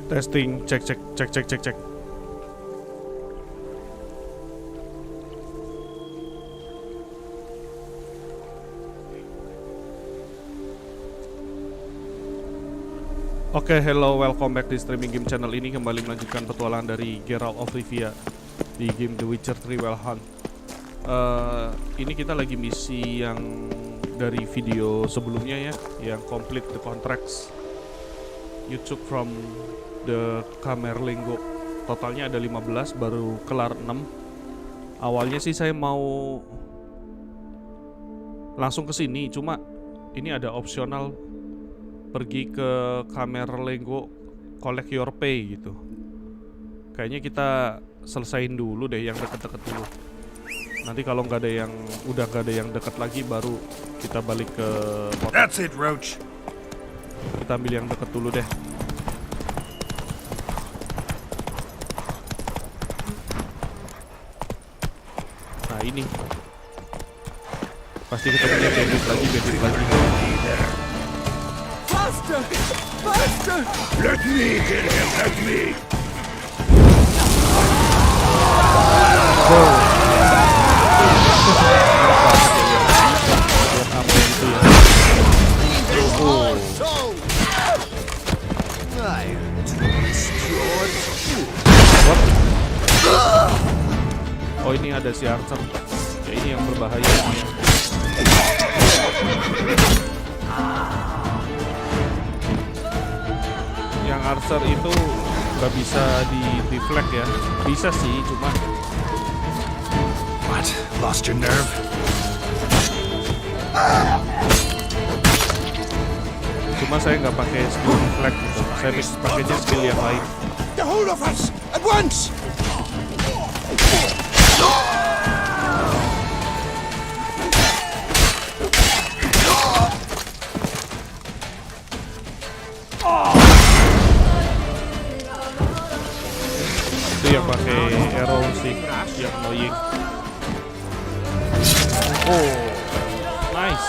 Testing, cek. Oke, hello, welcome back di streaming game channel ini. Kembali melanjutkan petualangan dari Geralt of Rivia di game The Witcher 3 Wild Hunt. Ini kita lagi misi yang dari video sebelumnya ya, yang complete the contracts you took from the Camerlengo. Totalnya ada 15, baru kelar 6. Awalnya sih saya mau langsung ke sini, cuma ini ada opsional pergi ke Camerlengo collect your pay gitu. Kayaknya kita selesain dulu deh yang deket-deket dulu. Nanti kalau nggak ada yang nggak ada yang deket lagi, baru kita balik ke kota. That's it, Roach. Kita ambil yang deket dulu deh. Nah ini pasti ketemunya bandit lagi. Faster! Faster! Let me get him, let me! Oh, ini ada si Archer. Ya, ini yang berbahaya. Yang Archer itu nggak bisa di deflect ya. Bisa sih, cuma What? Lost your nerve? Cuma saya nggak pakai skill deflect gitu. Saya pakainya skill yang lain. The whole of us at once! Itu yang pakai arrow sih, yang annoying. Oh, nice.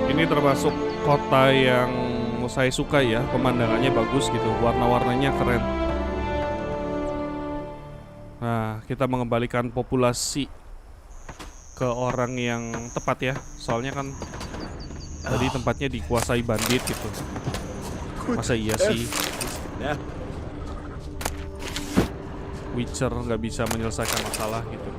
Ini termasuk kota yang saya suka ya, pemandangannya bagus gitu, warna-warnanya keren. Nah, kita mengembalikan populasi ke orang yang tepat ya, soalnya kan tadi tempatnya dikuasai bandit gitu. Masa iya sih Witcher nggak bisa menyelesaikan masalah gitu.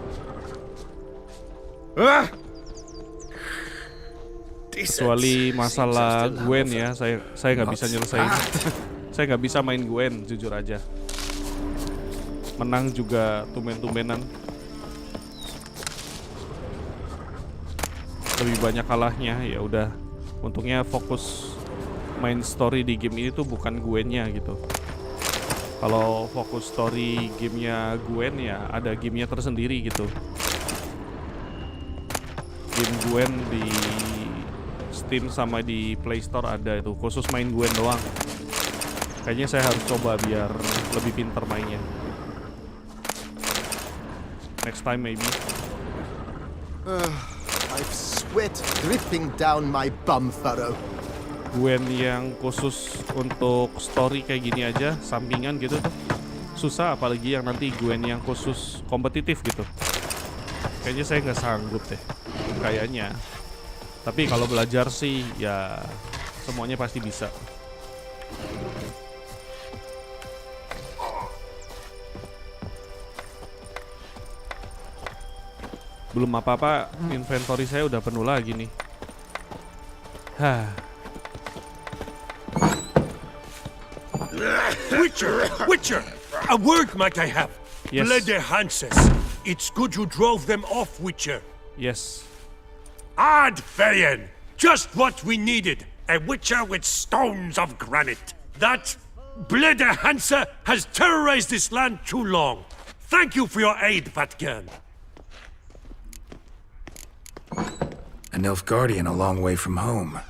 Kecuali masalah Gwen ya, saya nggak bisa nyelesain. Saya nggak bisa main Gwen, jujur aja. Menang juga tumen-tumenan. Lebih banyak kalahnya, ya udah. Untungnya fokus main story di game ini tuh bukan Gwennya gitu. Kalau fokus story gamenya Gwen ya ada gamenya tersendiri gitu. Game Gwen di Steam sama di Play Store ada itu, khusus main Gwen doang. Kayaknya saya harus coba biar lebih pinter mainnya. Next time maybe. I've sweat dripping down my bum furrow. Gwen yang khusus untuk story kayak gini aja, sampingan gitu tuh susah, apalagi yang nanti Gwen yang khusus kompetitif gitu. Kayaknya saya nggak sanggup deh, kayaknya. Tapi kalau belajar sih ya semuanya pasti bisa. Belum apa-apa, inventory saya udah penuh lagi nih. Witcher! A word might I have? Yes. Bloody Hanses. It's good you drove them off, Witcher. Yes. Adveyen! Just what we needed. A Witcher with stones of granite. That Bloody Hanse has terrorized this land too long. Thank you for your aid, Vatgern. An Nilfgaardian a long way from home.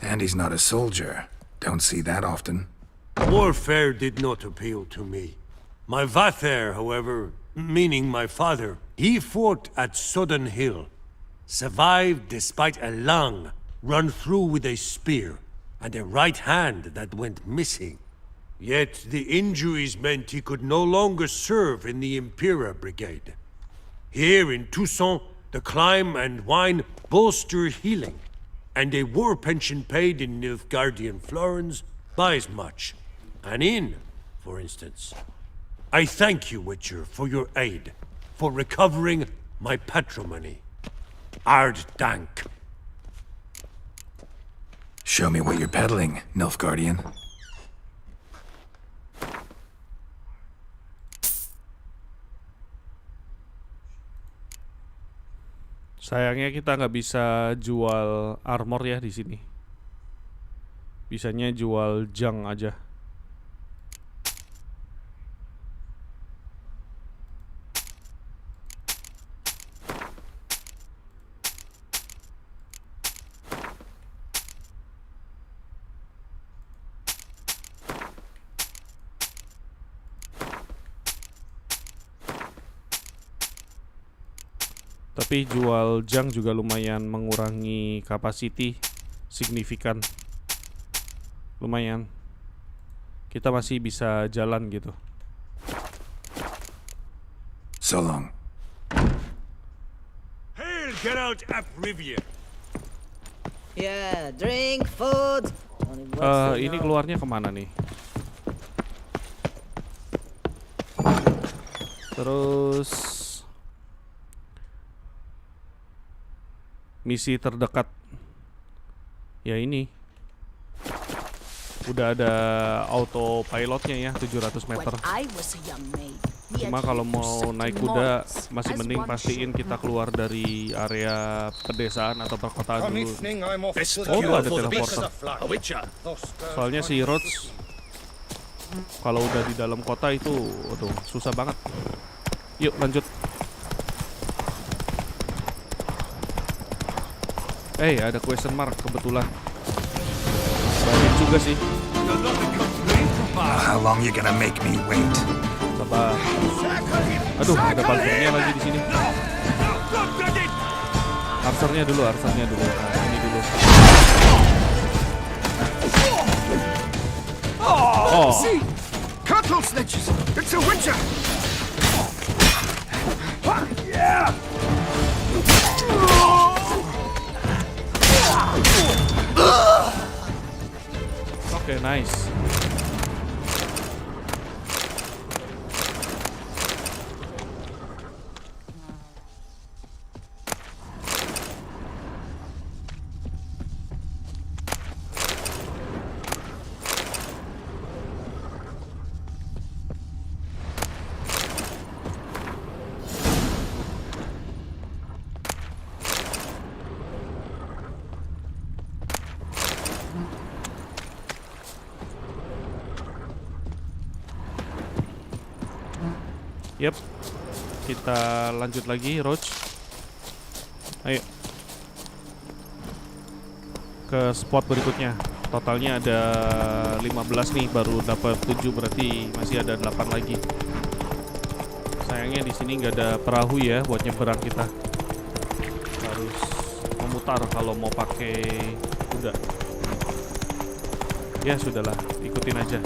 And he's not a soldier. Don't see that often. Warfare did not appeal to me. My Vather, however, meaning my father, he fought at Sodden Hill. Survived despite a lung run through with a spear, and a right hand that went missing. Yet the injuries meant he could no longer serve in the Impera Brigade. Here in Toussaint, the climb and wine bolster healing, and a war pension paid in Nilfgaardian florins buys much. An inn, for instance. I thank you, Witcher, for your aid, for recovering my patrimony. Ard Dank. Show me what you're peddling, Nilfgaardian. Sayangnya kita nggak bisa jual armor ya di sini. Bisanya jual junk aja. Tapi jual junk juga lumayan mengurangi capacity signifikan. Lumayan. Kita masih bisa jalan gitu. So long. Hail Geralt ap Rivia. Yeah, drink, food. Only works Ini keluarnya kemana nih? Terus misi terdekat. Ya ini. Udah ada autopilotnya ya, 700 meter. Cuma kalau mau naik kuda masih mending pastiin kita keluar dari area pedesaan atau perkotaan dulu. Oh, tuh ada teleporter. Soalnya si Rhodes kalau udah di dalam kota itu aduh, susah banget. Yuk lanjut. Ada question mark kebetulan. Banyak juga sih. How long you gonna make me wait? Sabar. Aduh, ada parkirnya lagi di sini. Archernya dulu. Nah, ini dulu. Oh. See! Cuttle snitches! It's a witcher! Yeah! Oke, nice. Yep, kita lanjut lagi, Roach. Ayo ke spot berikutnya. Totalnya ada 15 nih, baru dapat 7, berarti masih ada 8 lagi. Sayangnya di sini nggak ada perahu ya buat nyeberang kita. Harus memutar kalau mau pakai kuda. Ya sudahlah, ikutin aja.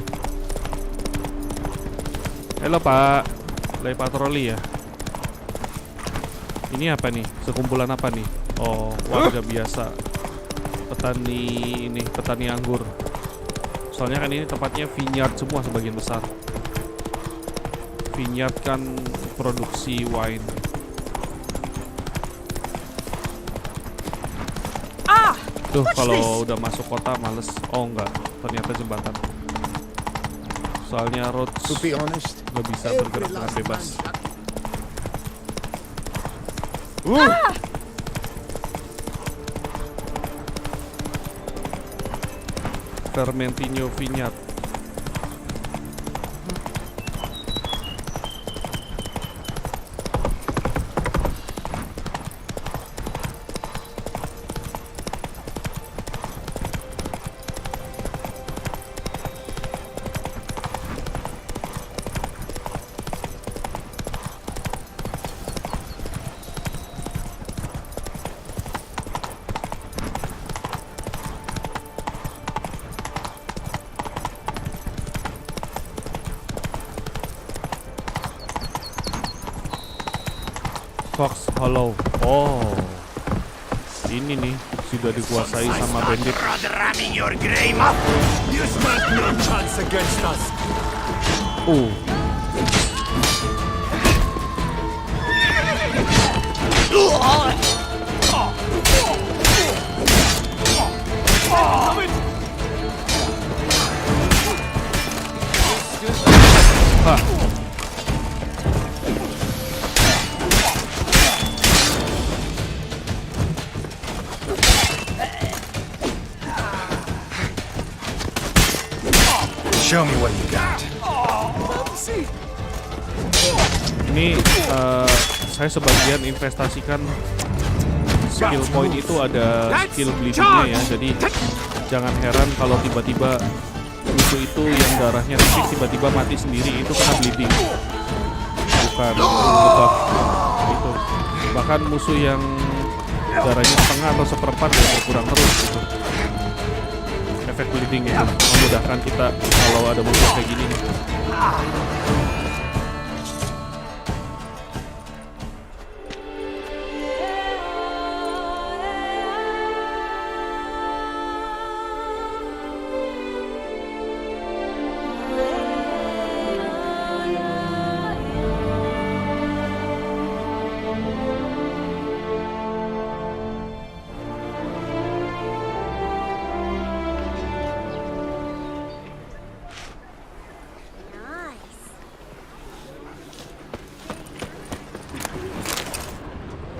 Halo Pak. Lagi patroli ya. Ini apa nih? Sekumpulan apa nih? Oh, warga biasa. Petani anggur. Soalnya kan ini tempatnya vineyard semua sebagian besar. Vineyard kan produksi wine. Tuh kalau udah masuk kota males. Oh enggak, ternyata jembatan. Soalnya road To be honest, gak bisa bergerak dengan bebas. Vermentino Vineyard. Fox Hollow. Oh, ini nih sudah dikuasai sama bandit. You stand no chance against us. Show me what you got. Ini saya sebagian investasikan skill point itu ada skill bleedingnya ya. Jadi jangan heran kalau tiba-tiba musuh itu yang darahnya tipis tiba-tiba mati sendiri, itu kena bleeding. Bukan buff itu. Bahkan musuh yang darahnya setengah atau seperempat ya berkurang terus gitu. Efek bleeding itu memudahkan kita kalau ada musuh kayak gini nih.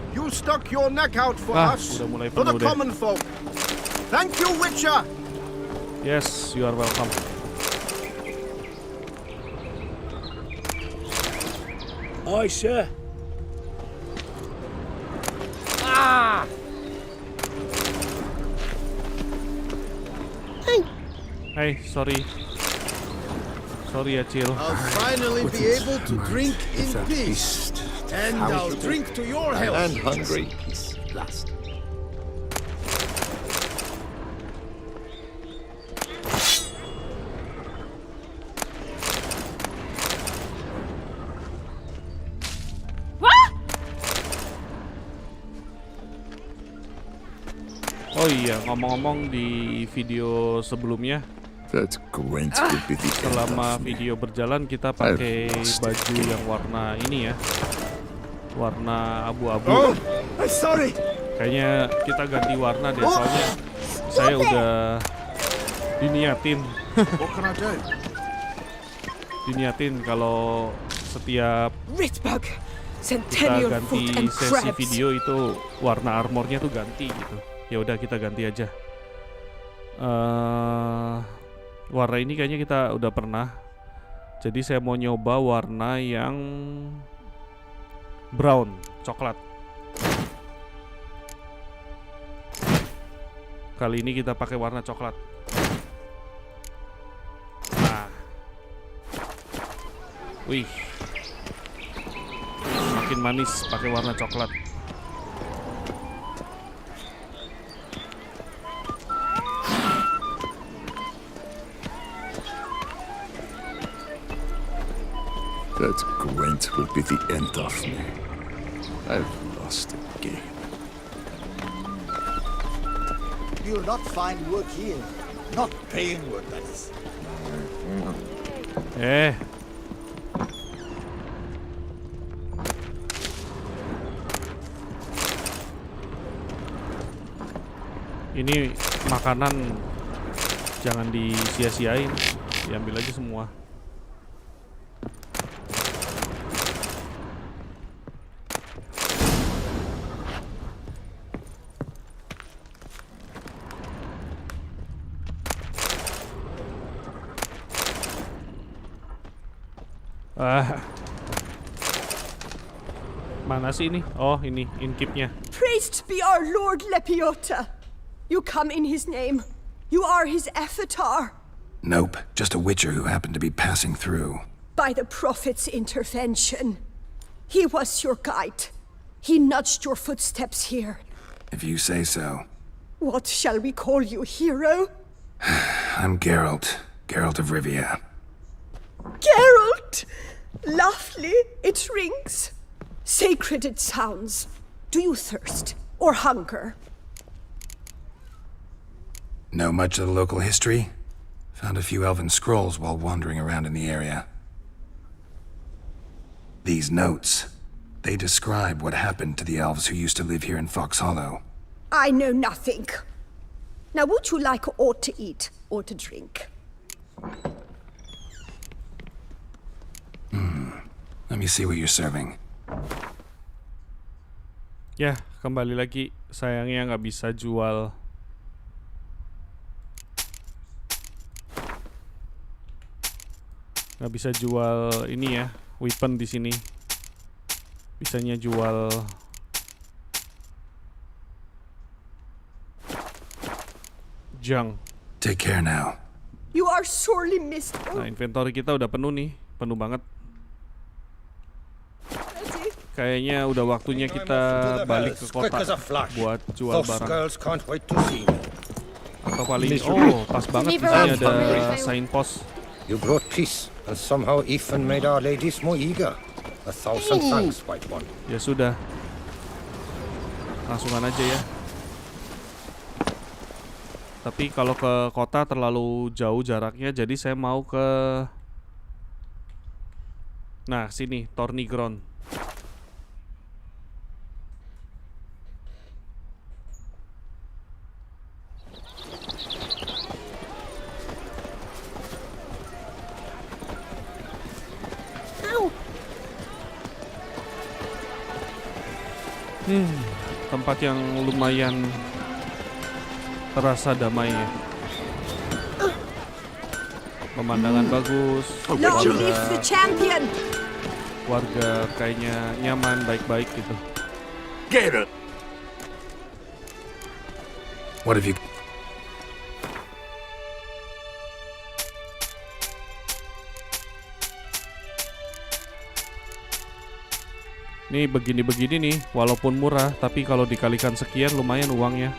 You stuck your neck out for us, udah mulai for the penuh deh. common folk. Thank you, Witcher. Yes, you are welcome. Aye, sir. Hey, sorry ya, Cil. I'll finally be able to drink in peace. And I'll drink to your health. And hungry. Peace at last. Oh iya, ngomong-ngomong di video sebelumnya, That Gwent would be the end selama of me. video berjalan kita pakai baju yang warna ini ya, warna abu-abu. Oh, I'm sorry. Kayaknya kita ganti warna deh, soalnya saya udah diniatin. What can I do? Diniatin kalau setiap Ritbug, kita Centennial ganti Foot and sesi Crabs. video itu warna armornya tuh ganti gitu. Ya udah kita ganti aja. Warna ini kayaknya kita udah pernah. Jadi saya mau nyoba warna yang brown, coklat. Kali ini kita pakai warna coklat. Nah. Wih. Makin manis pakai warna coklat. That Gwent will be the end of me. I've lost again. You'll not find work here. Not paying work, that is. Ini makanan jangan disia-siain, diambil aja semua. Mana sih ini? Oh, ini inkipnya. Praised be our Lord Lepiota. You come in his name. You are his avatar. Nope, just a witcher who happened to be passing through. By the prophet's intervention. He was your guide. He nudged your footsteps here. If you say so. What shall we call you, hero? I'm Geralt. Geralt of Rivia. Geralt! Lovely, it rings. Sacred it sounds. Do you thirst or hunger? Know much of the local history? Found a few elven scrolls while wandering around in the area. These notes, they describe what happened to the elves who used to live here in Fox Hollow. I know nothing. Now, would you like aught to eat or to drink? Let me see what you're serving. Ya, kembali lagi. Sayangnya nggak bisa jual. Nggak bisa jual ini ya, weapon di sini. Bisanya jual junk. Take care now. You are sorely missed. Nah, inventory kita udah penuh nih, penuh banget. Kayaknya udah waktunya kita balik ke kota buat jual barang. Atau paling, oh pas banget di sini ada signpost. You brought peace, and somehow even made our ladies more eager. 1,000 thanks, White One. Ya sudah, langsungan aja ya. Tapi kalau ke kota terlalu jauh jaraknya, jadi saya mau ke, nah sini, Tornigron. Tempat yang lumayan terasa damai ya. Pemandangan bagus, Long live the champion! warga kayaknya nyaman, baik-baik gitu. Get it! What have you... Nih begini-begini nih, walaupun murah, tapi kalau dikalikan sekian lumayan uangnya.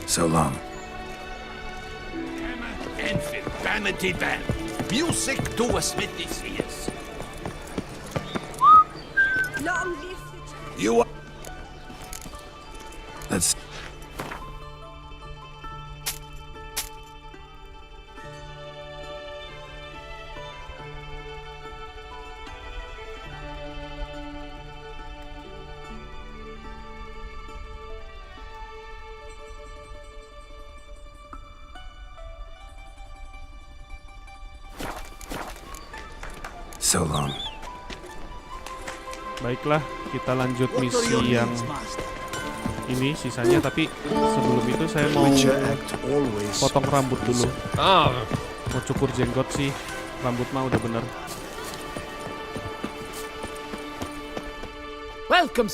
So long. And vanity van. Music to us with these ears. Long live the champion! You are... Let's... So long. Baiklah, kita lanjut misi yang ini sisanya, tapi sebelum itu saya mau potong rambut dulu. Mau cukur jenggot sih, rambut mah udah bener. Welcome.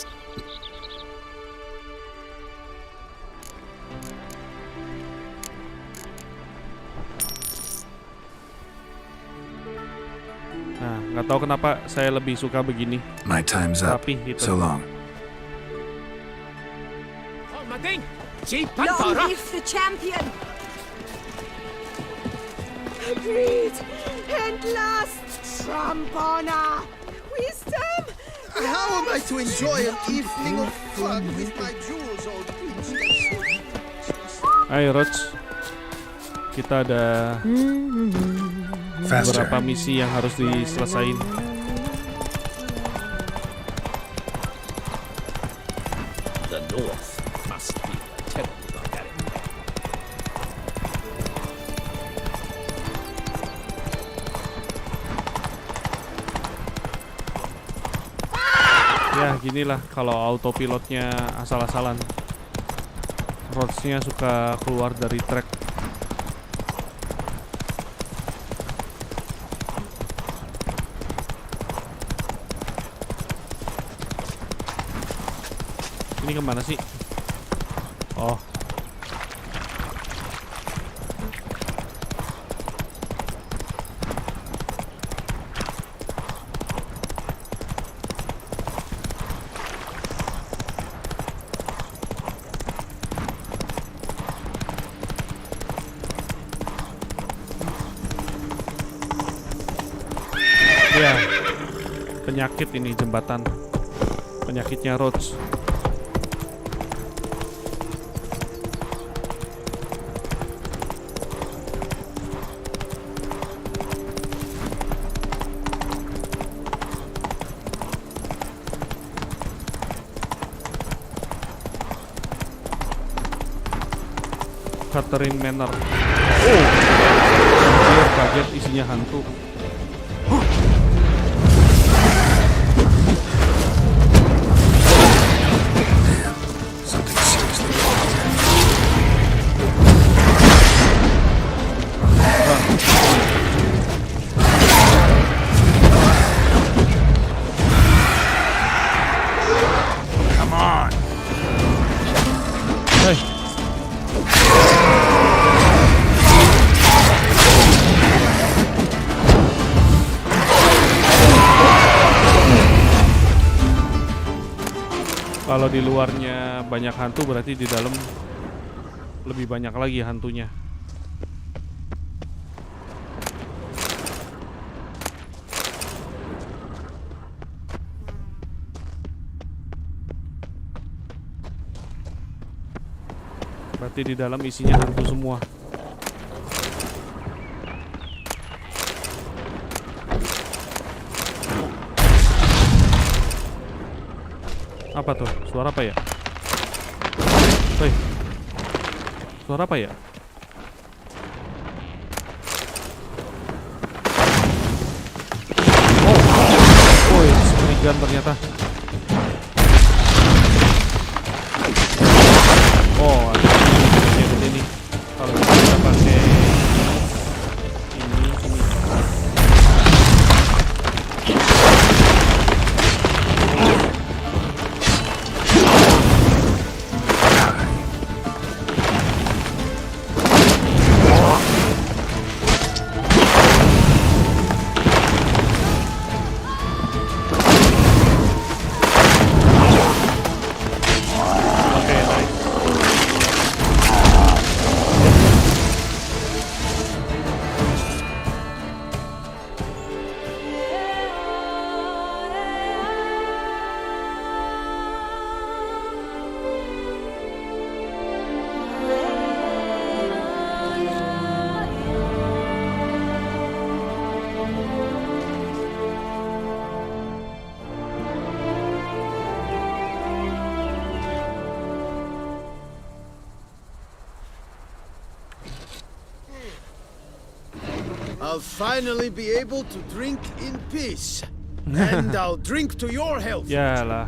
Nah, nggak tahu kenapa saya lebih suka begini. My time's up. Rapi gitu. So long. Long live the champion! Agreed! And last, trump honor! Wisdom! How am I to enjoy an evening of fun with my jewels, old princess? Ayo Roach, kita ada Faster. beberapa misi yang harus diselesain. The North must be a terrible barbarian. Ya ginilah kalau autopilotnya asal-asalan. Roach-nya suka keluar dari track. Ini kemana sih? Oh. Penyakit ini jembatan. Penyakitnya Roach. Catherine Manor. Oh, dia kaget isinya hantu. Something seriously wrong. Come on. Hey. Kalau di luarnya banyak hantu, berarti di dalam lebih banyak lagi hantunya. Berarti di dalam isinya hantu semua. Apa tuh? Suara apa ya? Woi. Suara apa ya? Oh. Woi, spring ternyata. Oh, ada ini. Kalau kita pakai ini. I'll finally be able to drink in peace. And I'll drink to your health. Yalah.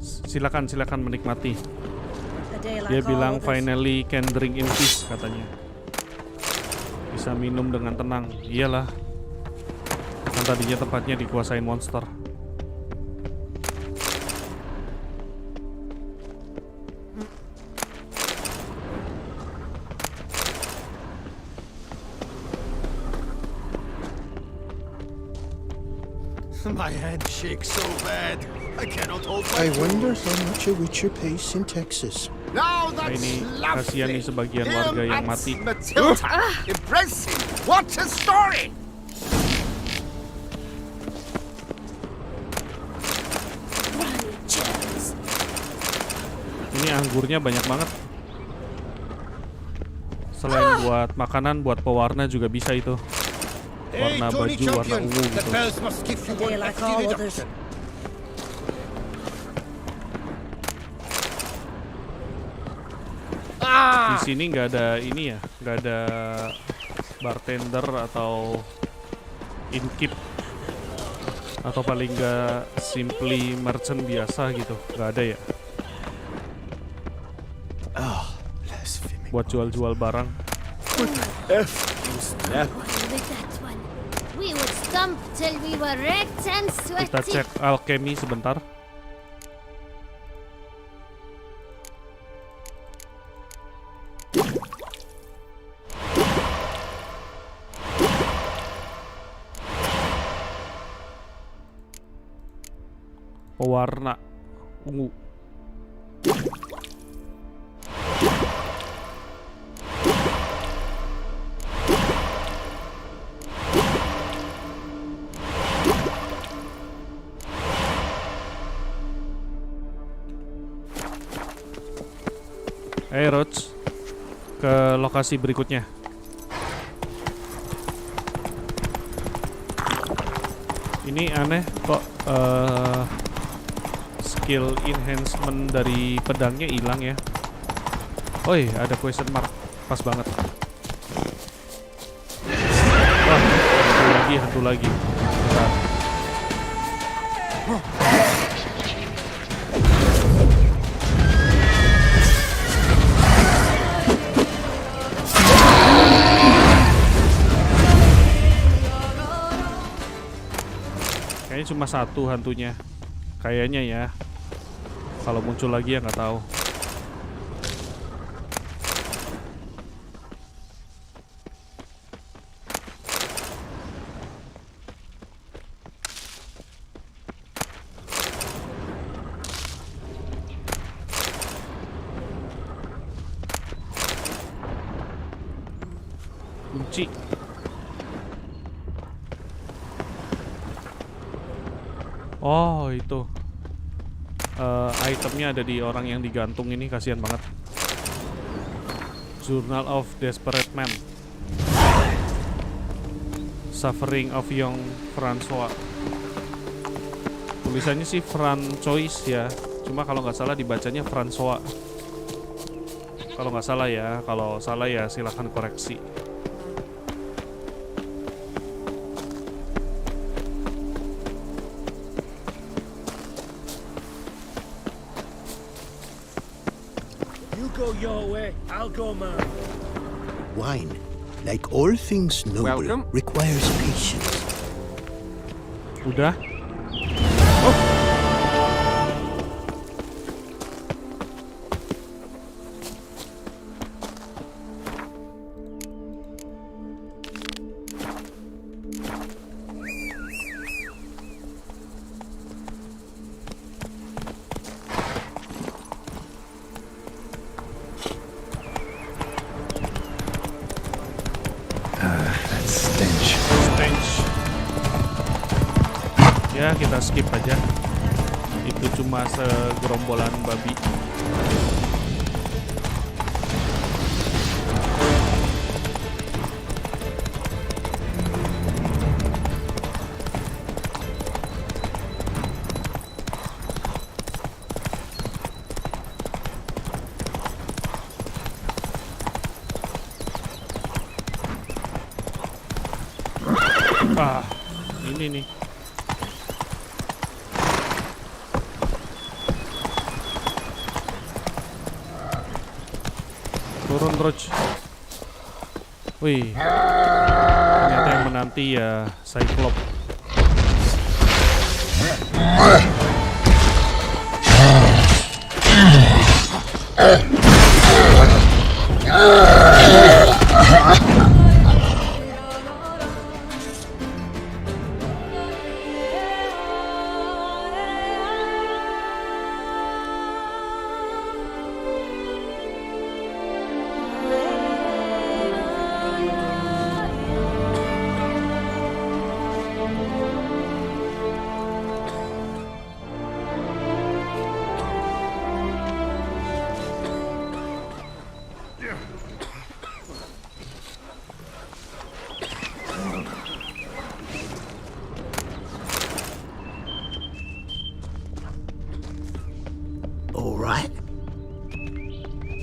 Silakan menikmati. A day like Dia all bilang others. finally can drink in peace katanya. Bisa minum dengan tenang. Iyalah. Kan tadinya tempatnya dikuasain monster. My hand shakes so bad. I cannot hold I my wonder tools. how much a witcher pays in Texas. Now Nah, that's ini lovely. kasihan nih sebagian warga yang mati. Matilda. Impressive. What a story. Ini anggurnya banyak banget. Selain buat makanan, buat pewarna juga bisa itu. Warna baju, warna ungu gitu. must give you A day like all others. Di sini nggak ada ini ya, nggak ada bartender atau innkeep atau paling nggak simply merchant biasa gitu, nggak ada ya. Buat jual-jual barang. With that one, we would stomp till we were wrecked and Kita sweaty. cek alchemy sebentar. Pewarna ungu. Roach, ke lokasi berikutnya. Ini aneh kok, skill enhancement dari pedangnya hilang ya. Oh iya, ada question mark, pas banget. Wah, hantu lagi. Bentar. Kayaknya cuma satu hantunya. Kayaknya ya. Kalau muncul lagi ya nggak tahu. Kunci. Oh itu itemnya ada di orang yang digantung ini, kasihan banget. Journal of Desperate Man, Suffering of Young Francois. Tulisannya sih Francois ya, cuma kalau nggak salah dibacanya Francois. Kalau nggak salah ya, kalau salah ya silahkan koreksi. Go your way, I'll go mine. Wine, like all things noble, Welcome. requires patience. Udah. Ya kita skip aja. Itu cuma segerombolan babi. Ah, ini nih. Turun terus. Wih, ternyata yang menanti ya Cyclops.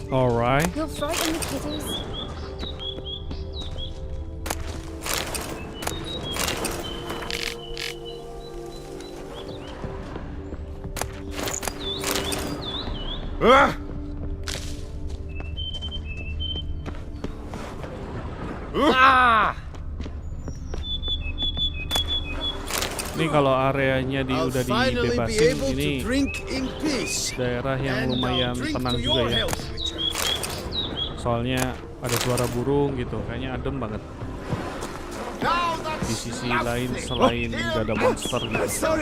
Alright. You'll frighten the kiddies. Ini kalau areanya udah dibebasin, ini daerah yang lumayan tenang juga ya. Soalnya ada suara burung gitu, kayaknya adem banget. Di sisi lain selain gak ada monster gitu.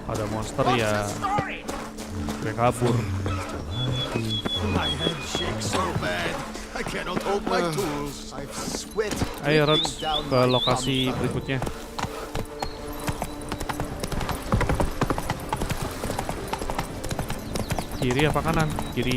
Ada monster ya gue kabur. Ayo Rods, ke lokasi berikutnya. Kiri apa kanan? Kiri.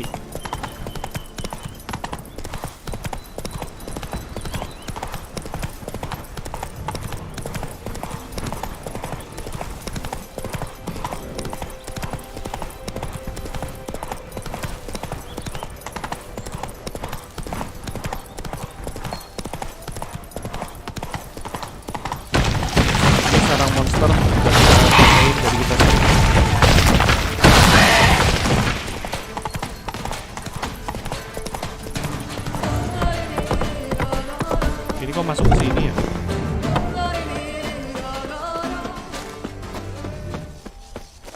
masuk ke sini ya?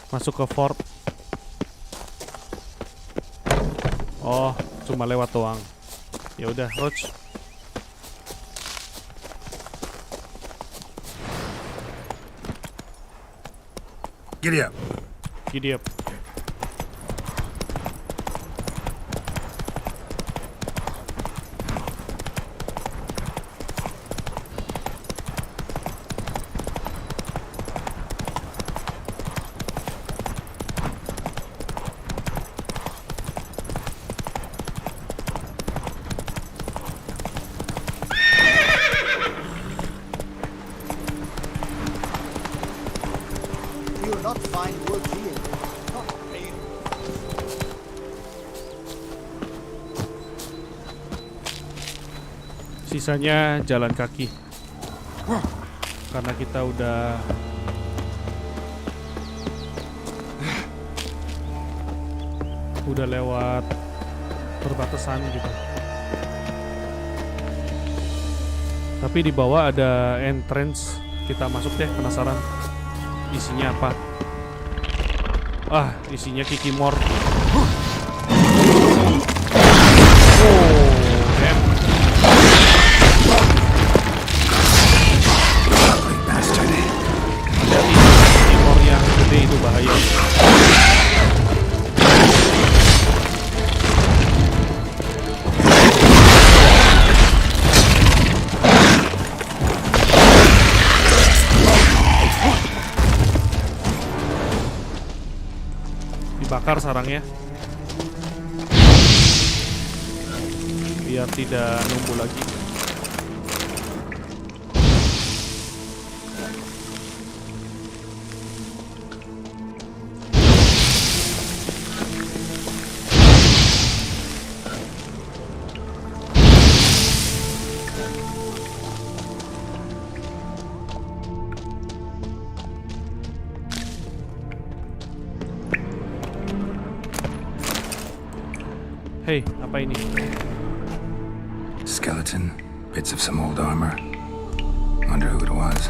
Masuk ke fort. Oh, cuma lewat doang. Ya udah, Roach. Giddy up. Giddy up. You'll not find wood here. Not real. Sisanya jalan kaki. Karena kita udah lewat perbatasan gitu. Tapi di bawah ada entrance. Kita masuk deh, penasaran isinya apa. Ah, isinya Kikimor. Oh, damn. Hati-hati, Kikimor yang gede itu bahaya. Dibakar sarangnya biar tidak numbuh lagi. Hey, apa ini? Skeleton, bits of some old armor. Wonder who it was.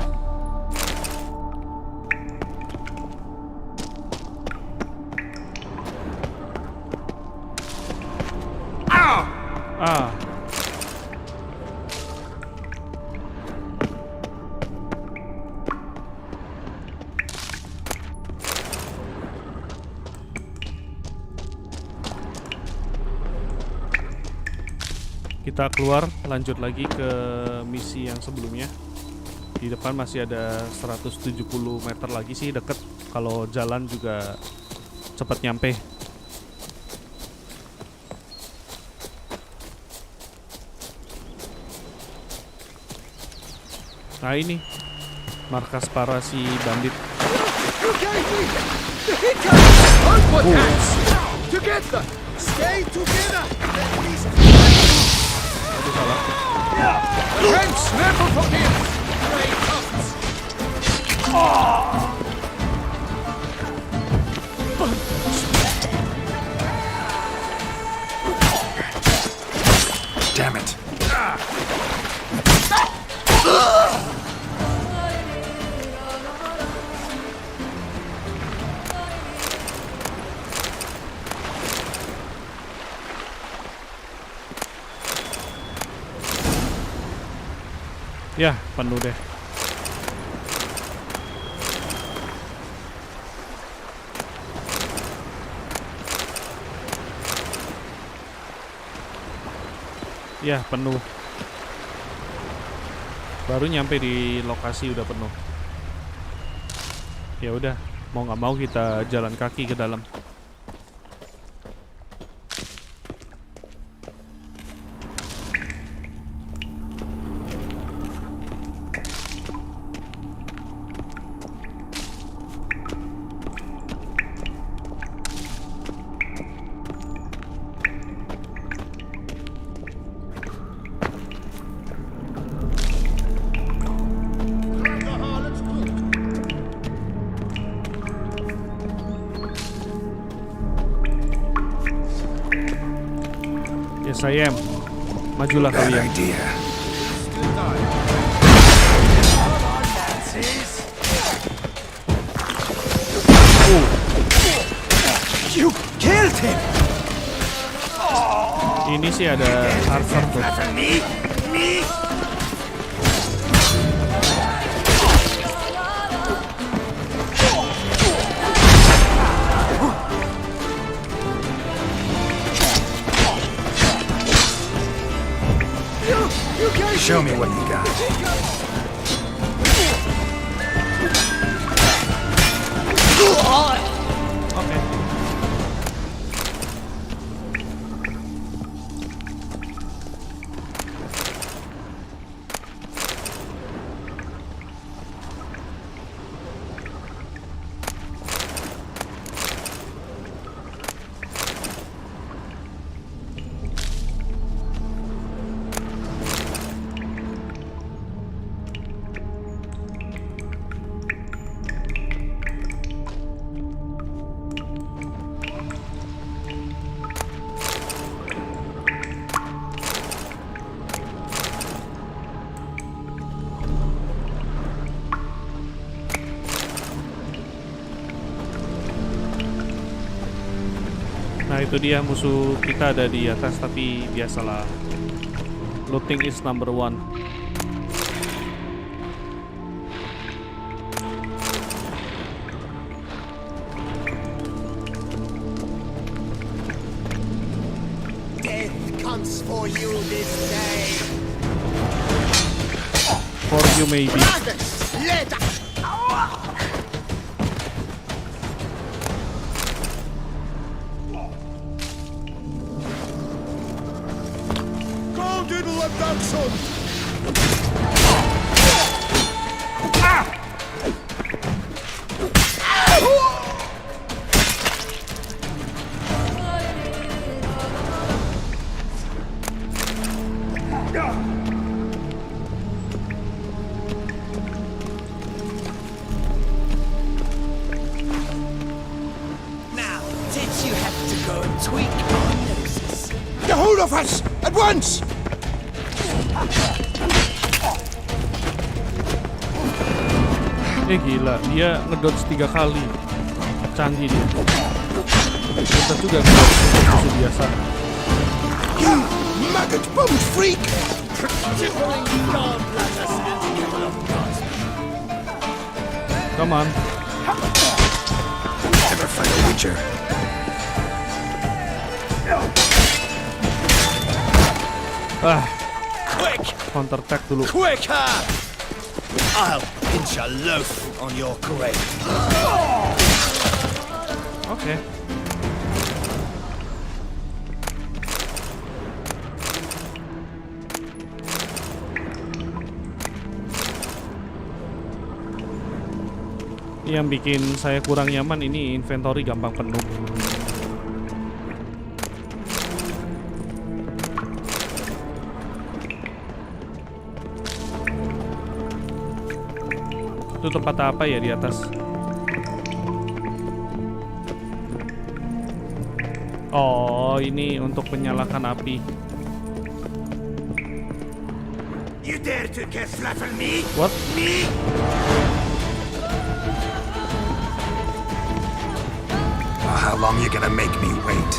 Ah. Kita keluar, lanjut lagi ke misi yang sebelumnya. Di depan masih ada 170 meter lagi sih, deket. Kalau jalan juga cepat nyampe. Nah ini markas para si bandit. Together! Stay together! Aduh salah. Fence, never forget! Damn it. Ya, penuh deh. Ya, penuh. Baru nyampe di lokasi udah penuh. Ya udah, mau nggak mau kita jalan kaki ke dalam. Yes, I am. Majulah Bad kalian. idea. Melt him! Ini sih ada archer tuh. Show me what you got. Oke. Nah itu dia, musuh kita ada di atas, tapi biasalah, looting is number one. Death comes for you this day. For you maybe. Brothers, let us. Go diddle a dachshund! Now, did you have to go and tweak our noses? Get hold of us! At once! Gila, dia ngedodge 3 kali. Canggih dia. Kita juga ngedodge untuk musuh biasa. You maggot bum freak! Come on. Never fight a witcher. Quick! Counter attack dulu. Quicker! I'll pinch a loaf on your grave. Oke. Yang bikin saya kurang nyaman ini inventory gampang penuh. Itu tempat apa ya di atas? Oh, ini untuk menyalakan api. You dare to flaffle me? What? Me? How long you gonna make me wait?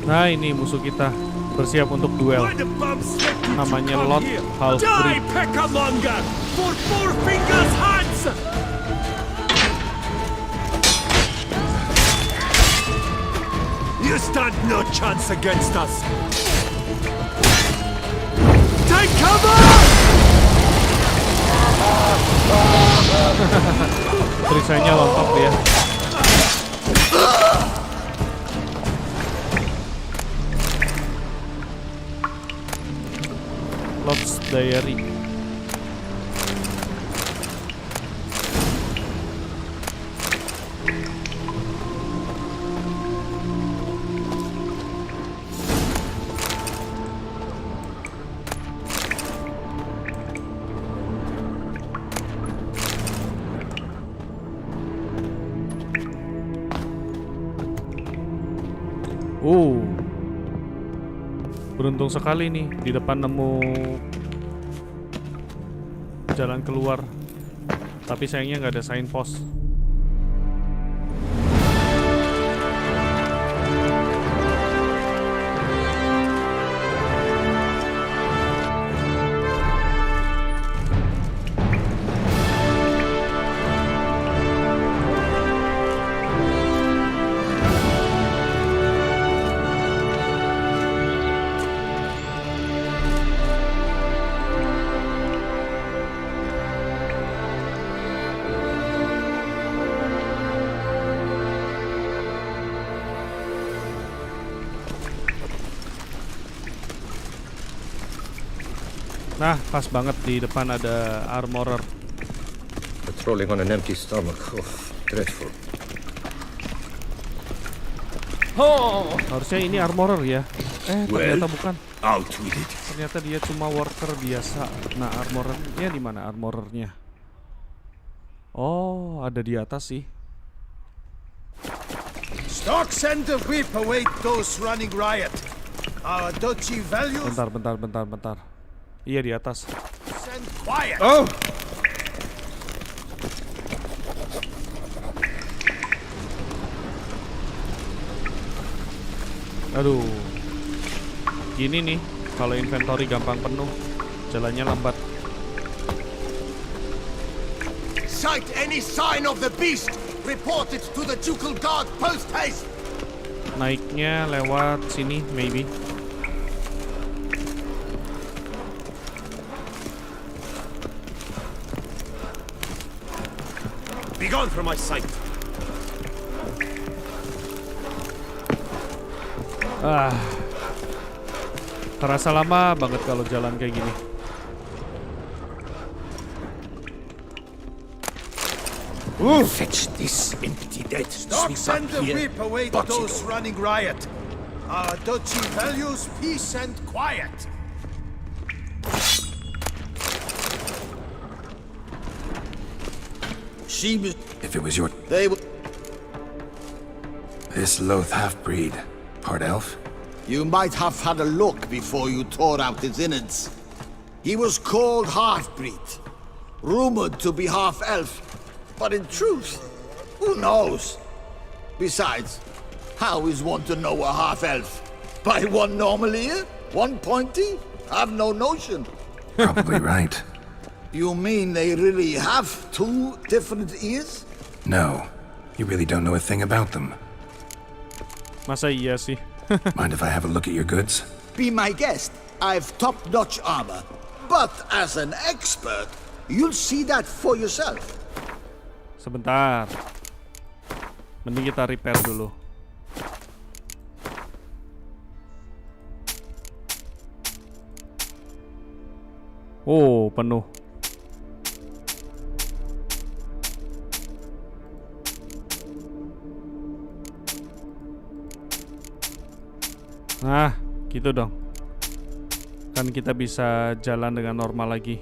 Nah ini musuh kita bersiap untuk duel. Namanya Lord Halfbreed. Peckamonger! For Four Fingers Hans! You stand no chance against us! Take cover! Perisainya lompat dia. Diary. Beruntung sekali nih, di depan nemu jalan keluar. Tapi sayangnya nggak ada signpost. Nah, pas banget di depan ada armorer. Patrolling on an empty stomach. Oh, dreadful. Harusnya ini armorer ya. Ternyata bukan. Out with it. Ternyata dia cuma worker biasa. Nah, armorernya di mana armorernya? Oh, ada di atas sih. Stock center whip await those running riot. Our dodgy values Bentar. Iya di atas. and quiet. Oh! Aduh. Gini nih, kalau inventory gampang penuh, jalannya lambat. Sight any sign of the beast. Report it to the ducal guard post haste. Naiknya lewat sini, maybe. Be gone from my sight. Terasa lama banget kalau jalan kayak gini. Fetch this empty dead. Stock Sweep up center here. whip await Botch it those running riot. Our dodgy values peace and quiet. If it was your... They will. This loath half-breed, part elf? You might have had a look before you tore out his innards. He was called half-breed, rumored to be half-elf, but in truth, who knows? Besides, how is one to know a half-elf? By one normal ear? One pointy? I've no notion. Probably right. You mean they really have two different ears? No, you really don't know a thing about them. Masa iya sih? Mind if I have a look at your goods? Be my guest. I've top-notch armor. But as an expert, you'll see that for yourself. Sebentar. Mending kita repair dulu. Oh, penuh. Nah, gitu dong. Kan kita bisa jalan dengan normal lagi.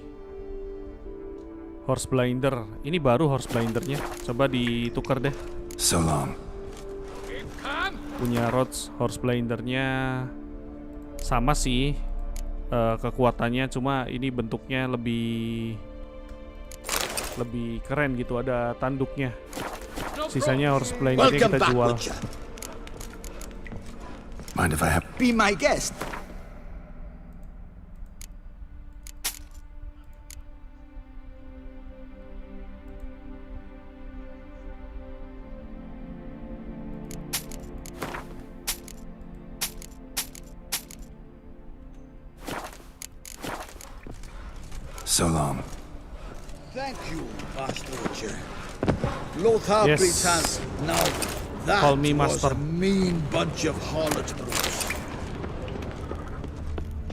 Horse blinder. Ini baru horse blindernya. Coba ditukar deh. So long. Punya Rhodes horse blindernya sama sih kekuatannya, cuma ini bentuknya lebih keren gitu, ada tanduknya. Sisanya horse blindernya kita jual. Mind if I have... Be my guest. So long. Thank you, Master Witcher. Lothar Yes. Britanz. Now that Call me was Master. a mean bunch of harlot brutes.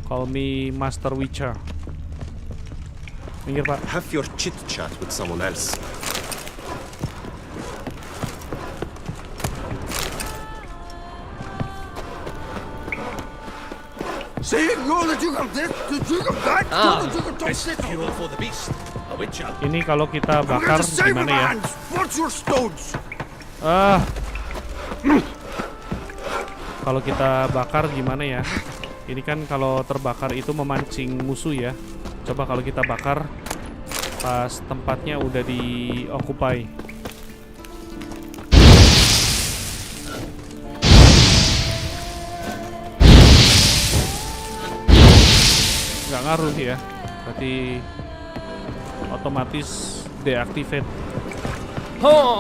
Call me Master Witcher. Minggir, Pak. Have your chit-chat with someone else. See, you're the Duke of this, the Duke of that, you're the Duke of Best fuel for the beast. A witcher. Ini kalau kita bakar gimana ya? What's your stones? Kalau kita bakar gimana ya? Ini kan kalau terbakar itu memancing musuh ya. Coba kalau kita bakar pas tempatnya udah di-occupy. Nggak ngaruh ya. Berarti otomatis deactivate.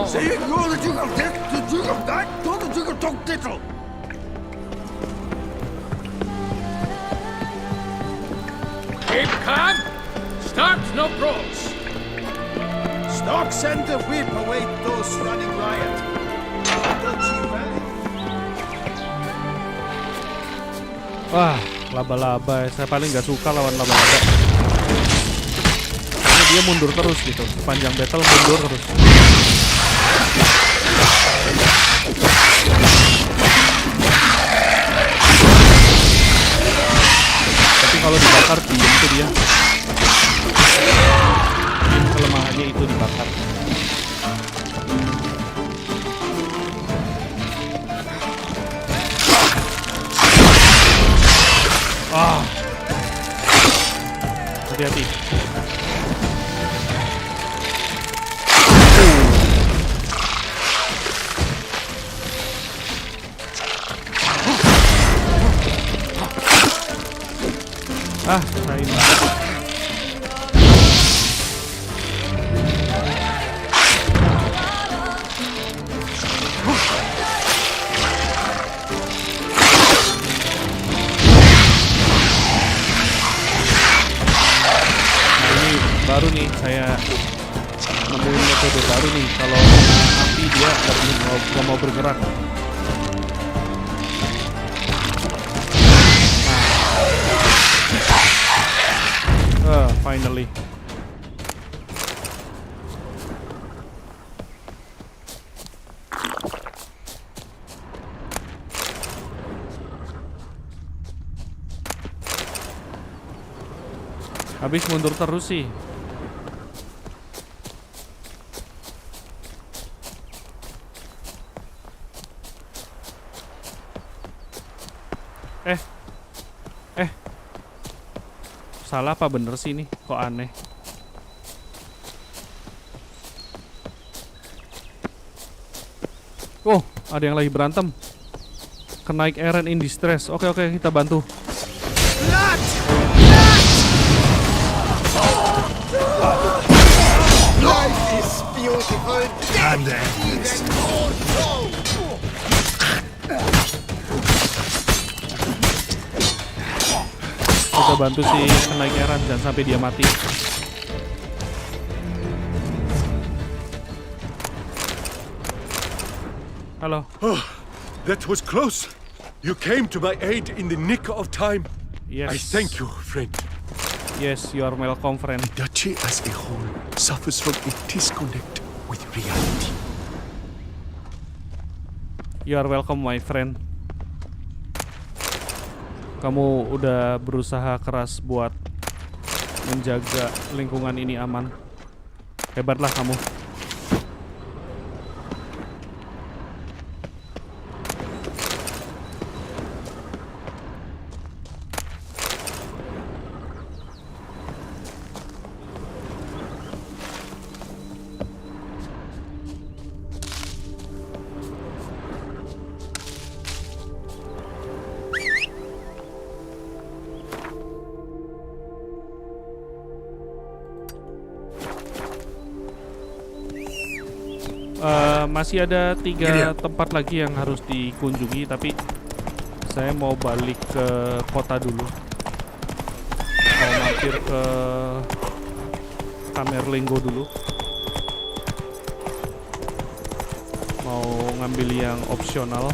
See, you're the Duke of this, the Duke of that, you're the Duke of Tokdiddle. Keep calm. Start no brawls. Stark send the whip away those running riot. Wah, laba-laba. Saya paling nggak suka lawan laba-laba. Karena dia mundur terus gitu. Sepanjang battle mundur terus. Tapi kalau dibakar diem tuh dia. Kelemahannya itu dibakar. Hati-hati. Sain banget. Baru nih saya nemuin metode baru nih, kalau api dia nggak mau bergerak. Finally. Habis mundur terus sih. Salah apa bener sih ini? Kok aneh? Oh, ada yang lagi berantem. Kenaik Eren in distress. Oke, kita bantu. Life is beautiful. And endless. Kita bantu si kenaik Eren jangan sampai dia mati. Halo. Oh, that was close. You came to my aid in the nick of time. Yes. I thank you, friend. Yes, you are welcome, friend. The duchy as a whole suffers from a disconnect with reality. You are welcome, my friend. Kamu udah berusaha keras buat menjaga lingkungan ini aman. Hebatlah kamu. Masih ada 3 tempat lagi yang harus dikunjungi, tapi saya mau balik ke kota dulu. Mau mampir ke Kamerlinggo dulu. Mau ngambil yang opsional.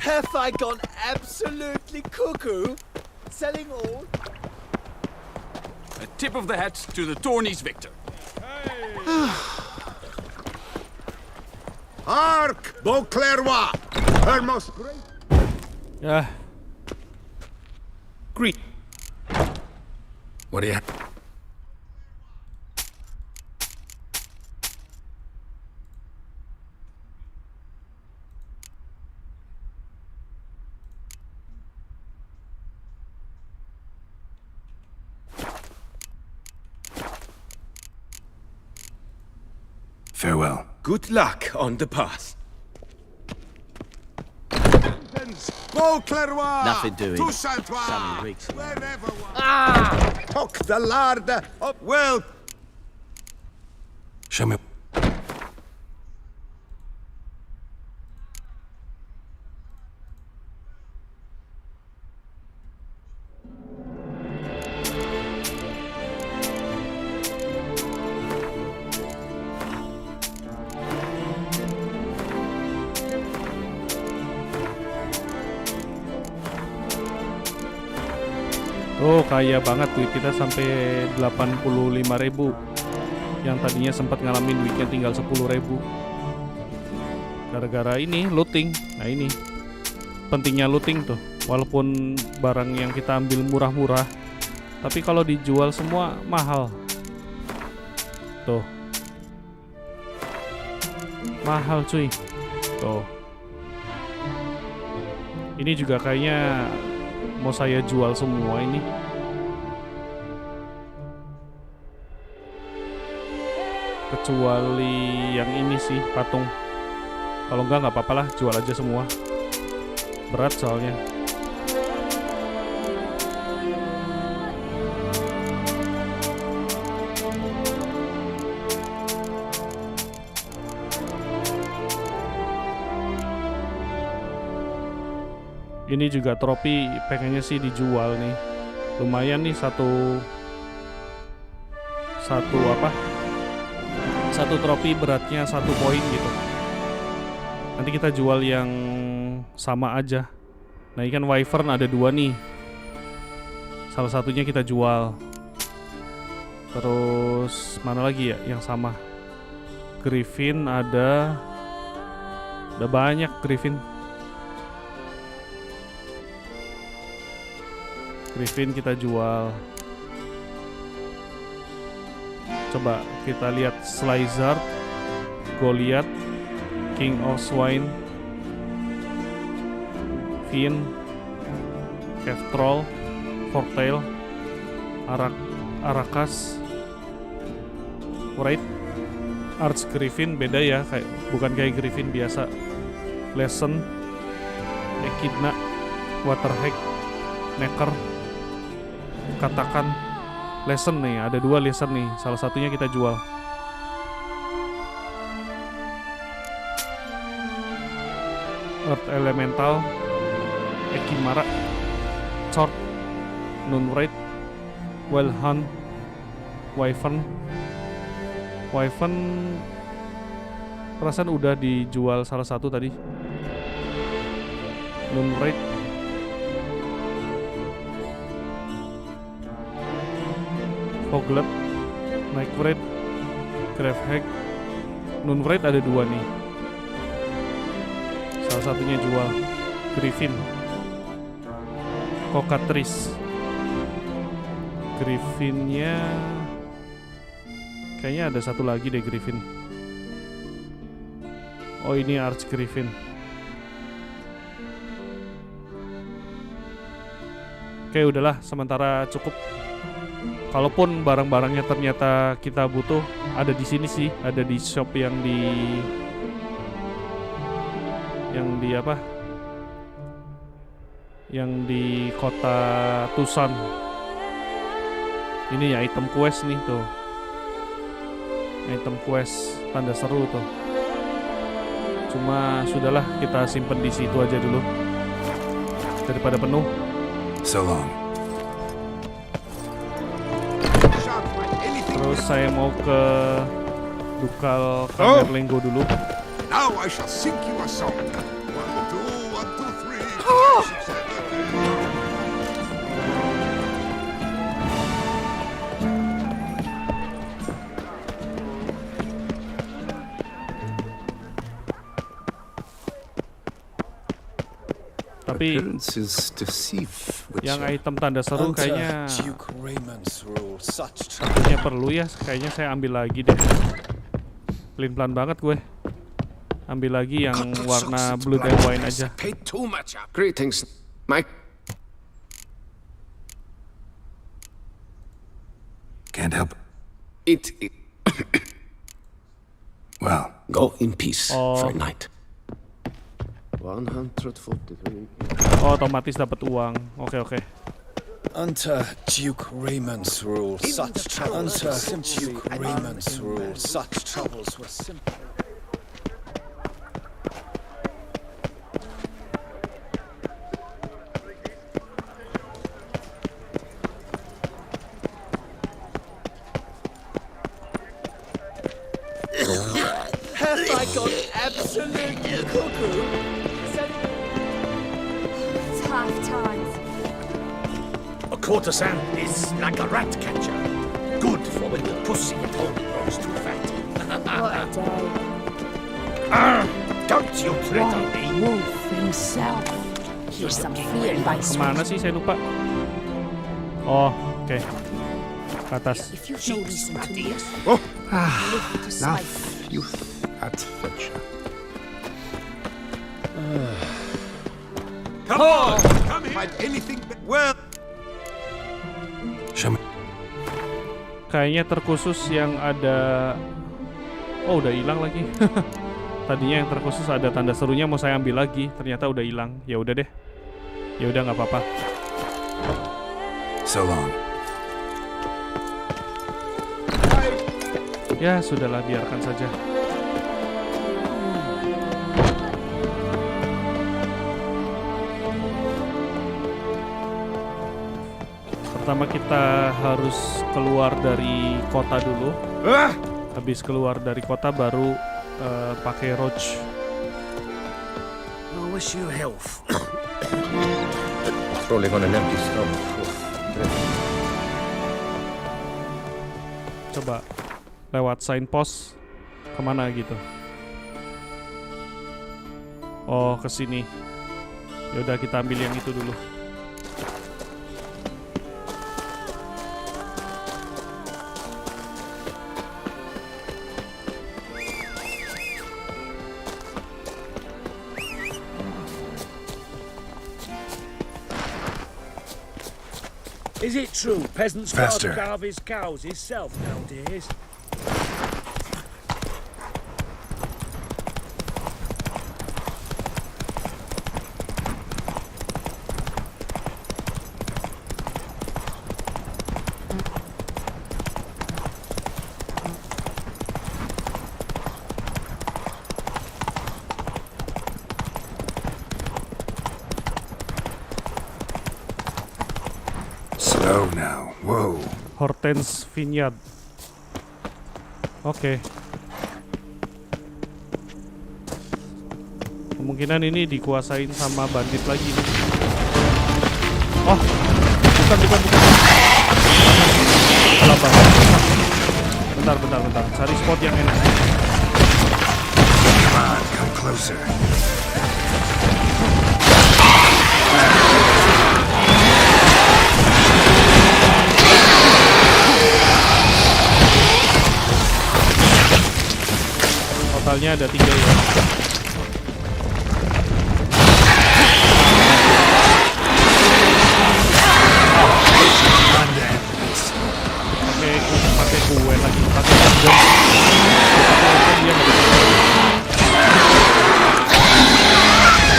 Have I gone absolutely cuckoo? Selling all? A tip of the hat to the tourneys victor. Hark, Beauclerc! Her most great... Ya. Great. What do you have? Farewell. Good luck on the path. Beauclerc! Nothing doing. To Saint-Ouen! Sammy Riggs. Wherever one... Took the lard up... Well... Show me. Oh, kaya banget duit kita sampai 85.000. Yang tadinya sempat ngalamin duitnya tinggal 10.000. Gara-gara ini looting. Nah, ini pentingnya looting tuh. Walaupun barang yang kita ambil murah-murah, tapi kalau dijual semua mahal. Tuh. Mahal cuy. Tuh. Ini juga kayaknya mau saya jual semua ini. Kecuali yang ini sih, patung. Kalau enggak apa-apa lah, jual aja semua. Berat soalnya. Ini juga trofi, pengennya sih dijual nih. Lumayan nih satu trofi beratnya 1 poin gitu. Nanti kita jual yang sama aja. Nah, ini kan wyvern ada 2 nih. Salah satunya kita jual. Terus mana lagi ya yang sama? Griffin ada banyak Griffin. Griffin kita jual. Coba kita lihat Slizer, Goliath, King of Swine, Finn, Keftroll, Fortail, Arakas, Wraith, Arch Griffin beda ya, kayak bukan kayak Griffin biasa. Lesson, Echidna, Waterhawk, Necker, katakan lesson nih, ada 2 lesson nih, salah satunya kita jual. Earth Elemental, Ekimara, Sword, Noonwraith, Wild Hunt, Wyvern perasaan udah dijual salah satu tadi. Noonwraith, Foglet, Nightwraith, Gravehawk, Noonwraith ada 2 nih. Salah satunya jual. Griffin, Cockatrice. Griffinnya kayaknya ada satu lagi deh Griffin. Oh, ini Arch Griffin. Oke, udahlah, sementara cukup. Kalaupun barang-barangnya ternyata kita butuh, ada di sini sih, ada di shop yang di apa? Yang di kota Tucson. Ini ya item quest nih tuh. Item quest tanda seru tuh. Cuma sudahlah, kita simpen di situ aja dulu daripada penuh. So long. Terus saya mau ke Dukal Kamerlenggo dulu. Now I shall sing you a song. 1, 2, 1, 2, 3. Tapi Appearances deceive, yang Witcher. item tanda seru kayaknya Duke Raymond's rule, such kayaknya perlu ya. Kayaknya saya ambil lagi deh. Pelin-pelan banget gue. Ambil lagi yang warna blood and wine aja. paid too much up. Greetings, Mike. Can't help It. Well, Go in peace Oh. for a night. 143. Oh, otomatis dapat uang. Oke. Under Duke Raymond's rule, such troubles. Under Duke Raymond's rule, such troubles were simple. Have I gone absolutely cuckoo? It's half times. A courtesan is like a rat catcher. Good for when the pussy at home grows too fat. What a day. Don't you threaten me. Wolf himself. Here's some free advice. Kemana sih saya lupa? Oh, oke. Ke atas. If you show reason to me, Oh, live to love, spite. youth at Fletcher. Come on! Come here! Anything but... Well... show me. Kayaknya terkhusus yang ada. Oh, udah hilang lagi. Tadinya yang terkhusus ada tanda serunya mau saya ambil lagi, ternyata udah hilang. Ya udah deh. Ya udah nggak apa-apa. So long. Ya sudahlah, biarkan saja. Pertama kita harus keluar dari kota dulu. Habis keluar dari kota baru pakai roach. I wish you health. Rolling on an empty stomach. Coba lewat signpost kemana gitu. Oh, ke sini. Ya udah kita ambil yang itu dulu. Is it true peasants Faster. can't carve his cows himself nowadays? Slow now. Whoa. Hortense Vineyard. Oke. Kemungkinan ini dikuasain sama bandit lagi nih. Oh, bukan. Salah banget. Bentar. Cari spot yang enak. Come on, come closer. Totalnya ada 3 ya. Pakai kue lagi, pakai urgen. Dia nggak bisa.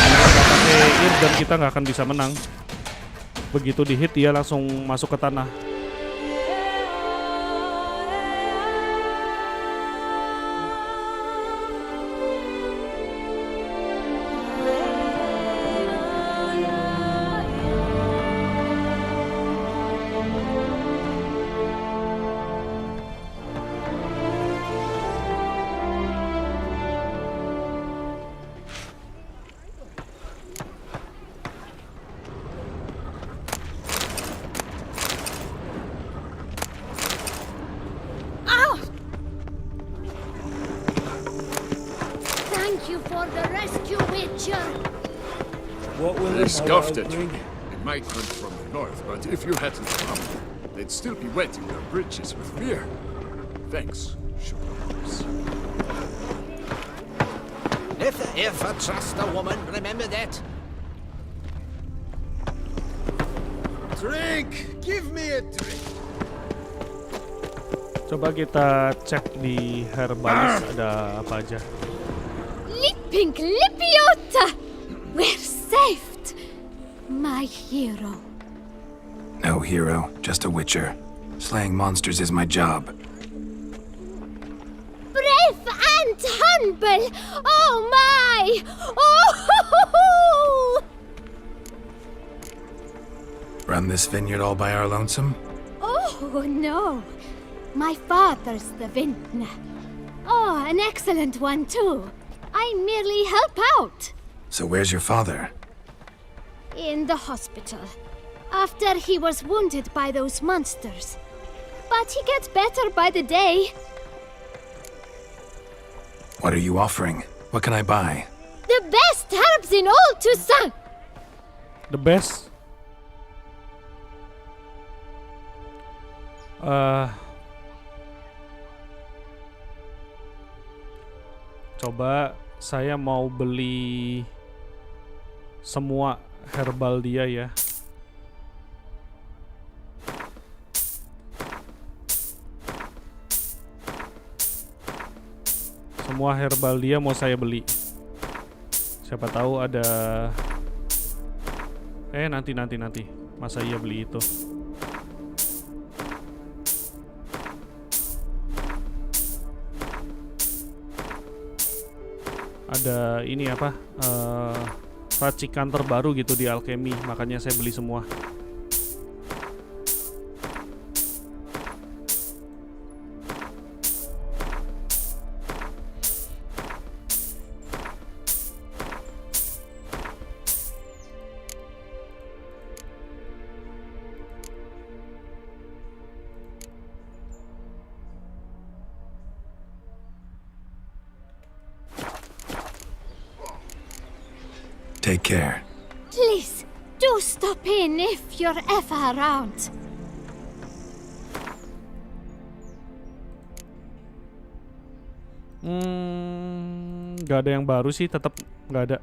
Kalau pakai urgen kita nggak akan bisa menang. Begitu di hit dia langsung masuk ke tanah. thank you for the rescue, Witcher. What will they scoffed at you? It might come from the north, but if you hadn't come, they'd still be wetting their britches with beer. Thanks, Sugarhouse. If ever trust a woman, remember that. Drink! Give me a drink! Coba kita cek di herbalis ada apa aja. Lipping Lipiota! We're saved! My hero. No hero, just a witcher. Slaying monsters is my job. Brave and humble! Oh my! Oh! Run this vineyard all by our lonesome? Oh no! My father's the vintner. Oh, an excellent one too. I merely help out. So where's your father? In the hospital. After he was wounded by those monsters. But he gets better by the day. What are you offering? What can I buy? The best herbs in all Toussaint! The best. Coba saya mau beli semua herbal dia ya. Semua herbal dia mau saya beli. Siapa tahu ada nanti. Masa iya beli itu? Ada ini apa? Racikan terbaru gitu di alchemy, makanya saya beli semua. Take care. Please, do stop in if you're ever around. Gak ada yang baru sih, tetap gak ada.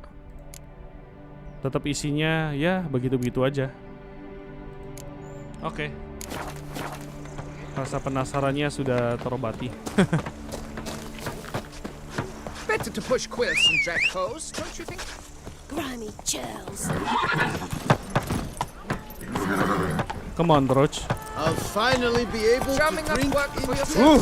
Tetap isinya ya begitu-begitu aja. Oke. Rasa penasarannya sudah terobati. Better to push quilts and drag hose, don't you think? Granny chills. Come on, Roach. I'll finally be able Drumming to up drink work for in yourself.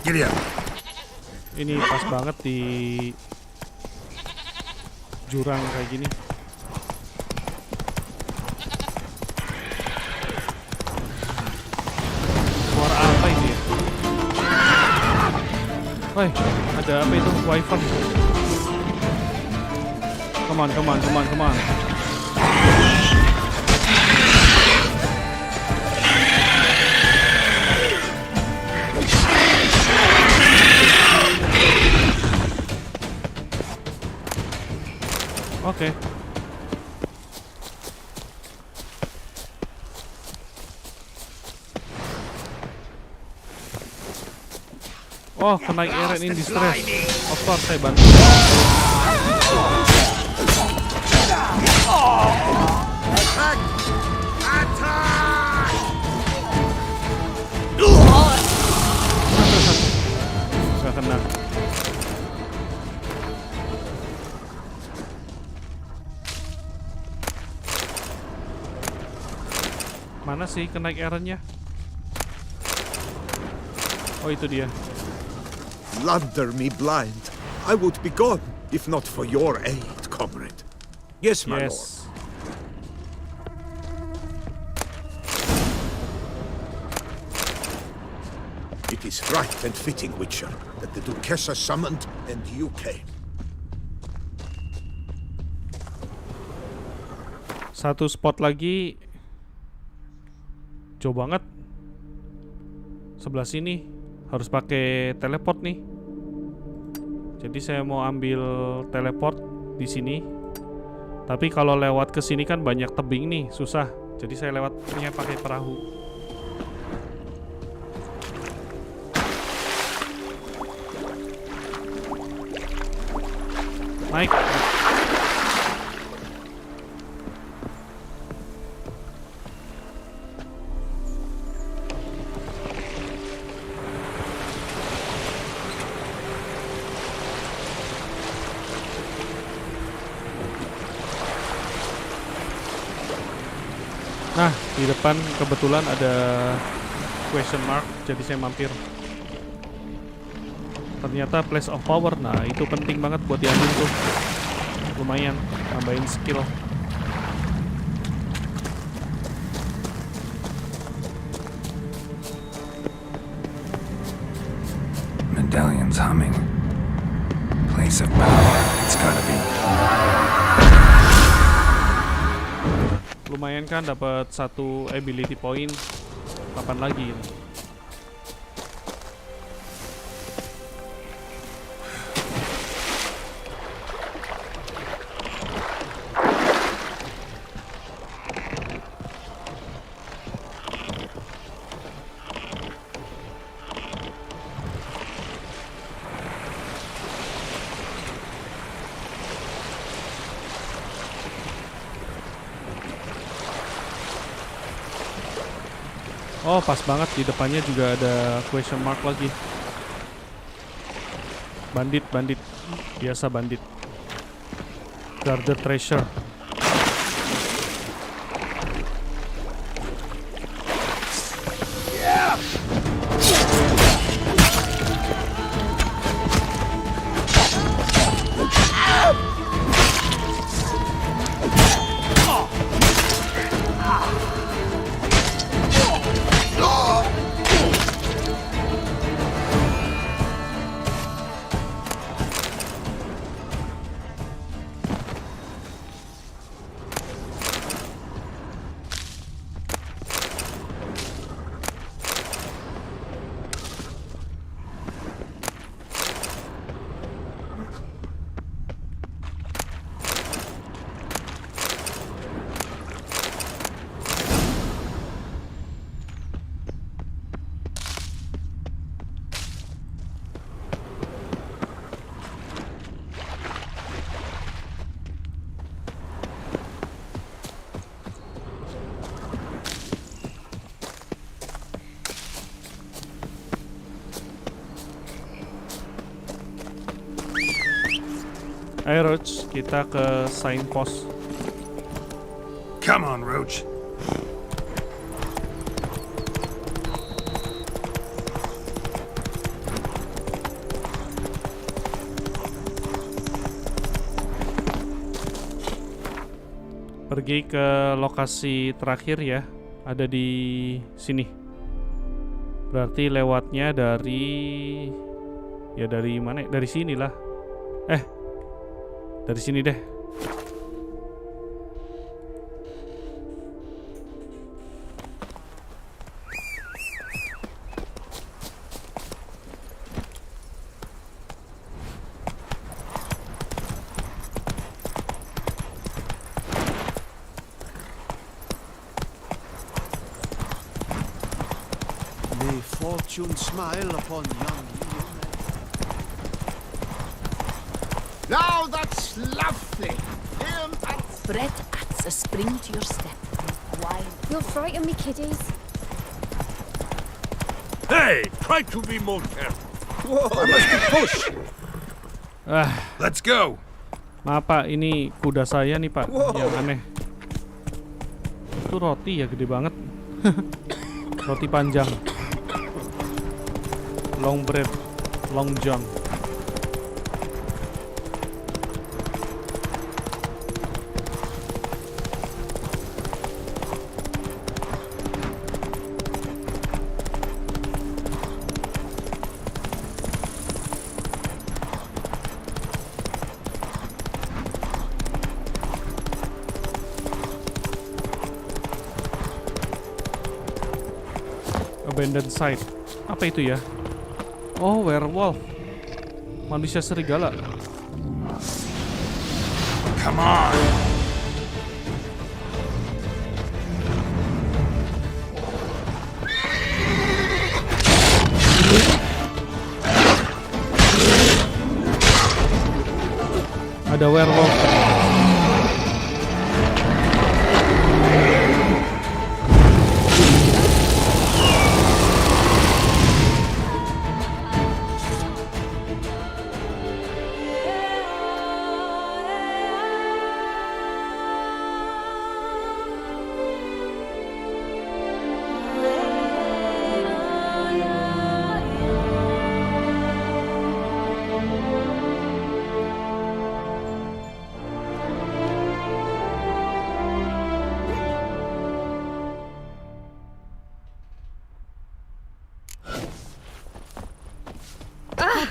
Giddy up. Ini pas banget di jurang kayak gini. Suara apa ini ya? Woi, ada apa itu? Wyvern. Come on. Oke. Oh, kena Eren in distress. Of course, saya bantu. Gak kena. Mana sih kenaik Erennya? Oh, itu dia. Blunder me blind. I would be gone if not for your aid, comrade. Yes, my lord. It is right and fitting, Witcher, that the Duchessa summoned and you came. Satu spot lagi. Jauh banget. Sebelah sini harus pakai teleport nih. Jadi saya mau ambil teleport di sini. Tapi kalau lewat ke sini kan banyak tebing nih, susah. Jadi saya lewatnya pakai perahu. Naik. Nah, di depan kebetulan ada question mark, jadi saya mampir. Ternyata place of power, nah itu penting banget buat diambil tuh. Lumayan, nambahin skill. Medallion's humming. Place of power, it's gotta be. Lumayan kan, dapat 1 ability point. Kapan lagi ini? Oh, pas banget di depannya juga ada question mark lagi. Bandit, bandit. Biasa bandit. Guard the treasure. Ayo Roach, kita ke signpost. Come on, Roach. Pergi ke lokasi terakhir ya, ada di sini. Berarti lewatnya dari, ya dari mana? Dari sini lah. Dari sini deh. May fortune smile upon young Now that's lovely. Bread adds a spring to your step. Wine. You'll frighten me, kiddies. Hey, try to be more careful. Whoa, I must be pushed. Let's go. Maaf Pak, ini kuda saya nih Pak, yang aneh. Itu roti ya, gede banget. Roti panjang. Long bread, long john. Abandoned site. Apa itu ya? Oh, werewolf. Manusia serigala. Come on. Ada werewolf.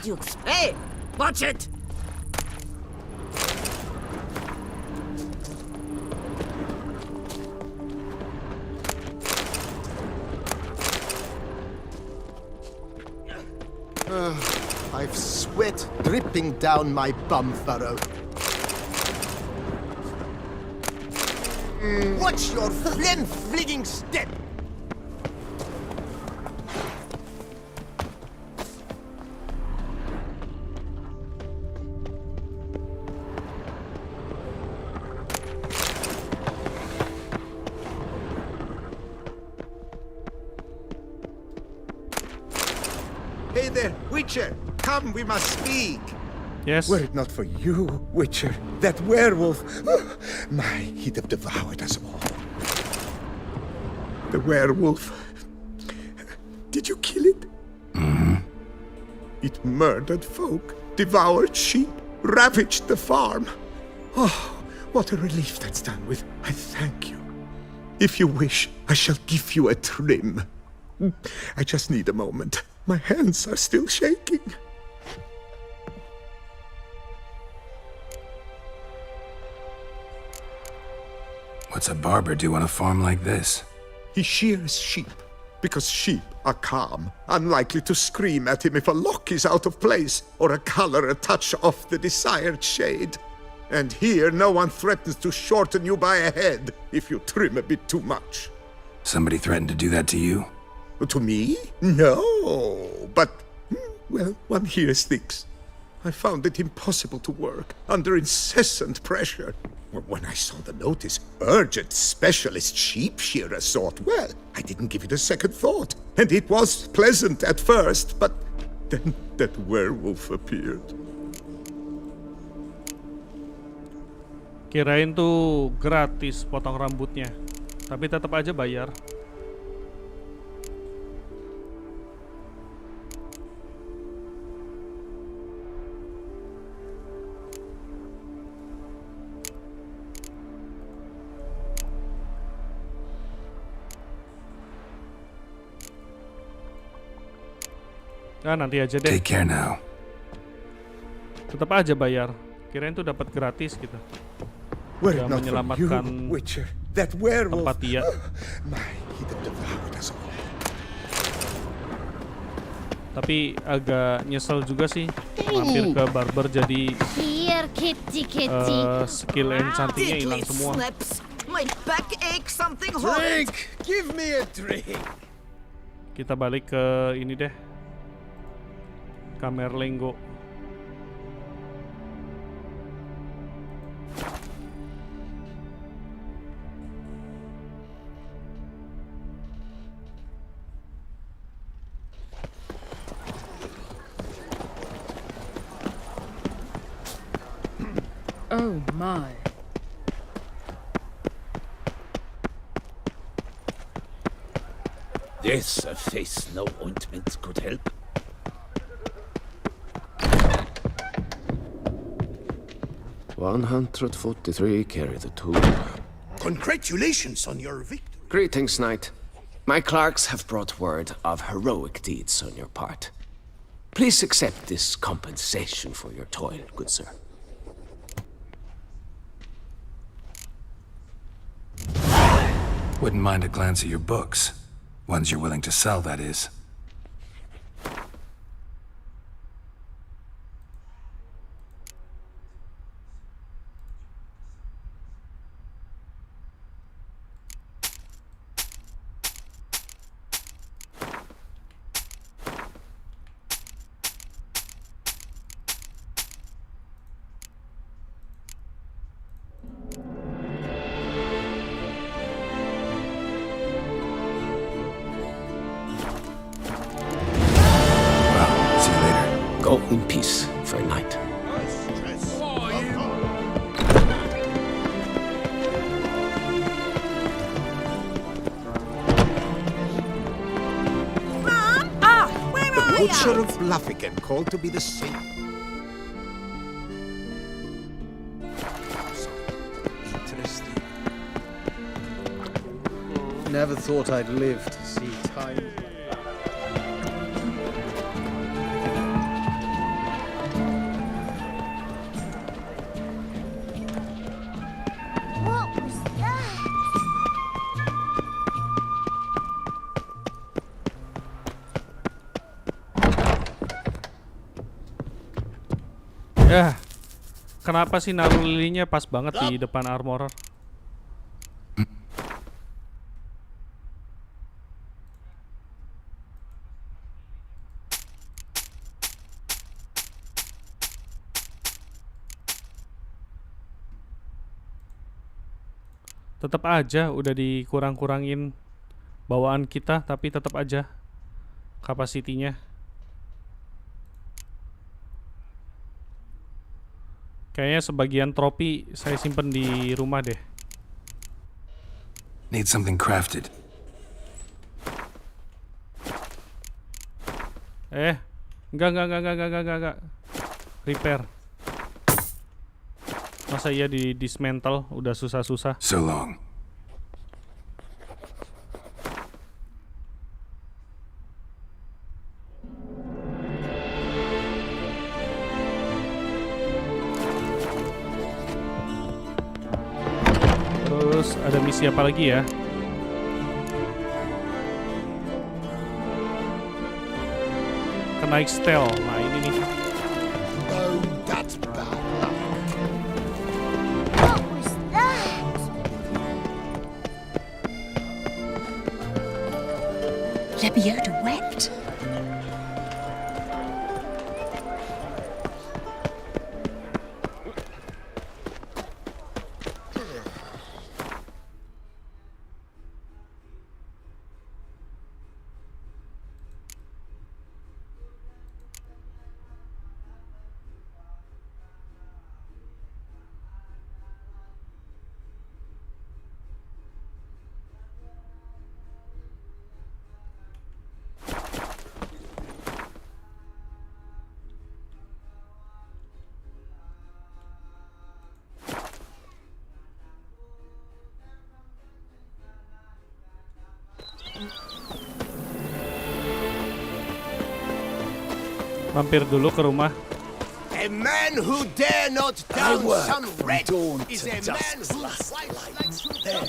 Dukes. Hey! Watch it! I've sweat dripping down my bum furrow. Watch your phlegm-fligging step! Hey there, Witcher! Come, we must speak! Yes. Were it not for you, Witcher, that werewolf, he'd have devoured us all. The werewolf. Did you kill it? Mm-hmm. It murdered folk, devoured sheep, ravaged the farm. Oh, what a relief that's done with. I thank you. If you wish, I shall give you a trim. I just need a moment. My hands are still shaking. What's a barber do on a farm like this? He shears sheep, because sheep are calm, unlikely to scream at him if a lock is out of place or a color a touch off the desired shade. And here no one threatens to shorten you by a head if you trim a bit too much. Somebody threatened to do that to you? To me? No, but, well, one hears things. I found it impossible to work under incessant pressure. When I saw the notice, urgent specialist sheep shearer sort, well, I didn't give it a second thought. And it was pleasant at first, but then that werewolf appeared. Kirain tuh gratis potong rambutnya, tapi tetap aja bayar. Nah, nanti aja deh. Take care now. Tetap aja bayar. Kirain tuh dapat gratis gitu. Udah menyelamatkan tempat dia. Tapi agak nyesel juga sih mampir ke barber jadi skill enchantingnya hilang semua. My back aches, something Drink! Give me a drink! Kita balik ke ini deh. Kamerlenggo. Oh my. This a face no ointment could help. $143 carry the tool. Congratulations on your victory. Greetings, knight. My clerks have brought word of heroic deeds on your part. Please accept this compensation for your toil, good sir. Wouldn't mind a glance at your books. Ones you're willing to sell, that is. Go in peace for a night. Mom? Ah, where The are Butcher you? of Bluffigan called to be the same. Interesting. Never thought I'd live to see time. What was that? Ya, kenapa sih naruh lilinya pas banget di depan armorer? Tetap aja udah dikurang-kurangin bawaan kita, tapi tetap aja kapasitinya. Kayaknya sebagian tropi saya simpen di rumah deh. Need something crafted. Enggak. Repair. Masa iya di dismantle udah susah-susah. So long. Terus ada misi apa lagi ya? Kenaik stel. Nah, ini nih. Oh, that's bad luck. What was that? Lebiota wept. Mampir dulu ke rumah. A man who dare not I down work sun from red dawn is to a man dusk whose last wife night. likes to Then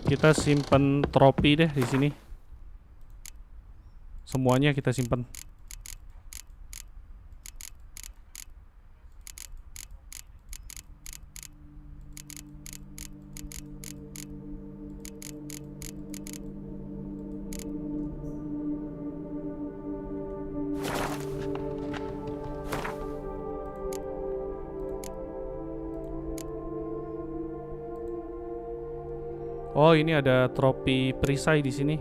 Kita simpen tropi deh di sini. Semuanya kita simpen. Oh, ini ada tropi perisai di sini.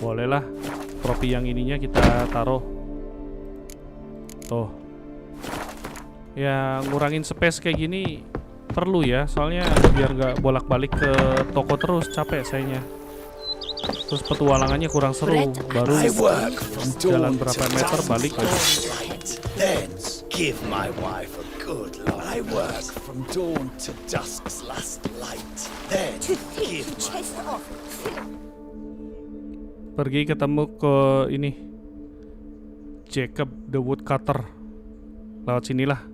Bolehlah. Tropi yang ininya kita taruh. Tuh. Ya, ngurangin space kayak gini perlu ya, soalnya biar nggak bolak-balik ke toko terus, capek sayanya. Terus petualangannya kurang seru. Baru jalan berapa meter balik lagi. then give my wife a Good Lord, I work from dawn to dusk's last light. Then To take give the chest off. Pergi ketemu ke ini Jacob the Woodcutter. Lewat sinilah.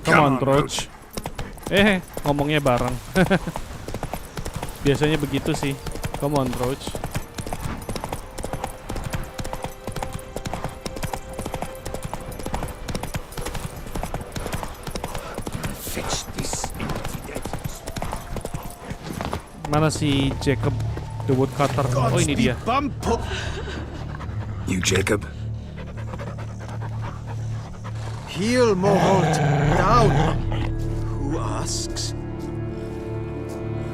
Come on, Roach. Ngomongnya bareng. Biasanya begitu sih. Come on, Roach. Mana si Jacob the Woodcutter? Oh, ini dia. You Jacob? Heel, Moholt. Down. Who asks?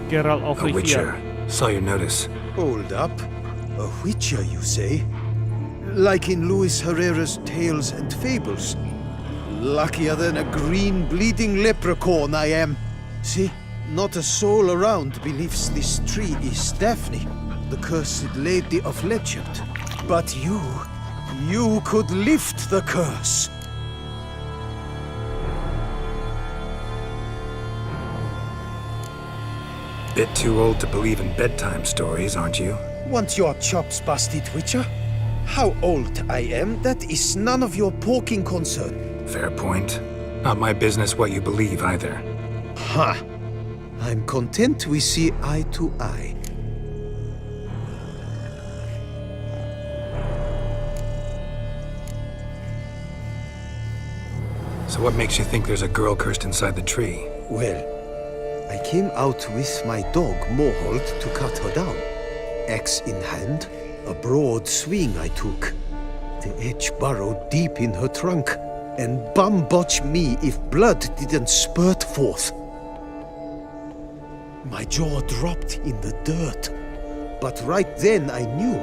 Geralt of A witcher. Rivia. Saw your notice. Hold up. A witcher, you say? Like in Luis Herrera's Tales and Fables. Luckier than a green bleeding leprechaun I am. See? Not a soul around believes this tree is Daphne, the cursed lady of legend. But you could lift the curse. Bit too old to believe in bedtime stories, aren't you? Want your chops busted, Witcher? How old I am, that is none of your poking concern. Fair point. Not my business what you believe either. Ha! I'm content we see eye to eye. So what makes you think there's a girl cursed inside the tree? Well, I came out with my dog, Moholt, to cut her down. Axe in hand, a broad swing I took. The edge burrowed deep in her trunk, and bum-botch me if blood didn't spurt forth. My jaw dropped in the dirt. But right then I knew.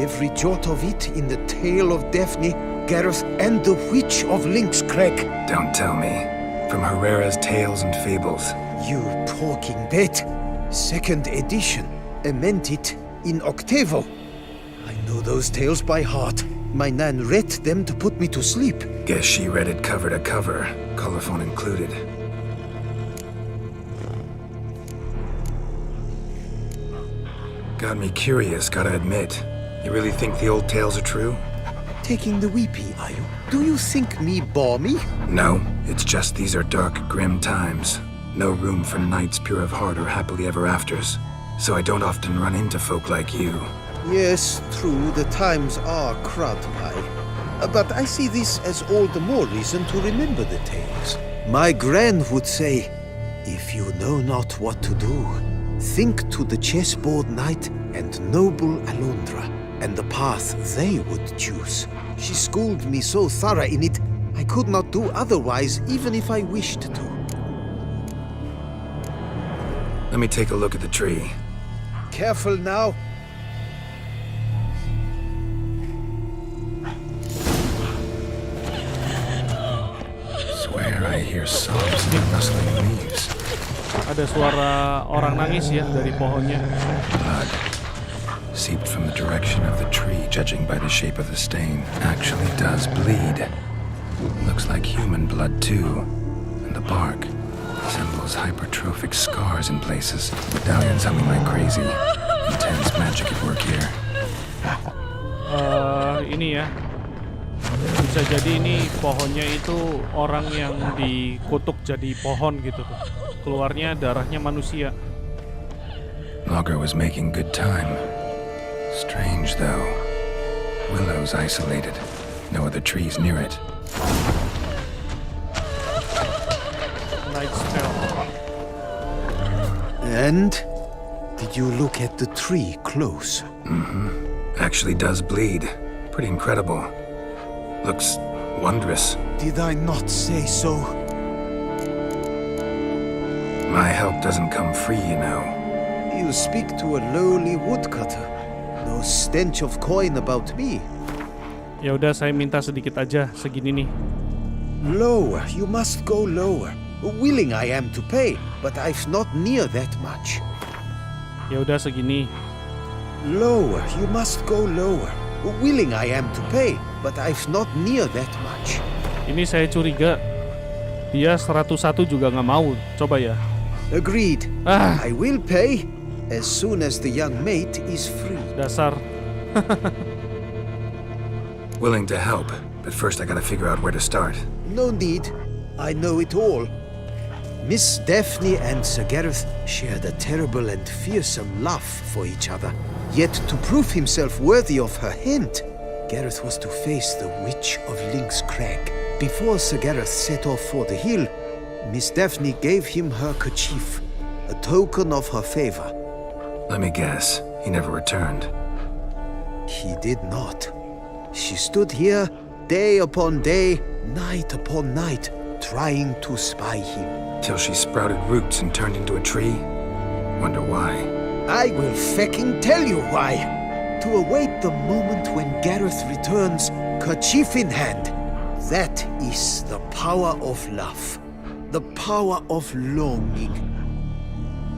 Every jot of it in the tale of Daphne, Gareth, and the Witch of Lynx Crag. Don't tell me. From Herrera's Tales and Fables. You talking bet. Second edition. Amended in octavo. I know those tales by heart. My nan read them to put me to sleep. Guess she read it cover to cover, colophon included. Got me curious, gotta admit. You really think the old tales are true? Taking the weepy, are you? Do you think me balmy? No, it's just these are dark, grim times. No room for knights pure of heart or happily ever afters. So I don't often run into folk like you. Yes, true, the times are crud pie. But I see this as all the more reason to remember the tales. My gran would say, if you know not what to do, think to the chessboard knight and noble Alondra, and the path they would choose. She schooled me so thorough in it, I could not do otherwise, even if I wished to. Let me take a look at the tree. Careful now. Swear I hear sobs and rustling leaves. Ada suara orang nangis ya dari pohonnya. Blood seeped from the direction of the tree, judging by the shape of the stain. Actually does bleed. Looks like human blood too. And the bark resembles hypertrophic scars in places. Medallions humming like crazy. Intense magic at work here. Ini ya. Bisa jadi ini pohonnya itu orang yang dikutuk jadi pohon gitu tuh. Keluarnya darahnya manusia. Logger was making good time. Strange though. Willow's isolated. No other trees near it. Night spell. And did you look at the tree close? Mm-hmm. Actually does bleed. Pretty incredible. Looks wondrous. Did I not say so? My help doesn't come free, you know. You speak to a lowly woodcutter. No stench of coin about me. Ya udah, saya minta sedikit aja, segini nih. Lower, you must go lower. Willing I am to pay, but I've not near that much. Ya udah segini. Lower, you must go lower. Willing I am to pay, but I've not near that much. Ini saya curiga. Dia 101 juga nggak mau. Coba ya. Agreed. I will pay as soon as the young mate is free. Dasar. Willing to help, but first I gotta figure out where to start. No need. I know it all. Miss Daphne and Sir Gareth shared a terrible and fearsome love for each other. Yet to prove himself worthy of her hand, Gareth was to face the Witch of Link's Crag. Before Sir Gareth set off for the hill, Miss Daphne gave him her kerchief, a token of her favor. Let me guess, he never returned. He did not. She stood here day upon day, night upon night, trying to spy him. Till she sprouted roots and turned into a tree? Wonder why. I will fecking tell you why. To await the moment when Gareth returns, kerchief in hand. That is the power of love. The power of longing.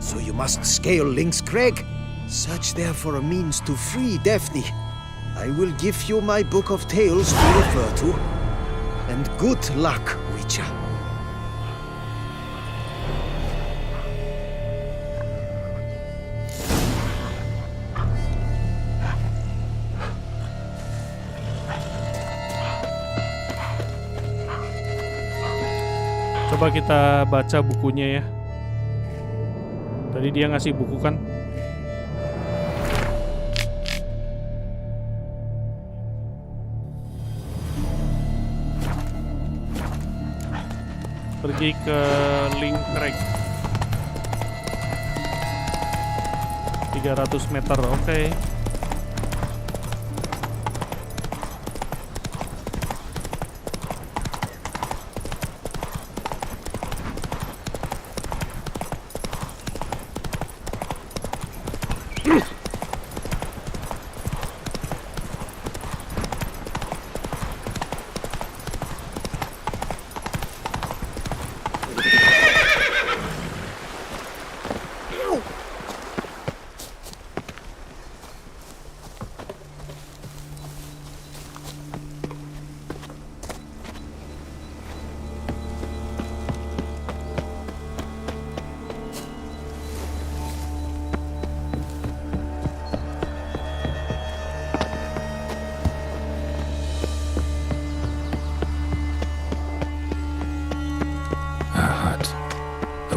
So you must scale Link's Crag. Search there for a means to free Daphne. I will give you my book of tales to refer to. And good luck, Witcher. Coba kita baca bukunya ya. Tadi dia ngasih buku kan? Pergi ke Link Crag 300 meter, oke.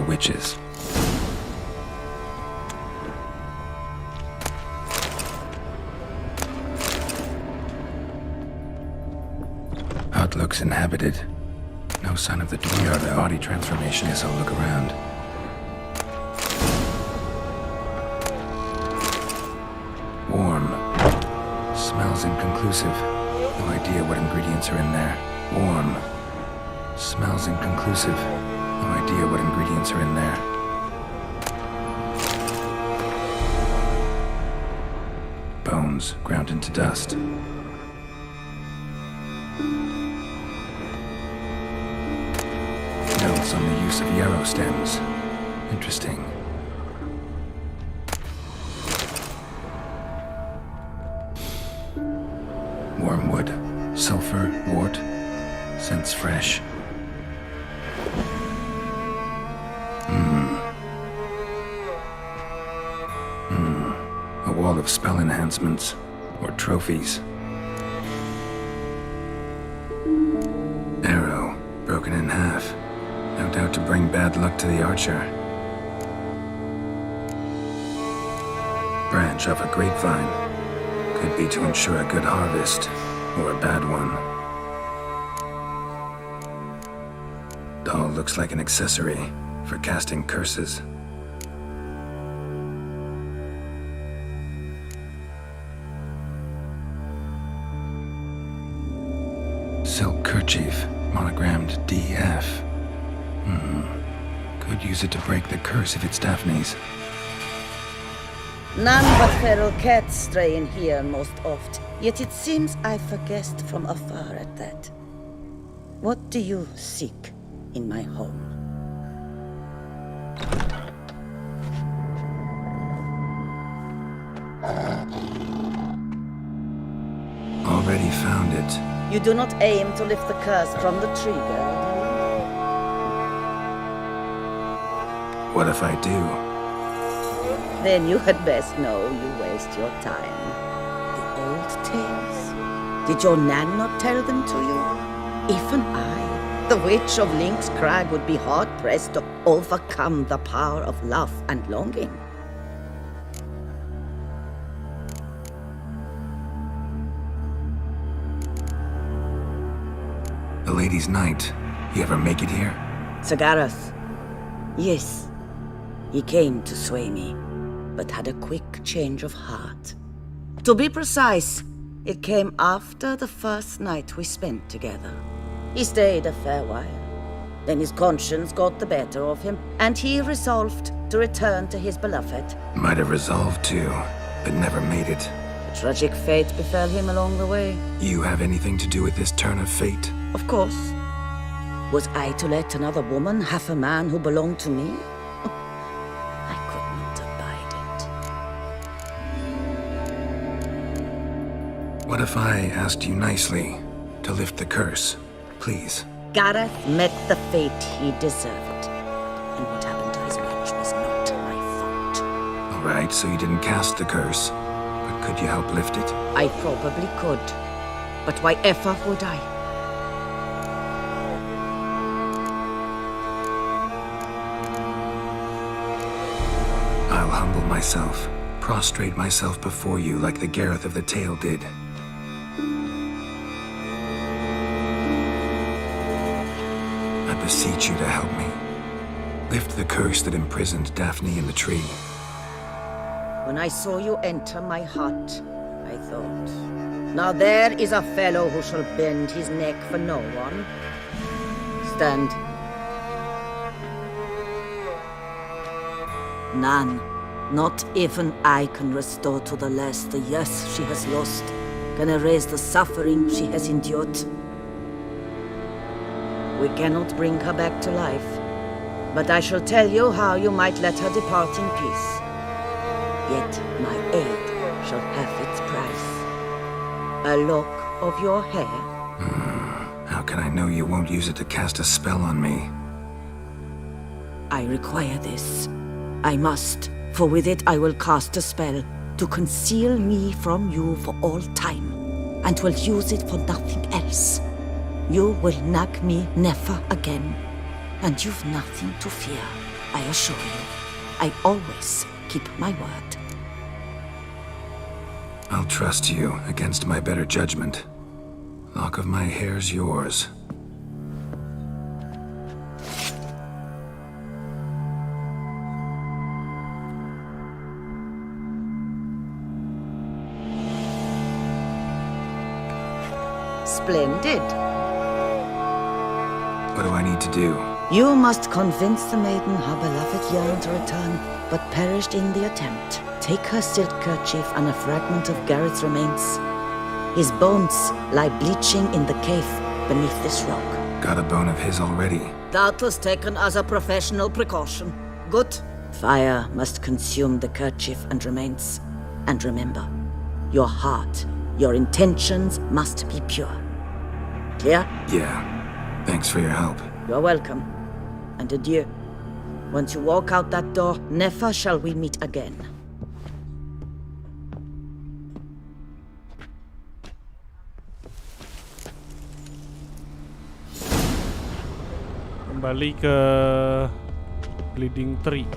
Witches. Hut looks inhabited. No sign of the door or the body transformation as I'll look around. Warm. Smells inconclusive. No idea what ingredients are in there. Warm. Smells inconclusive. No idea what ingredients are in there. Bones ground into dust. Notes on the use of yarrow stems. Interesting. Wormwood. Sulfur. Wort. Scents fresh. A wall of spell enhancements, or trophies. Arrow, broken in half. No doubt to bring bad luck to the archer. Branch of a grapevine. Could be to ensure a good harvest, or a bad one. Doll looks like an accessory for casting curses. Silk kerchief, monogrammed DF. Could use it to break the curse if it's Daphne's. None but feral cats stray in here most oft, yet it seems I've guessed from afar at that. What do you seek in my home? Already found it. You do not aim to lift the curse from the tree, girl. What if I do? Then you had best know you waste your time. The old tales? Did your nan not tell them to you? Even I, the witch of Link's Crag, would be hard-pressed to overcome the power of love and longing. The Lady's Knight. You ever make it here? Sir Gareth. Yes. He came to sway me, but had a quick change of heart. To be precise, it came after the first night we spent together. He stayed a fair while. Then his conscience got the better of him, and he resolved to return to his beloved. Might have resolved to, but never made it. A tragic fate befell him along the way. You have anything to do with this turn of fate? Of course. Was I to let another woman have a man who belonged to me? I could not abide it. What if I asked you nicely to lift the curse, please? Gareth met the fate he deserved. And what happened to his witch was not my fault. All right, so you didn't cast the curse, but could you help lift it? I probably could. But why ever would I? I'll humble myself, prostrate myself before you like the Gareth of the tale did. I beseech you to help me. Lift the curse that imprisoned Daphne in the tree. When I saw you enter my hut, I thought, now there is a fellow who shall bend his neck for no one. Stand. None. Not even I can restore to the lass the years she has lost, can erase the suffering she has endured. We cannot bring her back to life, but I shall tell you how you might let her depart in peace. Yet my aid shall have its price. A lock of your hair. How can I know you won't use it to cast a spell on me? I require this. I must, for with it I will cast a spell to conceal me from you for all time, and will use it for nothing else. You will nag me never again, and you've nothing to fear, I assure you. I always keep my word. I'll trust you against my better judgment. Lock of my hair's yours. Splendid. What do I need to do? You must convince the maiden her beloved yearned to return, but perished in the attempt. Take her silk kerchief and a fragment of Gareth's remains. His bones lie bleaching in the cave beneath this rock. Got a bone of his already. That was taken as a professional precaution. Good. Fire must consume the kerchief and remains. And remember, your heart, your intentions must be pure. Clear? Yeah. Thanks for your help. You're welcome. And adieu. Once you walk out that door, never shall we meet again. Kembali ke Bleeding Tree.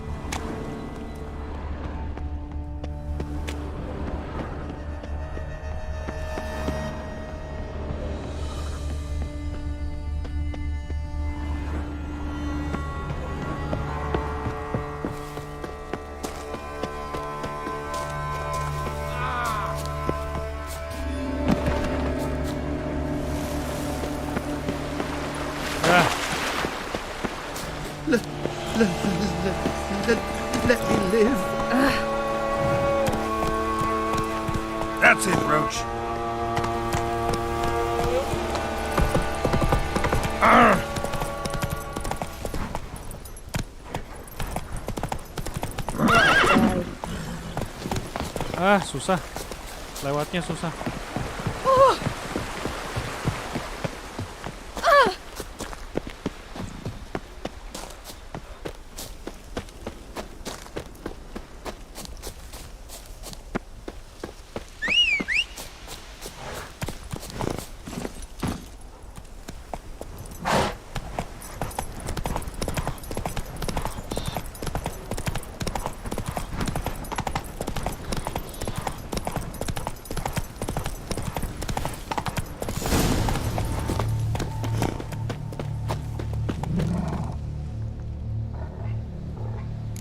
Let me live. That's it, Roach. Ah, susah. Lewatnya susah.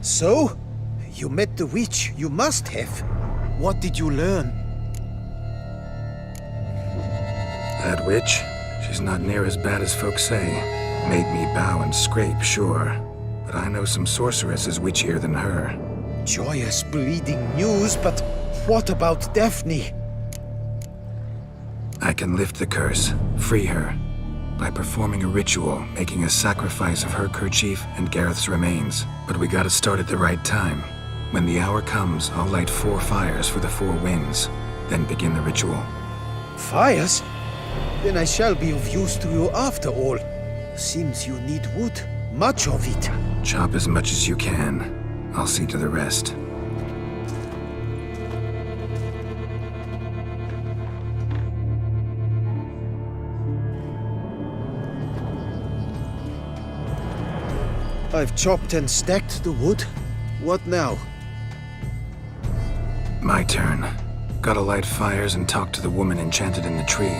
So? You met the witch, you must have. What did you learn? That witch? She's not near as bad as folks say. Made me bow and scrape, sure. But I know some sorceresses witchier than her. Joyous bleeding news, but what about Daphne? I can lift the curse, free her, by performing a ritual, making a sacrifice of her kerchief and Gareth's remains. But we gotta start at the right time. When the hour comes, I'll light 4 fires for the 4 winds, then begin the ritual. Fires? Then I shall be of use to you after all. Seems you need wood. Much of it. Chop as much as you can. I'll see to the rest. I've chopped and stacked the wood. What now? My turn. Gotta light fires and talk to the woman enchanted in the tree.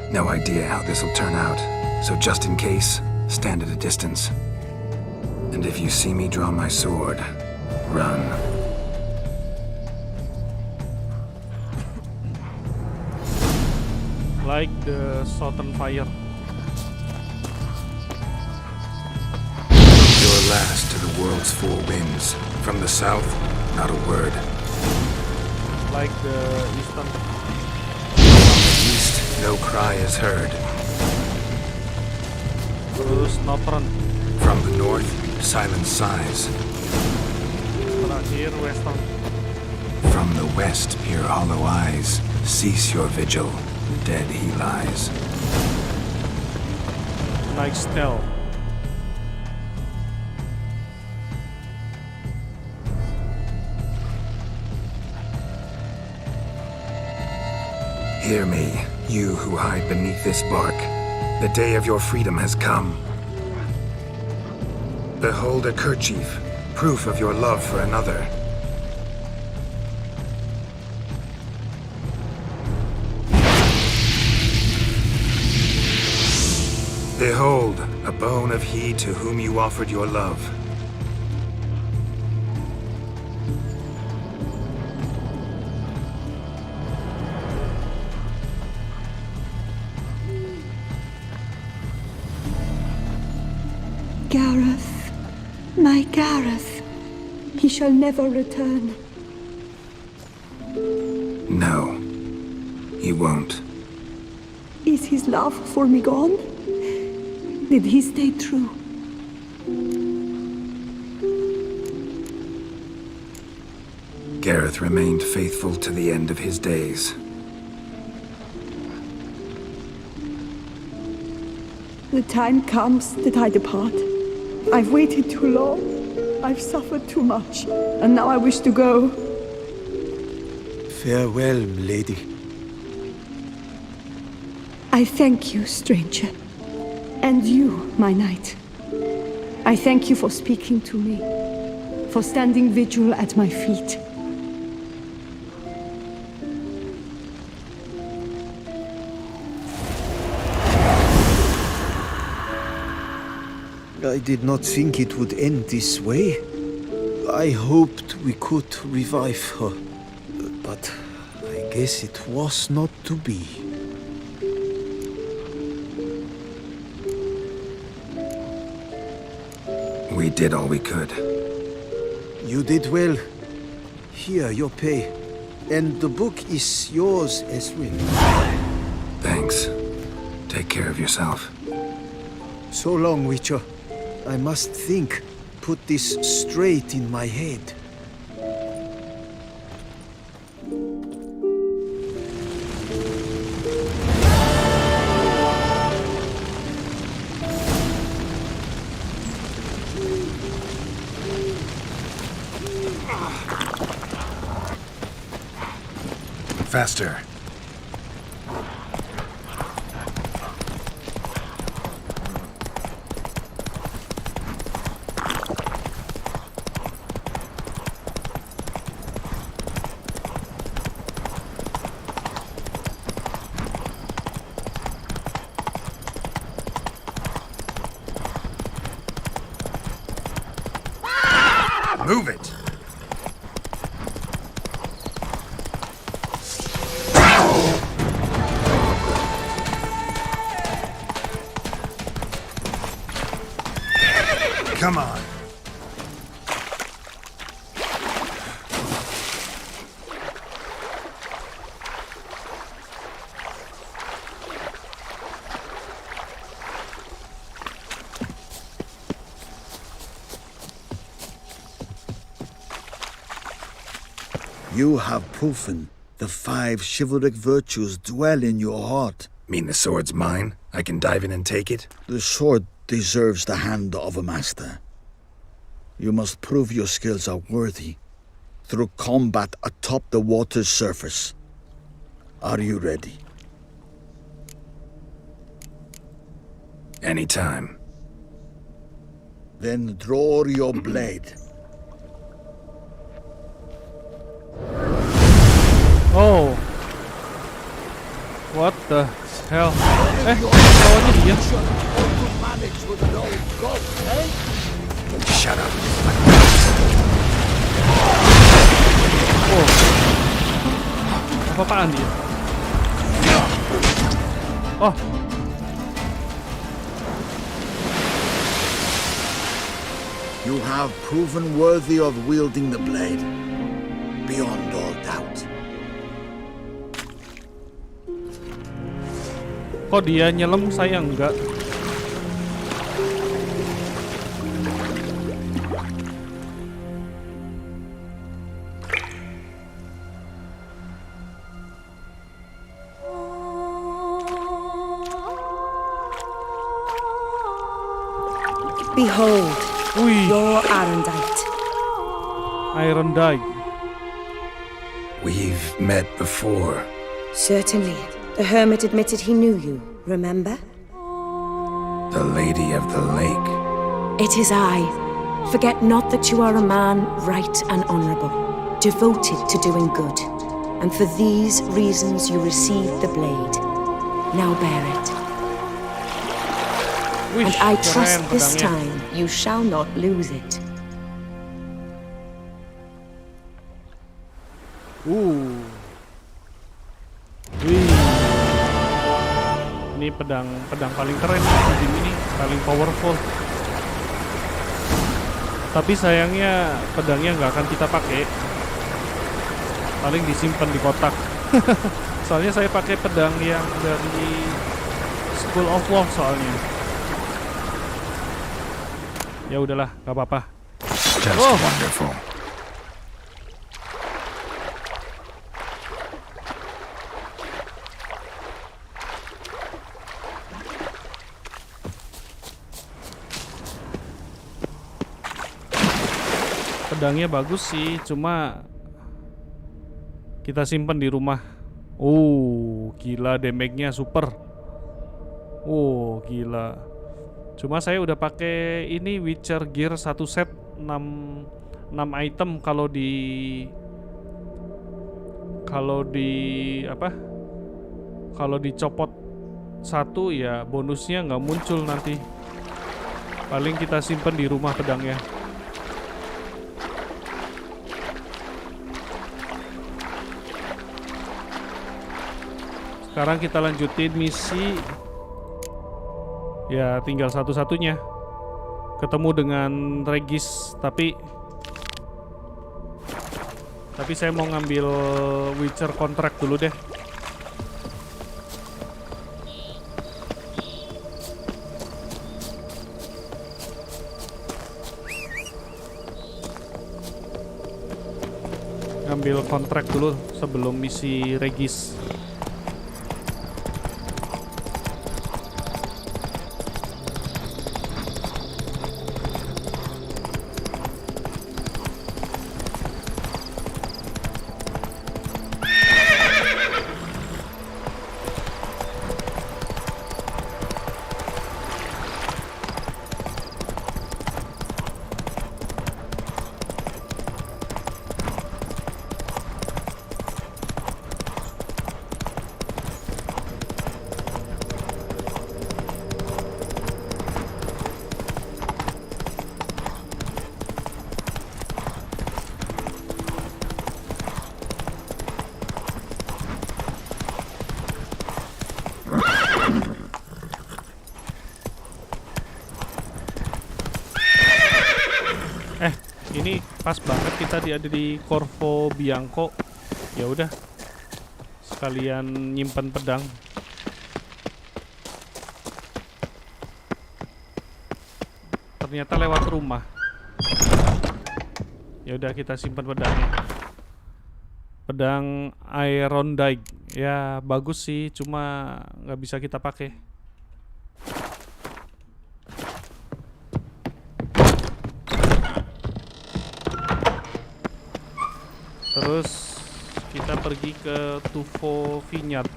No idea how this'll turn out, so just in case, stand at a distance. And if you see me draw my sword, run. Like the southern fire. Your last to the world's 4 winds. From the south, not a word. Like the eastern. From the east, no cry is heard. Terus northern. From the north, silent sighs. Terakhir western. From the west, peer hollow eyes. Cease your vigil. Dead he lies. Like still. Hear me, you who hide beneath this bark. The day of your freedom has come. Behold a kerchief, proof of your love for another. Behold, a bone of he to whom you offered your love. Gareth, my Gareth, he shall never return. No, he won't. Is his love for me gone? Did he stay true? Gareth remained faithful to the end of his days. The time comes that I depart. I've waited too long. I've suffered too much. And now I wish to go. Farewell, milady. I thank you, stranger. And you, my knight. I thank you for speaking to me, for standing vigil at my feet. I did not think it would end this way. I hoped we could revive her, but I guess it was not to be. We did all we could. You did well. Here, your pay. And the book is yours as well. Thanks. Take care of yourself. So long, Witcher. I must think. Put this straight in my head. Faster. Move it! Come on. You have proven the 5 chivalric virtues dwell in your heart. Mean the sword's mine? I can dive in and take it? The sword deserves the hand of a master. You must prove your skills are worthy through combat atop the water's surface. Are you ready? Anytime. Then draw your blade. Oh. What the hell? Lawannya dia. Shut up. Oh. Apa-apaan dia? Oh. You have proven worthy of wielding the blade, beyond all doubt. Kok dia nyelam, saya enggak? Behold, your Arendite. Arendite. We've met before. Certainly. The hermit admitted he knew you, remember? The Lady of the Lake. It is I. Forget not that you are a man right and honorable, devoted to doing good. And for these reasons you received the blade. Now bear it. And I trust this time you shall not lose it. Ini pedang paling keren di game ini, paling powerful. Tapi sayangnya pedangnya nggak akan kita pakai, paling disimpan di kotak. Soalnya saya pakai pedang yang dari School of Law soalnya. Ya udahlah, nggak apa-apa. Just wonderful. Pedangnya bagus sih, cuma kita simpen di rumah. Oh, gila, damage-nya super. Oh, gila. Cuma saya udah pakai ini Witcher gear 1 set 6 item. Kalau dicopot 1 ya bonusnya nggak muncul nanti. Paling kita simpen di rumah pedangnya. Sekarang kita lanjutin misi. Ya tinggal satu-satunya. Ketemu dengan Regis. Tapi saya mau ngambil Witcher kontrak dulu deh. Ngambil kontrak dulu sebelum misi Regis. Ini pas banget kita ada di Corvo Bianco. Ya udah, sekalian nyimpan pedang. Ternyata lewat rumah. Ya udah, kita simpan pedangnya. Pedang Iron Dike. Ya bagus sih, cuma nggak bisa kita pakai. Terus kita pergi ke Tufo Vineyard.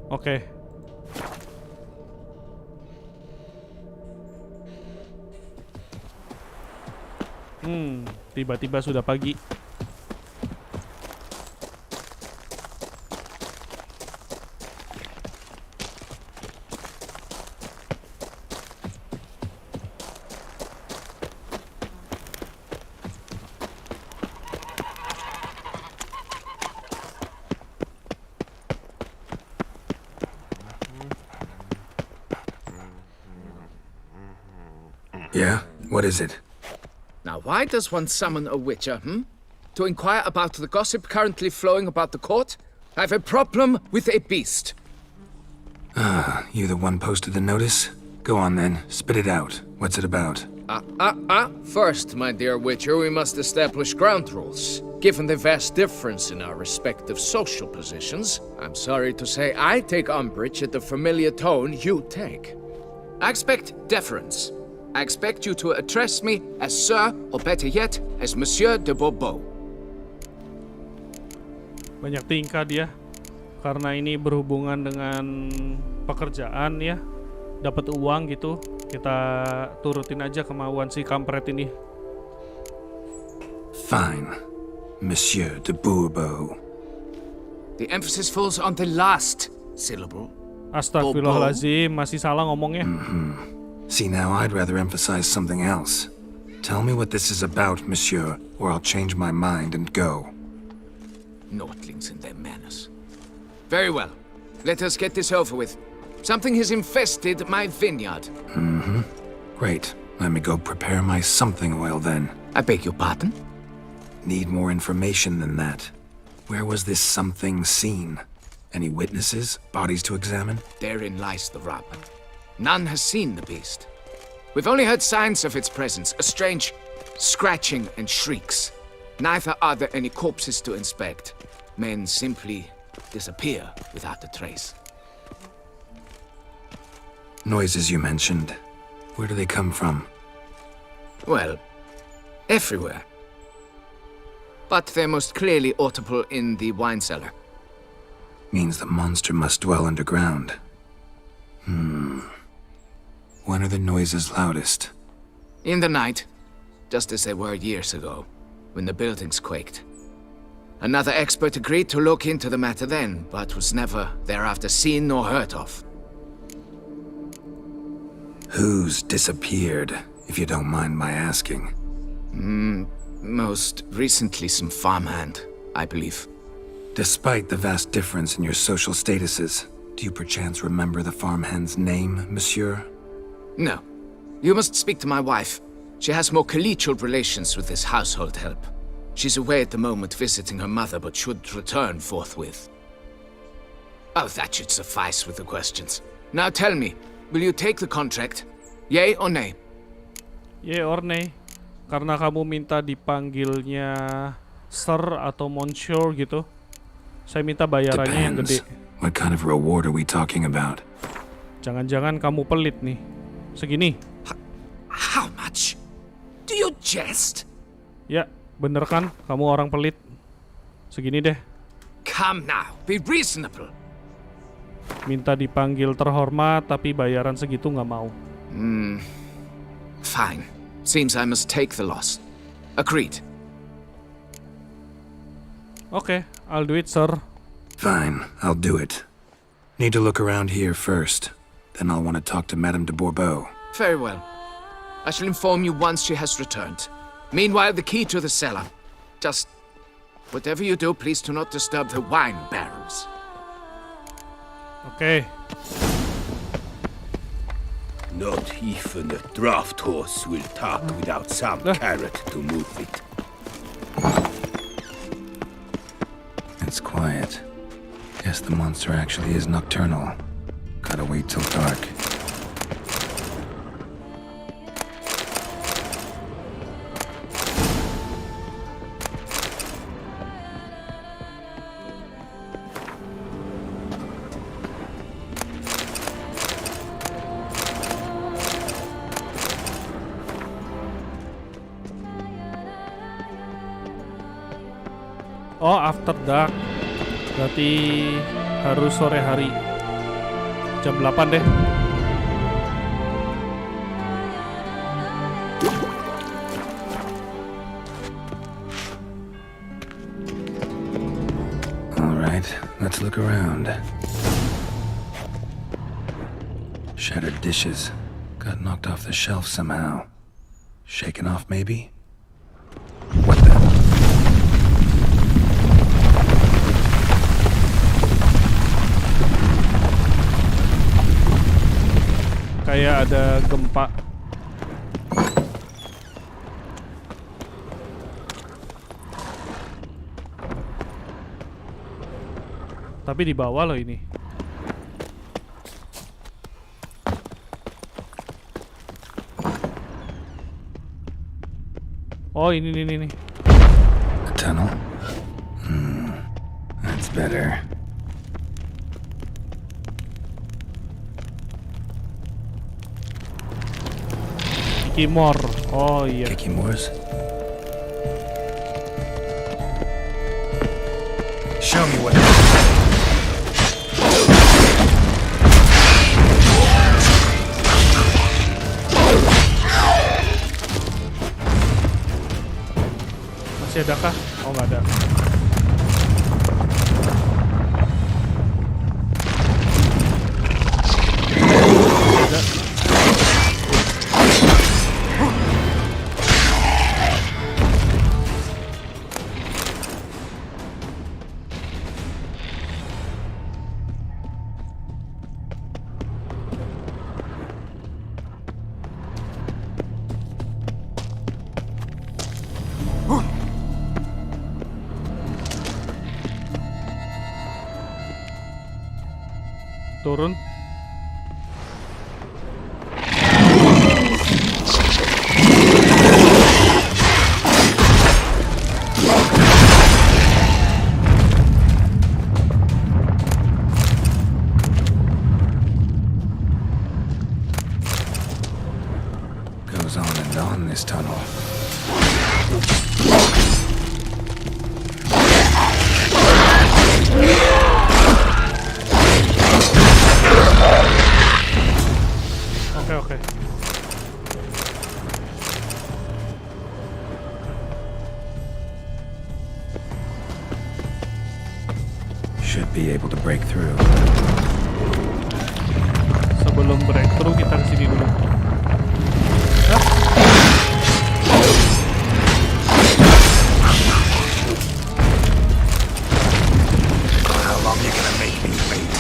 Oke. Tiba-tiba sudah pagi. Yeah? What is it? Now, why does one summon a witcher, To inquire about the gossip currently flowing about the court? I have a problem with a beast. You the one posted the notice? Go on then, spit it out. What's it about? First, my dear witcher, we must establish ground rules. Given the vast difference in our respective social positions, I'm sorry to say I take umbrage at the familiar tone you take. I expect deference. I expect you to address me as Sir, or better yet, as Monsieur de Bourbeau. Banyak tingkah dia. Karena ini berhubungan dengan pekerjaan ya. Dapat uang gitu. Kita turutin aja kemauan si kampret ini. Fine. Monsieur de Bourbeau. The emphasis falls on the last syllable. Astagfirullahaladzim, masih salah ngomongnya. See, now I'd rather emphasize something else. Tell me what this is about, monsieur, or I'll change my mind and go. Naughtlings and their manners. Very well. Let us get this over with. Something has infested my vineyard. Great. Let me go prepare my something oil then. I beg your pardon? Need more information than that. Where was this something seen? Any witnesses? Bodies to examine? Therein lies the rub. None has seen the beast. We've only heard signs of its presence, a strange scratching and shrieks. Neither are there any corpses to inspect. Men simply disappear without a trace. Noises you mentioned. Where do they come from? Well, everywhere. But they're most clearly audible in the wine cellar. Means the monster must dwell underground. When are the noises loudest? In the night, just as they were years ago, when the buildings quaked. Another expert agreed to look into the matter then, but was never thereafter seen nor heard of. Who's disappeared, if you don't mind my asking? Most recently some farmhand, I believe. Despite the vast difference in your social statuses, do you perchance remember the farmhand's name, monsieur? No. You must speak to my wife. She has more collegial relations with this household help. She's away at the moment visiting her mother, but should return forthwith. Oh, that should suffice with the questions. Now tell me, will you take the contract? Yay or nay? Yay or nay? Karena kamu minta dipanggilnya Sir atau Monsieur gitu. Saya minta bayarannya yang gede. What kind of reward are we talking about? Jangan-jangan kamu pelit nih. Segini. How much? Do you jest? Ya, bener kan? Kamu orang pelit. Segini deh. Come now, be reasonable. Minta dipanggil terhormat, tapi bayaran segitu nggak mau. Fine. Seems I must take the loss. Agreed. Okay, I'll do it, sir. Fine, I'll do it. Need to look around here first. Then I'll want to talk to Madame de Bourbeau. Very well. I shall inform you once she has returned. Meanwhile, the key to the cellar. Just whatever you do, please do not disturb the wine barrels. Oke. Not even a draft horse will talk without some carrot to move it. It's quiet. Guess the monster actually is nocturnal. Gotta wait till dark. Oh, after dark. Berarti harus sore hari. Jam 8 deh. Alright, let's look around. Shattered dishes. Got knocked off the shelf somehow. Shaken off, maybe? What the? Kayak ada gempa. Tapi di bawah loh ini. Oh, ini nih. A tunnel? That's better. Kikimor. Oh iya. Kikimors? Show me what. Masih ada kah? Oh, nggak ada. Turun. Goes on and on this tunnel. Oke. Should be able to break through. Sebelum breakthrough kita kesini dulu. How long you gonna make me wait?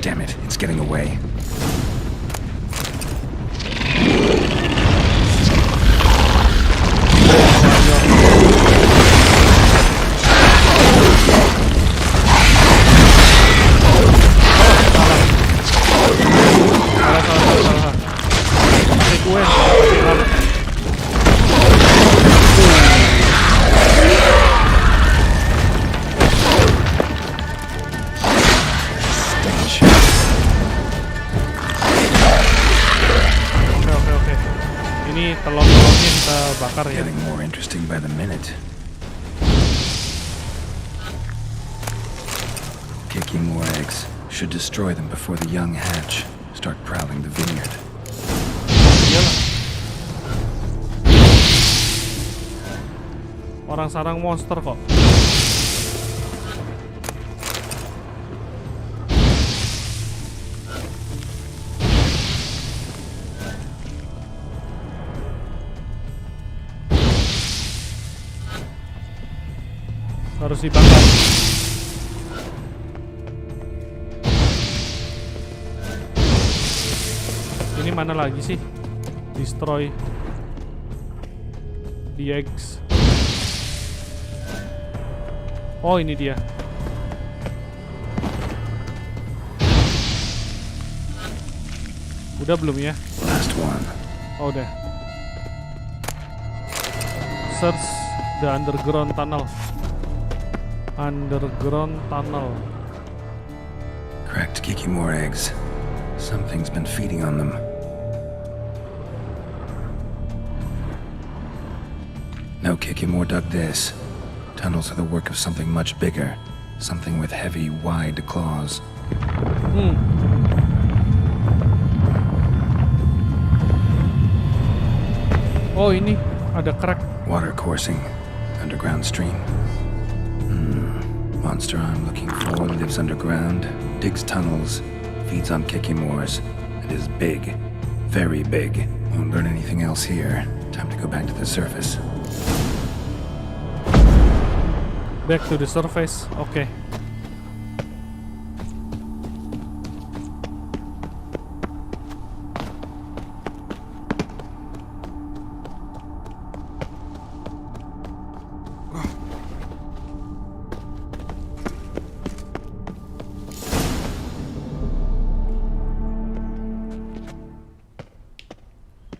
Damn it, it's getting away. Salah. Pakai kue, pakai lama. Oke. Ini telur-telurnya kita bakar ya. Getting more interesting by the minute. Kicking more eggs. Should destroy them before the young hatch. Start prowling the vineyard. Iyalah. Orang sarang monster kok. Harus dibakar. Ini mana lagi sih? Destroy the eggs. Oh, ini dia. Udah belum ya? Last one. Oh, udah. Search the underground tunnel. Underground tunnel. Cracked Kikimore eggs. Something's been feeding on them. No Kikimore dug this. Tunnels are the work of something much bigger. Something with heavy, wide claws. Oh, ini ada crack. Water coursing. Underground stream. Monster I'm looking for lives underground, digs tunnels, feeds on Kikimores, and is big. Very big. Won't learn anything else here. Time to go back to the surface. Back to the surface. Okay.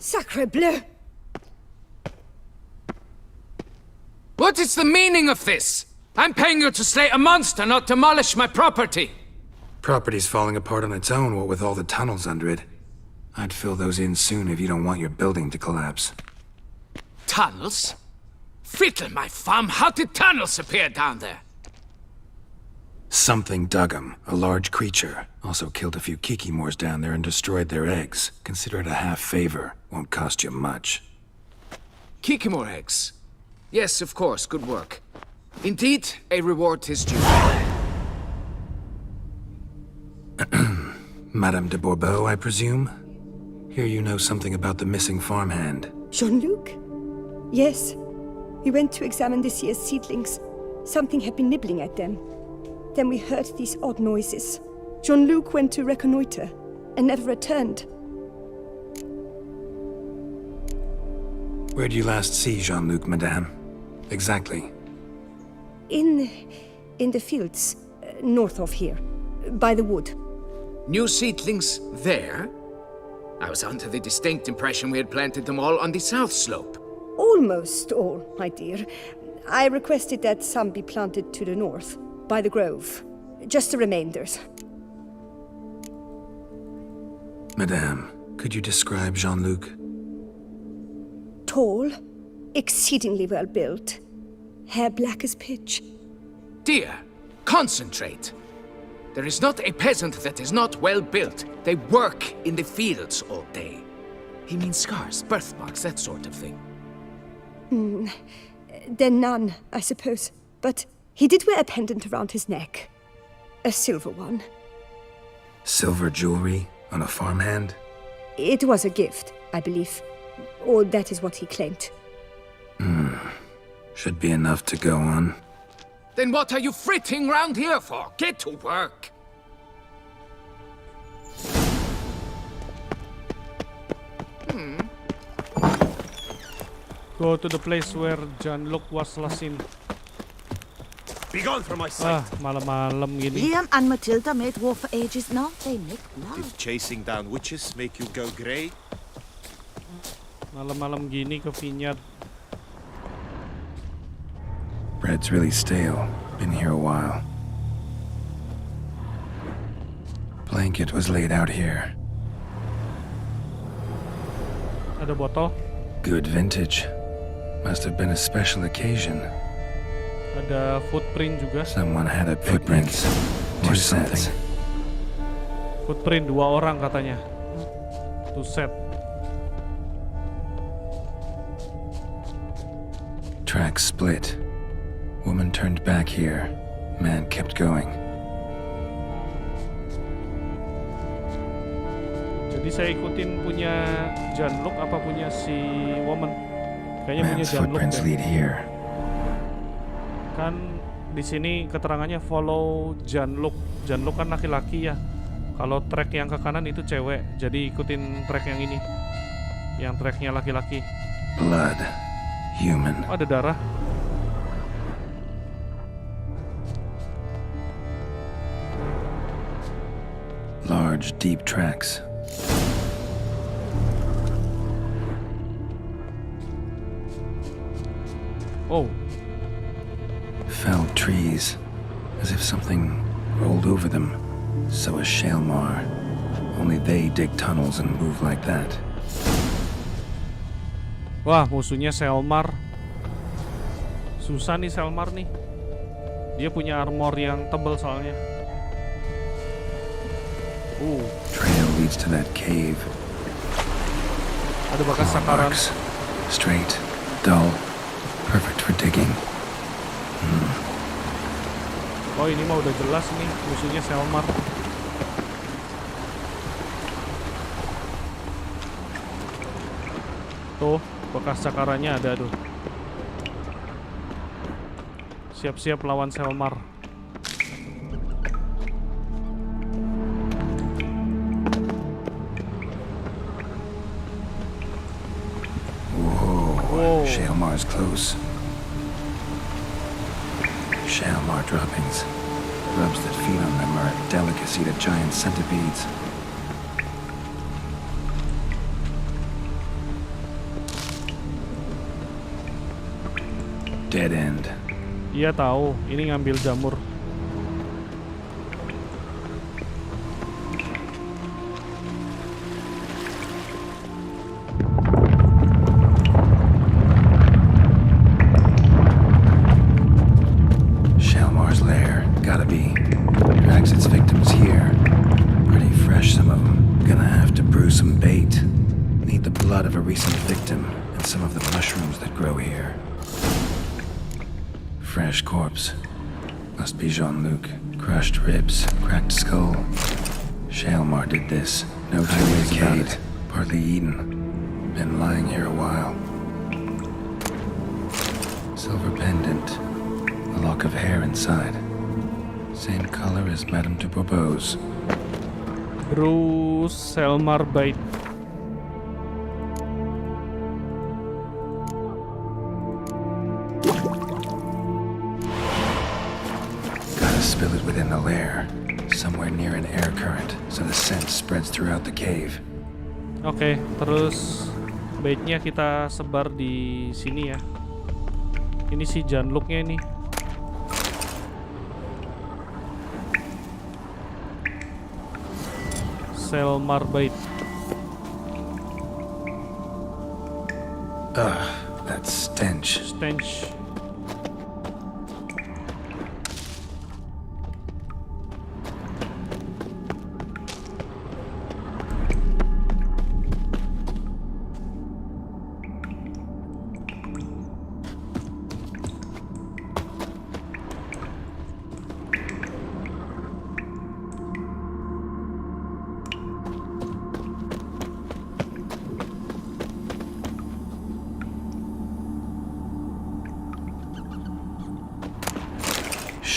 Sacre bleu! What is the meaning of this? I'm paying you to slay a monster, not demolish my property. Property's falling apart on its own, what with all the tunnels under it. I'd fill those in soon if you don't want your building to collapse. Tunnels? Fiddle my farm, how did tunnels appear down there? Something dug 'em. A large creature. Also killed a few Kikimores down there and destroyed their eggs. Consider it a half favor. Won't cost you much. Kikimore eggs. Yes, of course, good work. Indeed, a reward is due. Madame de Bourbeau, I presume? Hear you know something about the missing farmhand. Jean-Luc? Yes. We went to examine this year's seedlings. Something had been nibbling at them. Then we heard these odd noises. Jean-Luc went to reconnoiter and never returned. Where did you last see Jean-Luc, madame? Exactly. In the fields, north of here, by the wood. New seedlings there? I was under the distinct impression we had planted them all on the south slope. Almost all, my dear. I requested that some be planted to the north, by the grove. Just the remainders. Madame, could you describe Jean-Luc? Tall, exceedingly well built, hair black as pitch. Dear, concentrate. There is not a peasant that is not well built. They work in the fields all day. He means scars, birthmarks, that sort of thing. Then none, I suppose. But he did wear a pendant around his neck. A silver one. Silver jewelry on a farmhand? It was a gift, I believe. Or that is what he claimed. Should be enough to go on. Then what are you fritting round here for? Get to work! Go to the place where Jean-Luc was last seen. Begone from my sight! Malam-malam gini. Liam and Matilda made war for ages now. They make love. Did chasing down witches make you go grey? Malam-malam gini ke vineyard. Bread's really stale. Been here a while. Blanket was laid out here. Ada botol. Good vintage. Must have been a special occasion. Ada footprint juga. Someone had a footprints or something. Footprint 2 orang katanya. 2 set. Tracks split. Woman turned back here. Man kept going. Jadi saya ikutin punya Jean-Luc apa punya si woman? Kayaknya punya Man's Jean-Luc footprints deh. lead here. Kan di sini keterangannya follow Janluk. Janluk kan laki-laki ya. Kalau trek yang ke kanan itu cewek. Jadi ikutin trek yang ini. Yang treknya laki-laki. Blood. Human. Oh, ada darah. Large, deep tracks. Oh. Felled trees, as if something rolled over them. So is Shalmar. Only they dig tunnels and move like that. Wah, musuhnya Selmar. Susah nih Selmar nih. Dia punya armor yang tebal soalnya. Trail leads to that cave. Ada bekas sakaran. Straight, dull, perfect for digging. Oh, ini mah udah jelas nih musuhnya Selmar. Tuh, bekas cakarannya ada tuh. Siap-siap lawan Selmar. Whoa. Shalmar's close. Shalmar droppings. Grubs that feed on them are a delicacy to giant centipedes. Dead end. Iya tahu, ini ngambil jamur. Shalmar's lair, gotta be. Drags its victims here. Pretty fresh, some of them. Gonna have to brew some bait. Need the blood of a recent victim and some of the mushrooms that grow here. Fresh corpse. Must be Jean-Luc. Crushed ribs, cracked skull. Shalmar did this. No two ways about it. Partly eaten. Been lying here a while. Silver pendant. A lock of hair inside. Same color as Madame de Bourbeau's. Bruce Selmar bait. Spill it within the lair, somewhere near an air current, so the scent spreads throughout the cave. Oke, terus baitnya kita sebar di sini ya. Ini si Janluknya ini. Selmar bait. That stench. Stench.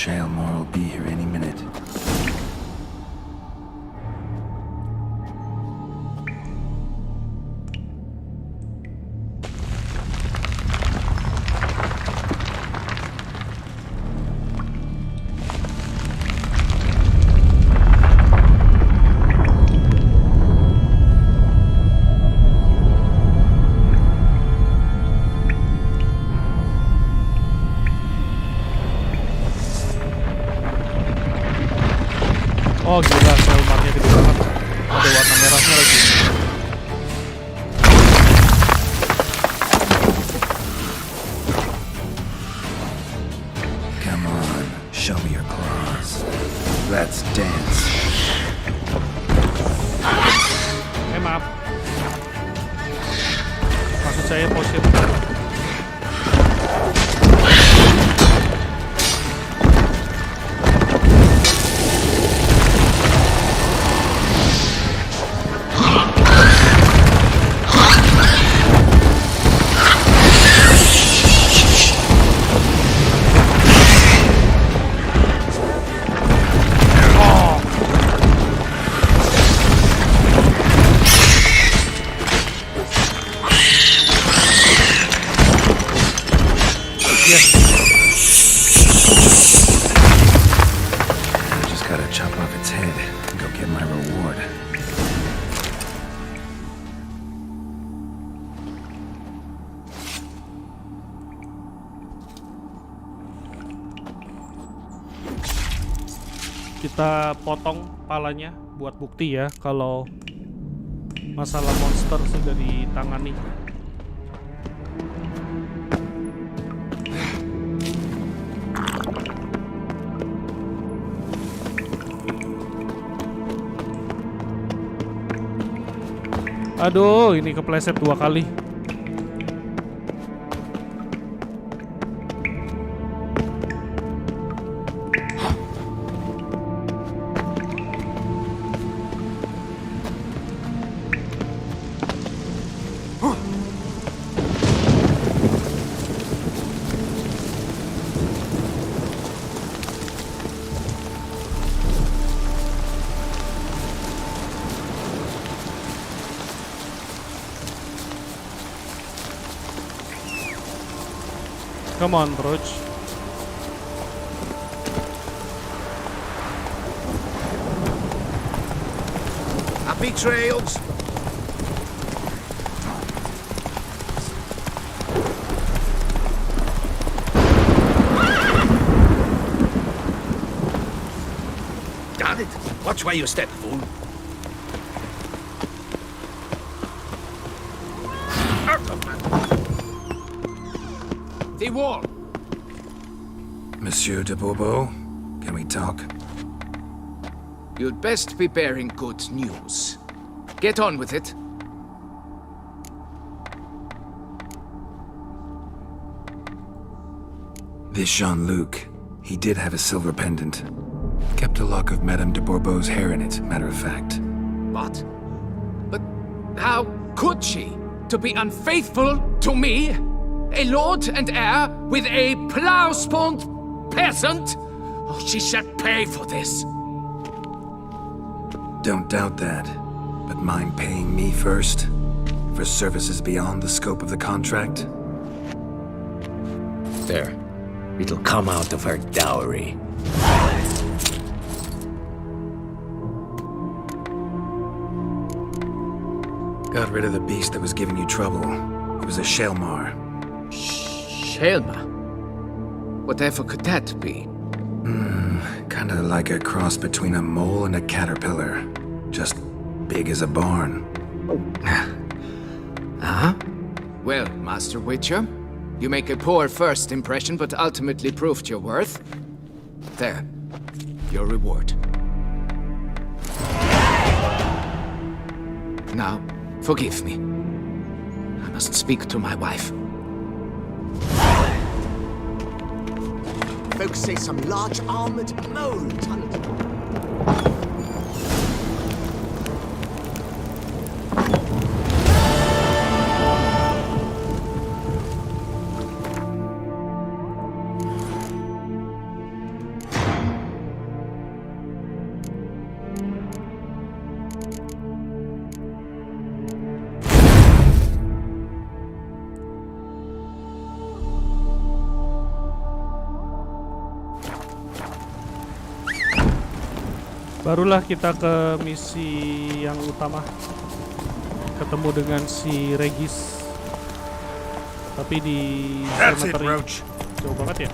Shalmar will be here any minute. Oh gila, Selmarnya gede banget. Ada warna merahnya lagi. Come on, show me your claws. Let's dance. Maaf. Maksud saya potion. Kita potong palanya buat bukti ya kalau masalah monster sudah ditangani. Aduh, ini kepleset 2 kali. Come on, Roach. Happy trails. Got it. Watch where you step, fool. The wall. Monsieur de Bourbeau, can we talk? You'd best be bearing good news. Get on with it. This Jean-Luc, he did have a silver pendant. Kept a lock of Madame de Bourbeau's hair in it, matter of fact. What? But how could she? To be unfaithful to me? A lord and heir with a plow-spawned peasant? Oh, she shall pay for this. Don't doubt that. But mind paying me first? For services beyond the scope of the contract? There. It'll come out of her dowry. Got rid of the beast that was giving you trouble. It was a Shelmar. Shelma? Whatever could that be? Kinda like a cross between a mole and a caterpillar. Just big as a barn. Huh? Well, Master Witcher, you make a poor first impression, but ultimately proved your worth. There. Your reward. Now, forgive me. I must speak to my wife. Folks say some large armored mole tunnel. Barulah kita ke misi yang utama. Ketemu dengan si Regis. Tapi di cemetery jauh banget ya.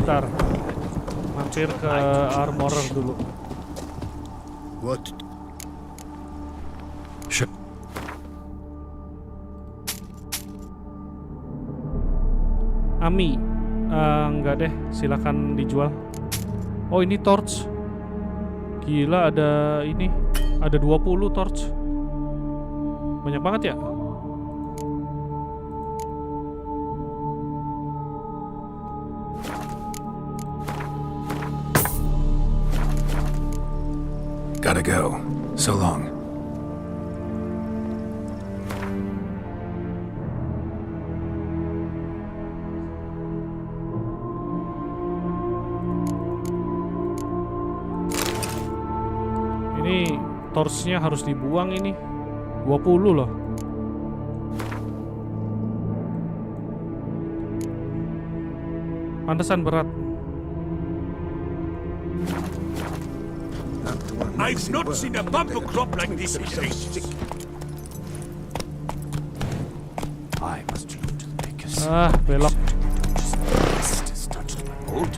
Bentar, mampir ke armorer dulu. What? Ami, enggak deh, silakan dijual. Oh ini torch. Gila ada ini, ada 20 torch. Banyak banget ya. Gotta go. So long. Torchnya harus dibuang ini. 20 loh. Pantesan berat. I've not seen a bamboo crop like this in ages. I must loot the makers. Belok. Hold.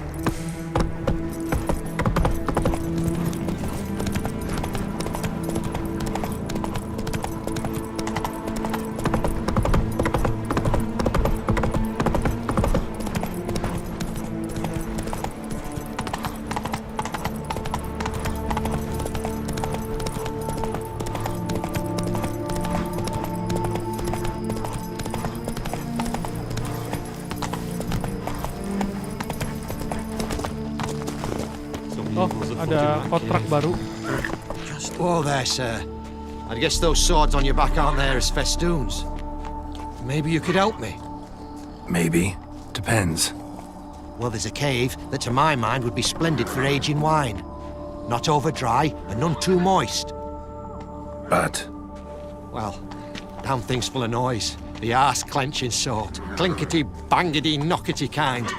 Oh, ada kontrak baru. Whoa there, sir. I guess those swords on your back aren't there as festoons. Maybe you could help me. Maybe. Depends. Well, there's a cave that to my mind would be splendid for aging wine. Not over dry and none too moist. But? Well, damn thing's full of noise. The arse-clenching sort. Clinkety, bangety, knockety kind.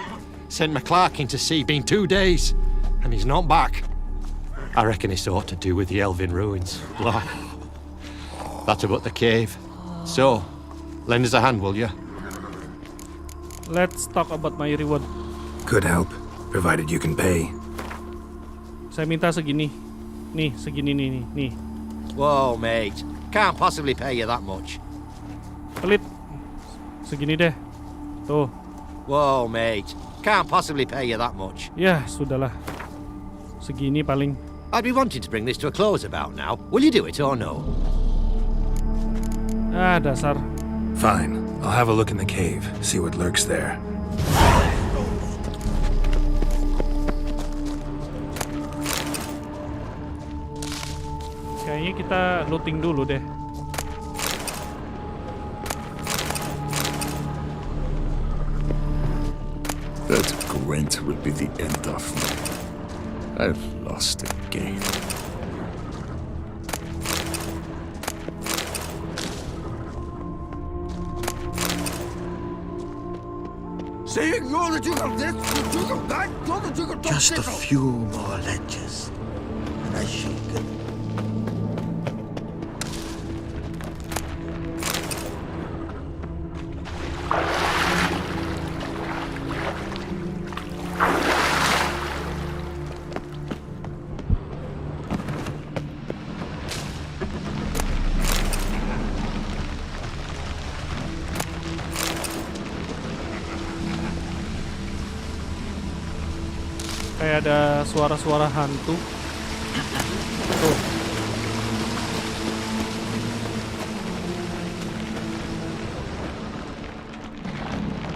Sent McClark in to sea, been 2 days. And he's not back. I reckon it's ought to do with the elven ruins. Blah. That's about the cave. So, lend us a hand, will you? Let's talk about my reward. Could help, provided you can pay. Saya minta segini. Nih, segini nih. Whoa, mate. Can't possibly pay you that much. Pelit. Segini deh. Tuh. Whoa, mate. Can't possibly pay you that much. Ya, sudahlah. Segini paling. I'd be wanting to bring this to a close about now. Will you do it or no? Dasar. Fine. I'll have a look in the cave, see what lurks there. Kayaknya kita looting dulu deh. That Gwent will be the end of me. I've lost again. Just a few more ledges, and I shall get. Kayak ada suara-suara hantu. Tuh.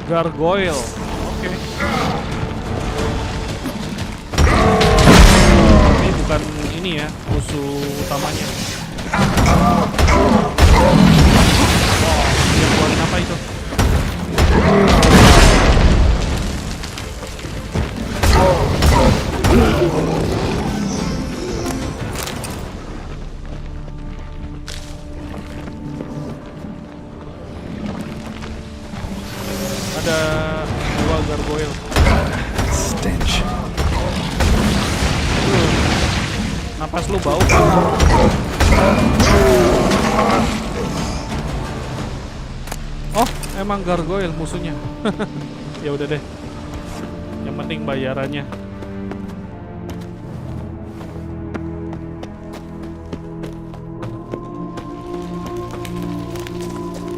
Gargoyle. Oke. Ini bukan ini ya, musuh utamanya. Wow, dia keluarin apa itu? Ada 2 gargoyle. Stench. Napas lu bau. Oh, emang gargoyle musuhnya. Ya udah deh. Yang penting bayarannya.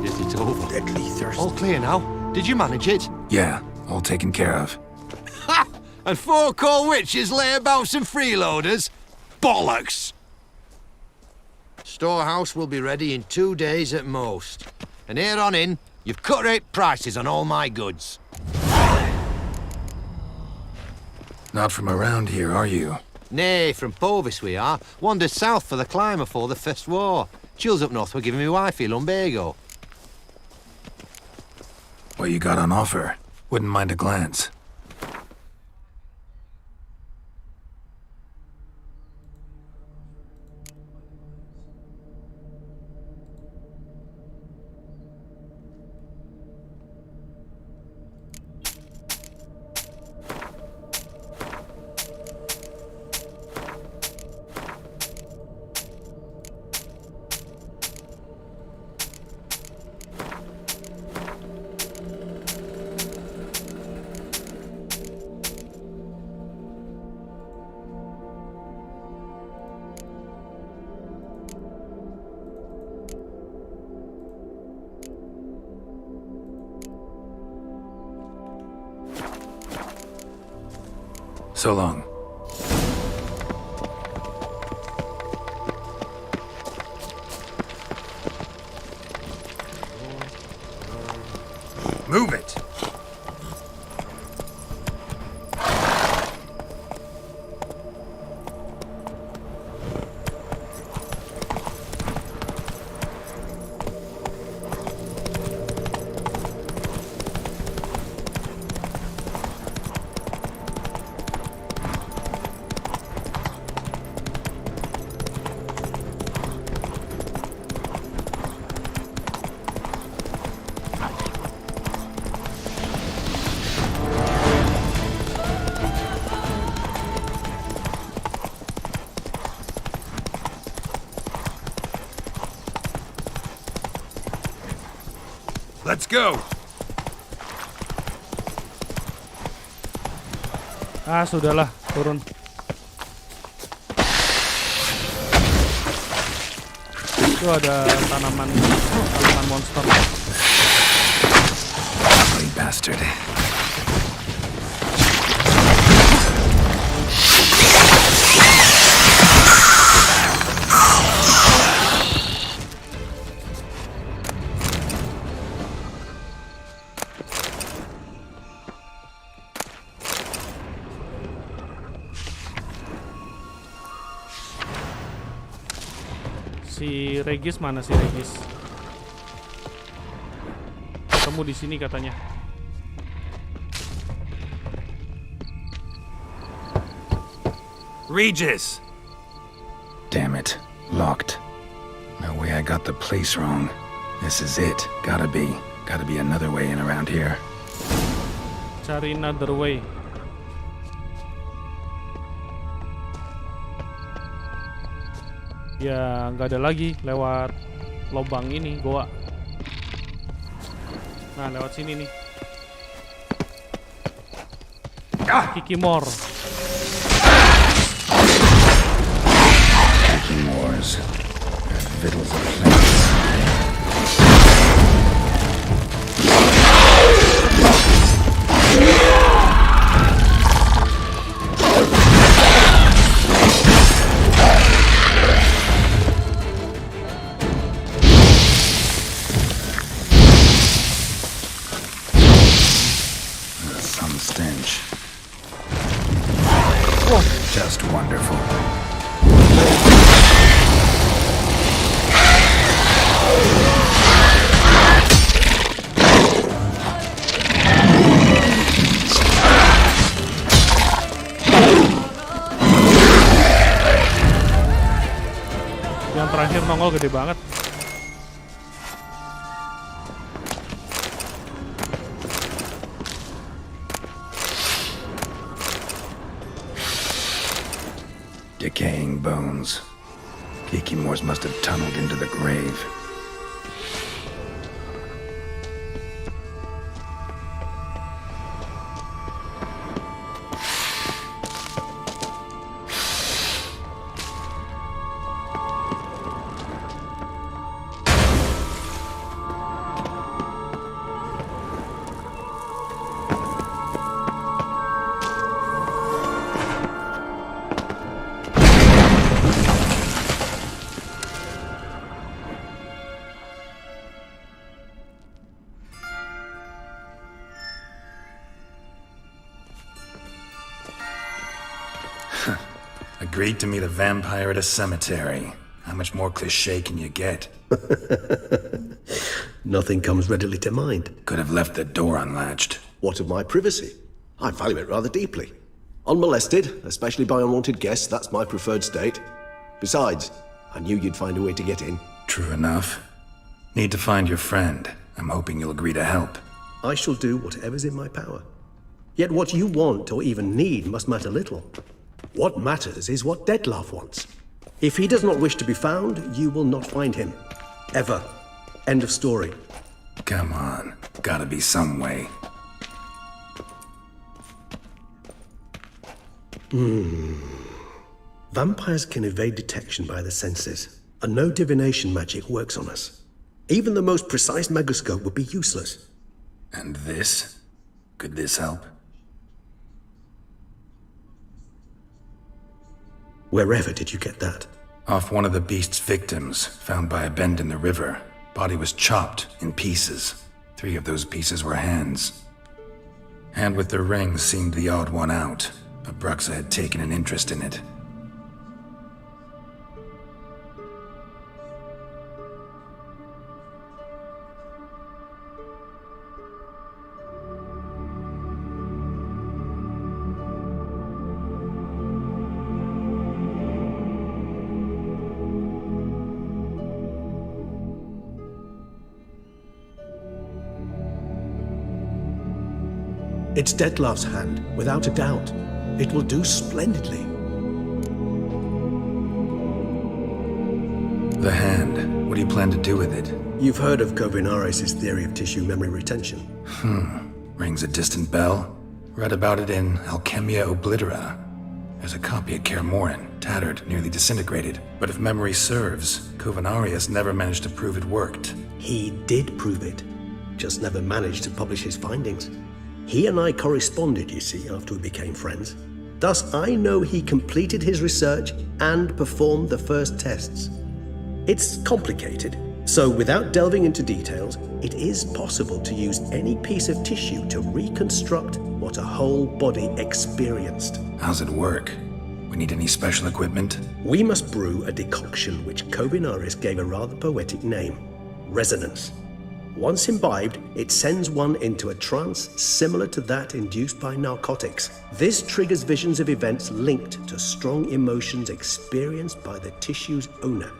Is it over? Deadly thirst. All clear now. Did you manage it? Yeah, all taken care of. Ha! And 4 cold witches layabouts and freeloaders? Bollocks! Storehouse will be ready in 2 days at most. And here on in, you've cut rate prices on all my goods. Not from around here, are you? Nay, from Povis we are. Wandered south for the climb before the First War. Chills up north were giving me wifey lumbago. What you got on offer? Wouldn't mind a glance. So long. Move it! Let's go! Ah, sudahlah, turun. Itu ada tanaman monster. Ugly bastard. Si Regis mana si Regis? Ketemu di sini katanya. Regis! Damn it. Locked. No way I got the place wrong. This is it. Gotta be another way in around here. Cari another way. Ya nggak ada lagi lewat lubang ini goa. Nah lewat sini nih. Kikimor. Kikimors. Vittles of plants. Some stench. Oh, just wonderful. Yang terakhir nongol gede banget. Decaying bones. Kikimors must have tunneled into the grave. Agreed to meet a vampire at a cemetery. How much more cliché can you get? Nothing comes readily to mind. Could have left the door unlatched. What of my privacy? I value it rather deeply. Unmolested, especially by unwanted guests, that's my preferred state. Besides, I knew you'd find a way to get in. True enough. Need to find your friend. I'm hoping you'll agree to help. I shall do whatever's in my power. Yet what you want or even need must matter little. What matters is what Dettlaff wants. If he does not wish to be found, you will not find him. Ever. End of story. Come on. Gotta be some way. Vampires can evade detection by the senses, and no divination magic works on us. Even the most precise megascope would be useless. And this? Could this help? Wherever did you get that? Off one of the beast's victims, found by a bend in the river. Body was chopped in pieces. 3 of those pieces were hands. Hand with the ring seemed the odd one out. Abruxa had taken an interest in it. It's Detlef's hand, without a doubt. It will do splendidly. The hand. What do you plan to do with it? You've heard of Kovinaris' theory of tissue memory retention. Rings a distant bell. Read about it in Alchemia Oblitera. There's a copy at Kaer Morhen, tattered, nearly disintegrated. But if memory serves, Kovinaris never managed to prove it worked. He did prove it, just never managed to publish his findings. He and I corresponded, you see, after we became friends. Thus, I know he completed his research and performed the first tests. It's complicated, so without delving into details, it is possible to use any piece of tissue to reconstruct what a whole body experienced. How's it work? We need any special equipment? We must brew a decoction which Kovinaris gave a rather poetic name: resonance. Once imbibed, it sends one into a trance similar to that induced by narcotics. This triggers visions of events linked to strong emotions experienced by the tissue's owner.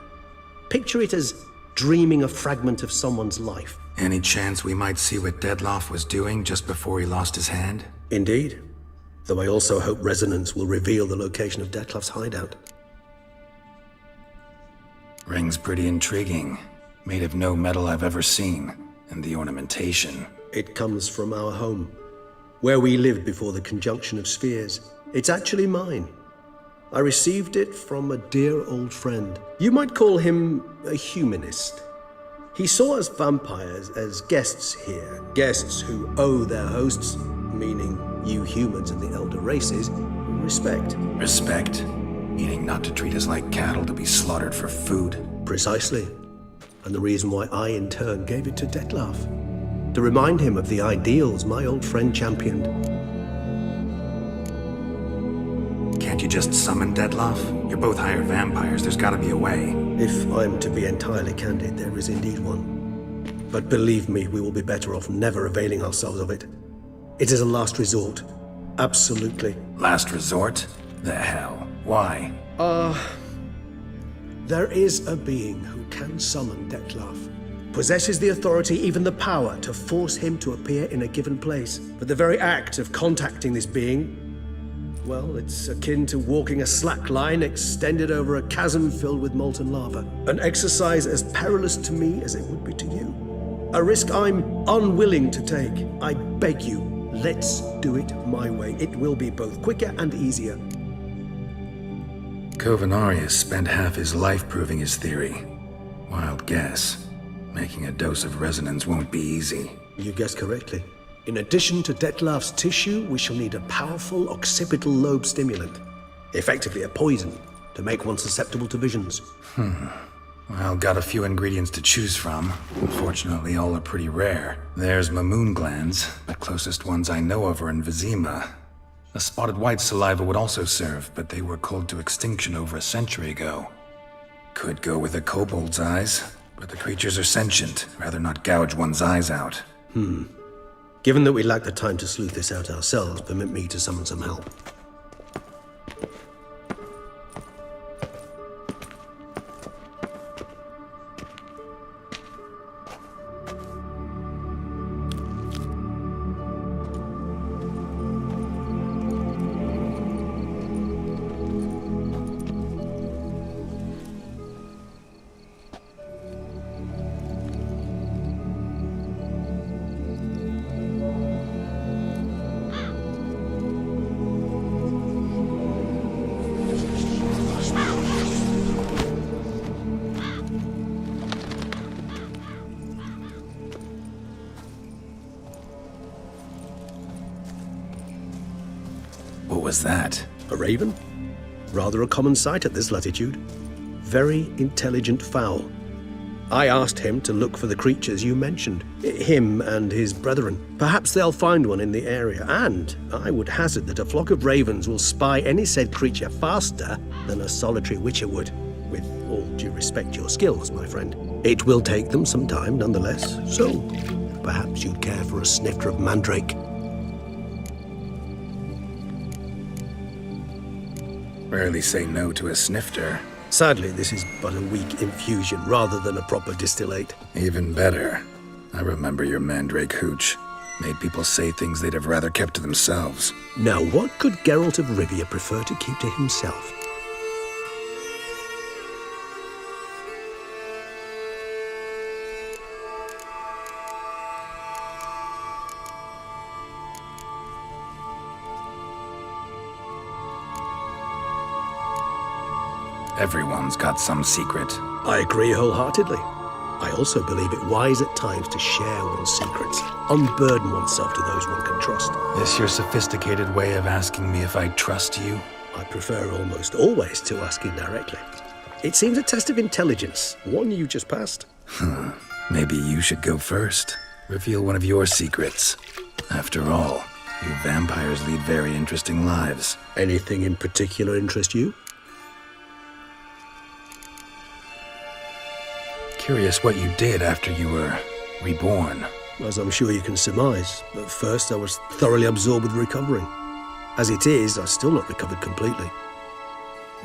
Picture it as dreaming a fragment of someone's life. Any chance we might see what Detlef was doing just before he lost his hand? Indeed. Though I also hope resonance will reveal the location of Detlef's hideout. Ring's pretty intriguing. Made of no metal I've ever seen. And the ornamentation. It comes from our home, where we lived before the conjunction of spheres. It's actually mine. I received it from a dear old friend. You might call him a humanist. He saw us vampires as guests here, guests who owe their hosts, meaning you humans and the elder races, respect. Respect? Meaning not to treat us like cattle to be slaughtered for food? Precisely. And the reason why I, in turn, gave it to Detlef. To remind him of the ideals my old friend championed. Can't you just summon Detlef? You're both hired vampires, there's gotta be a way. If I'm to be entirely candid, there is indeed one. But believe me, we will be better off never availing ourselves of it. It is a last resort. Absolutely. Last resort? The hell? Why? There is a being who can summon Detlef. Possesses the authority, even the power, to force him to appear in a given place. But the very act of contacting this being, well, it's akin to walking a slack line extended over a chasm filled with molten lava. An exercise as perilous to me as it would be to you. A risk I'm unwilling to take. I beg you, let's do it my way. It will be both quicker and easier. Kovinaris spent half his life proving his theory. Wild guess. Making a dose of resonance won't be easy. You guessed correctly. In addition to Detlef's tissue, we shall need a powerful occipital lobe stimulant. Effectively a poison, to make one susceptible to visions. Well, got a few ingredients to choose from. Unfortunately, all are pretty rare. There's Mamoon glands. The closest ones I know of are in Vizima. A spotted white saliva would also serve, but they were cold to extinction over a century ago. Could go with a kobold's eyes, but the creatures are sentient. Rather not gouge one's eyes out. Given that we lack the time to sleuth this out ourselves, permit me to summon some help. What was that? A raven? Rather a common sight at this latitude. Very intelligent fowl. I asked him to look for the creatures you mentioned, him and his brethren. Perhaps they'll find one in the area, and I would hazard that a flock of ravens will spy any said creature faster than a solitary witcher would. With all due respect to your skills, my friend. It will take them some time, nonetheless, so perhaps you'd care for a snifter of mandrake. Rarely say no to a snifter. Sadly, this is but a weak infusion rather than a proper distillate. Even better. I remember your mandrake hooch. Made people say things they'd have rather kept to themselves. Now, what could Geralt of Rivia prefer to keep to himself? Everyone's got some secret. I agree wholeheartedly. I also believe it wise at times to share one's secrets, unburden oneself to those one can trust. This your sophisticated way of asking me if I trust you? I prefer almost always to ask indirectly. It seems a test of intelligence, one you just passed. Maybe you should go first. Reveal one of your secrets. After all, you vampires lead very interesting lives. Anything in particular interest you? Curious what you did after you were reborn. As I'm sure you can surmise, at first I was thoroughly absorbed with recovering. As it is, I've still not recovered completely.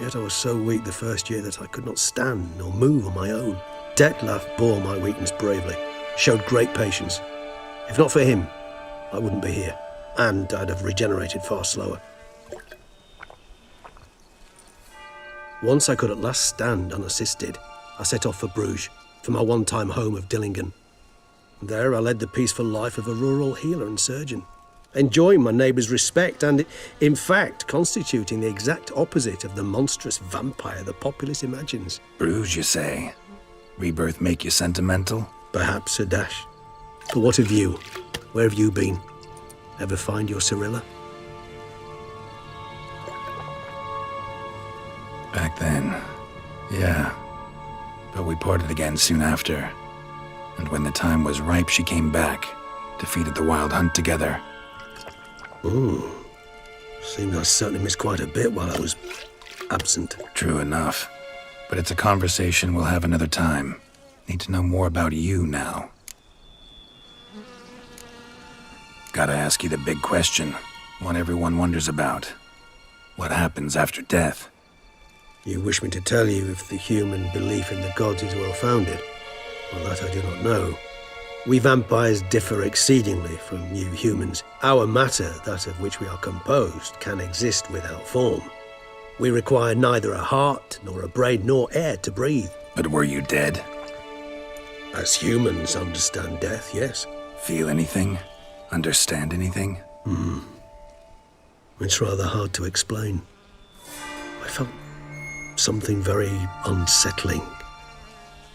Yet I was so weak the first year that I could not stand nor move on my own. Detlef bore my weakness bravely, showed great patience. If not for him, I wouldn't be here, and I'd have regenerated far slower. Once I could at last stand unassisted, I set off for Bruges, for my one-time home of Dillingen. There I led the peaceful life of a rural healer and surgeon, enjoying my neighbours' respect and, in fact, constituting the exact opposite of the monstrous vampire the populace imagines. Bruges, you say? Rebirth make you sentimental? Perhaps a dash. But what of you? Where have you been? Ever find your Cyrilla? Back then, yeah. But we parted again soon after. And when the time was ripe, she came back, defeated the Wild Hunt together. Ooh. Seems I certainly missed quite a bit while I was absent. True enough. But it's a conversation we'll have another time. Need to know more about you now. Gotta ask you the big question. One everyone wonders about. What happens after death? You wish me to tell you if the human belief in the gods is well-founded? Well, that I do not know. We vampires differ exceedingly from you humans. Our matter, that of which we are composed, can exist without form. We require neither a heart, nor a brain, nor air to breathe. But were you dead? As humans understand death, yes. Feel anything? Understand anything? It's rather hard to explain. I felt something very unsettling.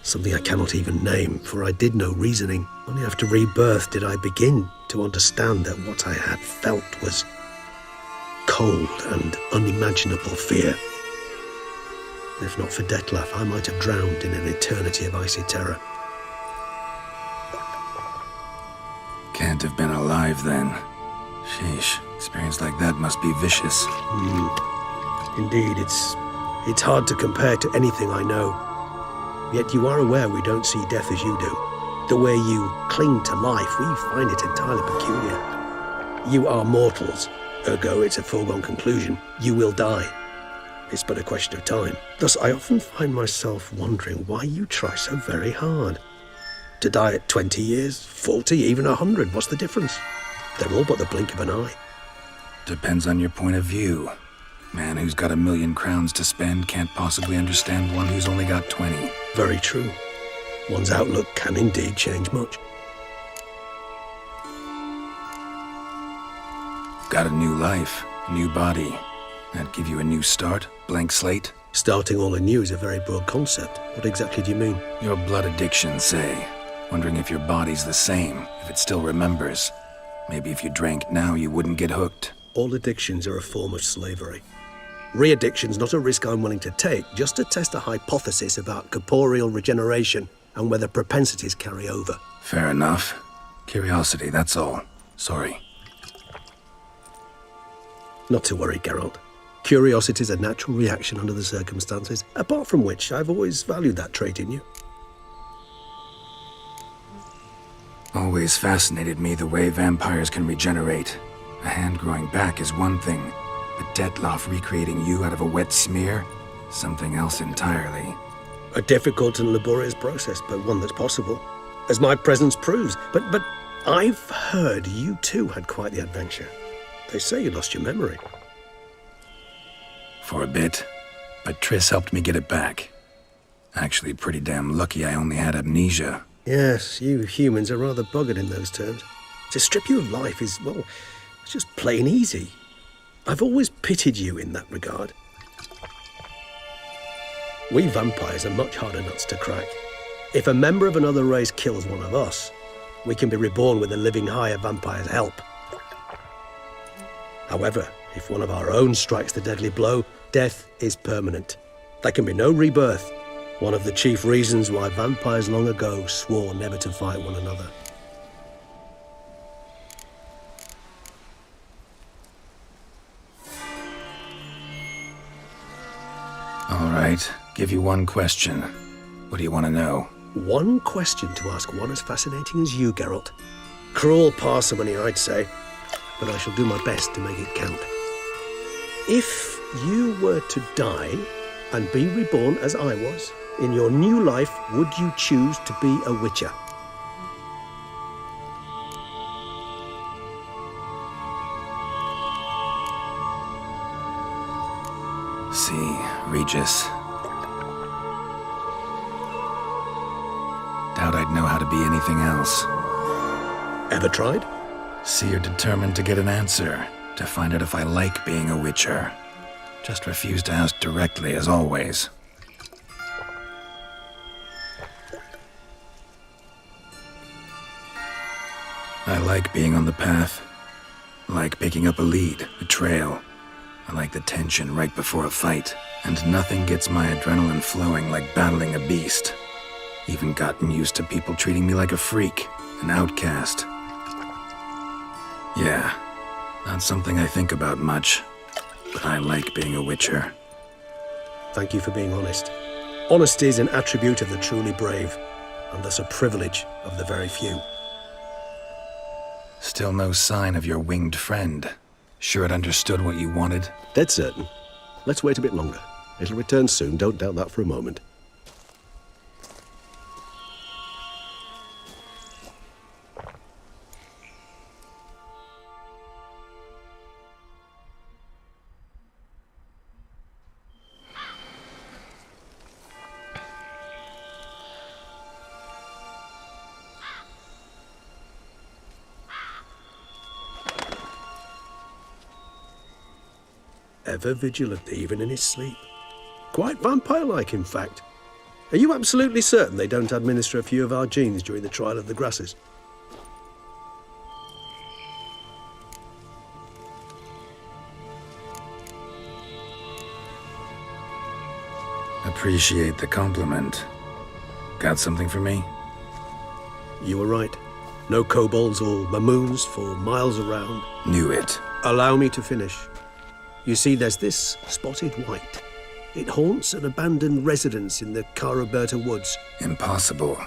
Something I cannot even name, for I did no reasoning. Only after rebirth did I begin to understand that what I had felt was cold and unimaginable fear. If not for Detlef, I might have drowned in an eternity of icy terror. Can't have been alive then. Sheesh, experience like that must be vicious. Indeed, it's hard to compare to anything I know. Yet you are aware we don't see death as you do. The way you cling to life, we find it entirely peculiar. You are mortals, ergo it's a foregone conclusion. You will die. It's but a question of time. Thus, I often find myself wondering why you try so very hard. To die at 20 years, 40, even 100, what's the difference? They're all but the blink of an eye. Depends on your point of view. Man who's got 1,000,000 crowns to spend can't possibly understand one who's only got 20. Very true. One's outlook can indeed change much. Got a new life, a new body. That'd give you a new start, blank slate. Starting all anew is a very broad concept. What exactly do you mean? Your blood addiction, say. Wondering if your body's the same, if it still remembers. Maybe if you drank now, you wouldn't get hooked. All addictions are a form of slavery. Re-addiction's not a risk I'm willing to take, just to test a hypothesis about corporeal regeneration and whether propensities carry over. Fair enough. Curiosity, that's all. Sorry. Not to worry, Geralt. Curiosity's a natural reaction under the circumstances, apart from which I've always valued that trait in you. Always fascinated me the way vampires can regenerate. A hand growing back is one thing, but Detloff recreating you out of a wet smear? Something else entirely. A difficult and laborious process, but one that's possible, as my presence proves. But I've heard you too had quite the adventure. They say you lost your memory. For a bit, but Triss helped me get it back. Actually, pretty damn lucky I only had amnesia. Yes, you humans are rather buggered in those terms. To strip you of life is, well, it's just plain easy. I've always pitied you in that regard. We vampires are much harder nuts to crack. If a member of another race kills one of us, we can be reborn with a living higher vampire's help. However, if one of our own strikes the deadly blow, death is permanent. There can be no rebirth. One of the chief reasons why vampires long ago swore never to fight one another. All right, give you one question. What do you want to know? One question to ask one as fascinating as you, Geralt. Cruel parsimony, I'd say, but I shall do my best to make it count. If you were to die and be reborn as I was, in your new life, would you choose to be a witcher? See, Regis. Doubt I'd know how to be anything else. Ever tried? See, you're determined to get an answer, to find out if I like being a witcher. Just refuse to ask directly, as always. I like being on the path. I like picking up a lead, a trail. I like the tension right before a fight. And nothing gets my adrenaline flowing like battling a beast. Even gotten used to people treating me like a freak, an outcast. Yeah, not something I think about much, but I like being a witcher. Thank you for being honest. Honesty is an attribute of the truly brave, and thus a privilege of the very few. Still no sign of your winged friend. Sure it understood what you wanted? Dead certain. Let's wait a bit longer. It'll return soon, don't doubt that for a moment. Ever vigilant, even in his sleep. Quite vampire-like, in fact. Are you absolutely certain they don't administer a few of our genes during the trial of the grasses? Appreciate the compliment. Got something for me? You were right. No kobolds or mamoons for miles around. Knew it. Allow me to finish. You see, there's this spotted white. It haunts an abandoned residence in the Caraberta woods. Impossible.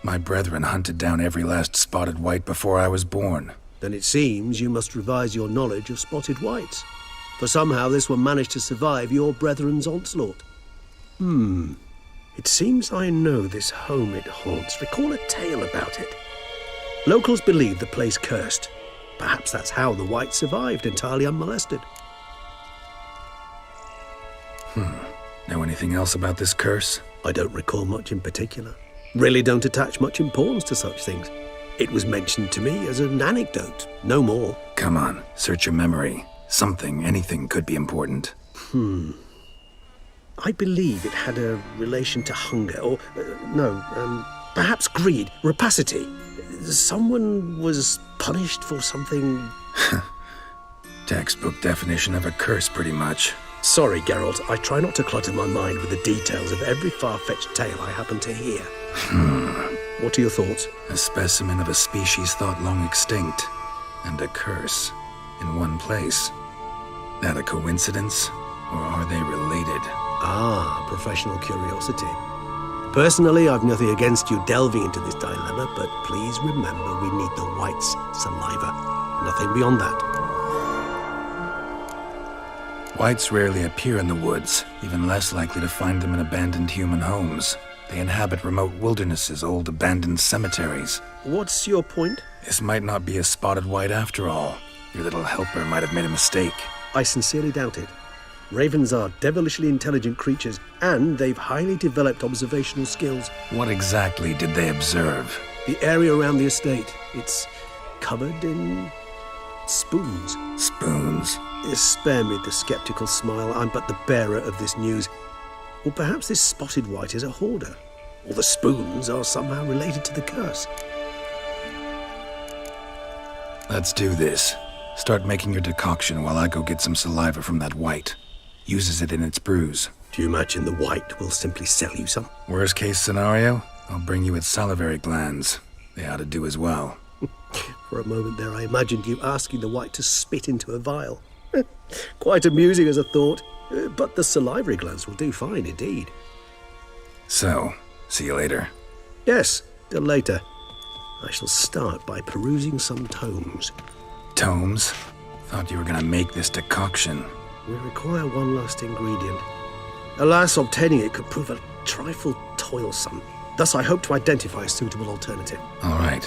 My brethren hunted down every last spotted white before I was born. Then it seems you must revise your knowledge of spotted whites. For somehow this one managed to survive your brethren's onslaught. It seems I know this home it haunts. Recall a tale about it. Locals believe the place cursed. Perhaps that's how the white survived entirely unmolested. Know anything else about this curse? I don't recall much in particular. Really don't attach much importance to such things. It was mentioned to me as an anecdote, no more. Come on, search your memory. Something, anything could be important. I believe it had a relation to hunger, or, perhaps greed, rapacity. Someone was punished for something... Textbook definition of a curse, pretty much. Sorry, Geralt, I try not to clutter my mind with the details of every far-fetched tale I happen to hear. What are your thoughts? A specimen of a species thought long extinct, and a curse, in one place. That a coincidence, or are they related? Ah, professional curiosity. Personally, I've nothing against you delving into this dilemma, but please remember we need the white's saliva. Nothing beyond that. Whites rarely appear in the woods, even less likely to find them in abandoned human homes. They inhabit remote wildernesses, old abandoned cemeteries. What's your point? This might not be a spotted white after all. Your little helper might have made a mistake. I sincerely doubt it. Ravens are devilishly intelligent creatures, and they've highly developed observational skills. What exactly did they observe? The area around the estate. It's covered in spoons. Spoons? Spare me the skeptical smile. I'm but the bearer of this news. Or perhaps this spotted white is a hoarder. Or the spoons are somehow related to the curse. Let's do this. Start making your decoction while I go get some saliva from that white. Uses it in its brews. Do you imagine the white will simply sell you some? Worst case scenario, I'll bring you its salivary glands. They ought to do as well. For a moment there, I imagined you asking the white to spit into a vial. Quite amusing as a thought, but the salivary glands will do fine indeed. So, see you later. Yes, till later. I shall start by perusing some tomes. Tomes? Thought you were gonna make this decoction. We require one last ingredient. Alas, obtaining it could prove a trifle toilsome. Thus, I hope to identify a suitable alternative. All right.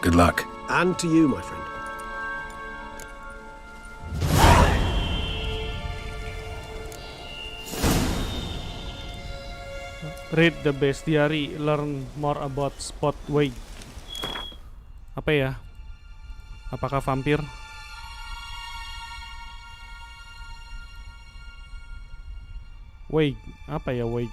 Good luck. And to you, my friend. Read the bestiary, learn more about spot wait. Apa ya? Apakah vampir? Wait, apa ya wait?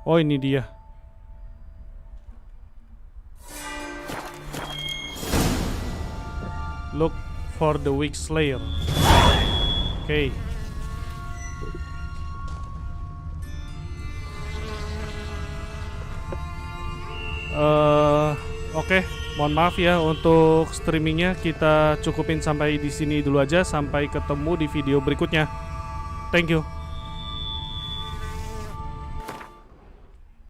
Oh, ini dia. Look for the weak slayer. Oke. Oke, mohon maaf ya untuk streamingnya, kita cukupin sampai di sini dulu aja. Sampai ketemu di video berikutnya. Thank you.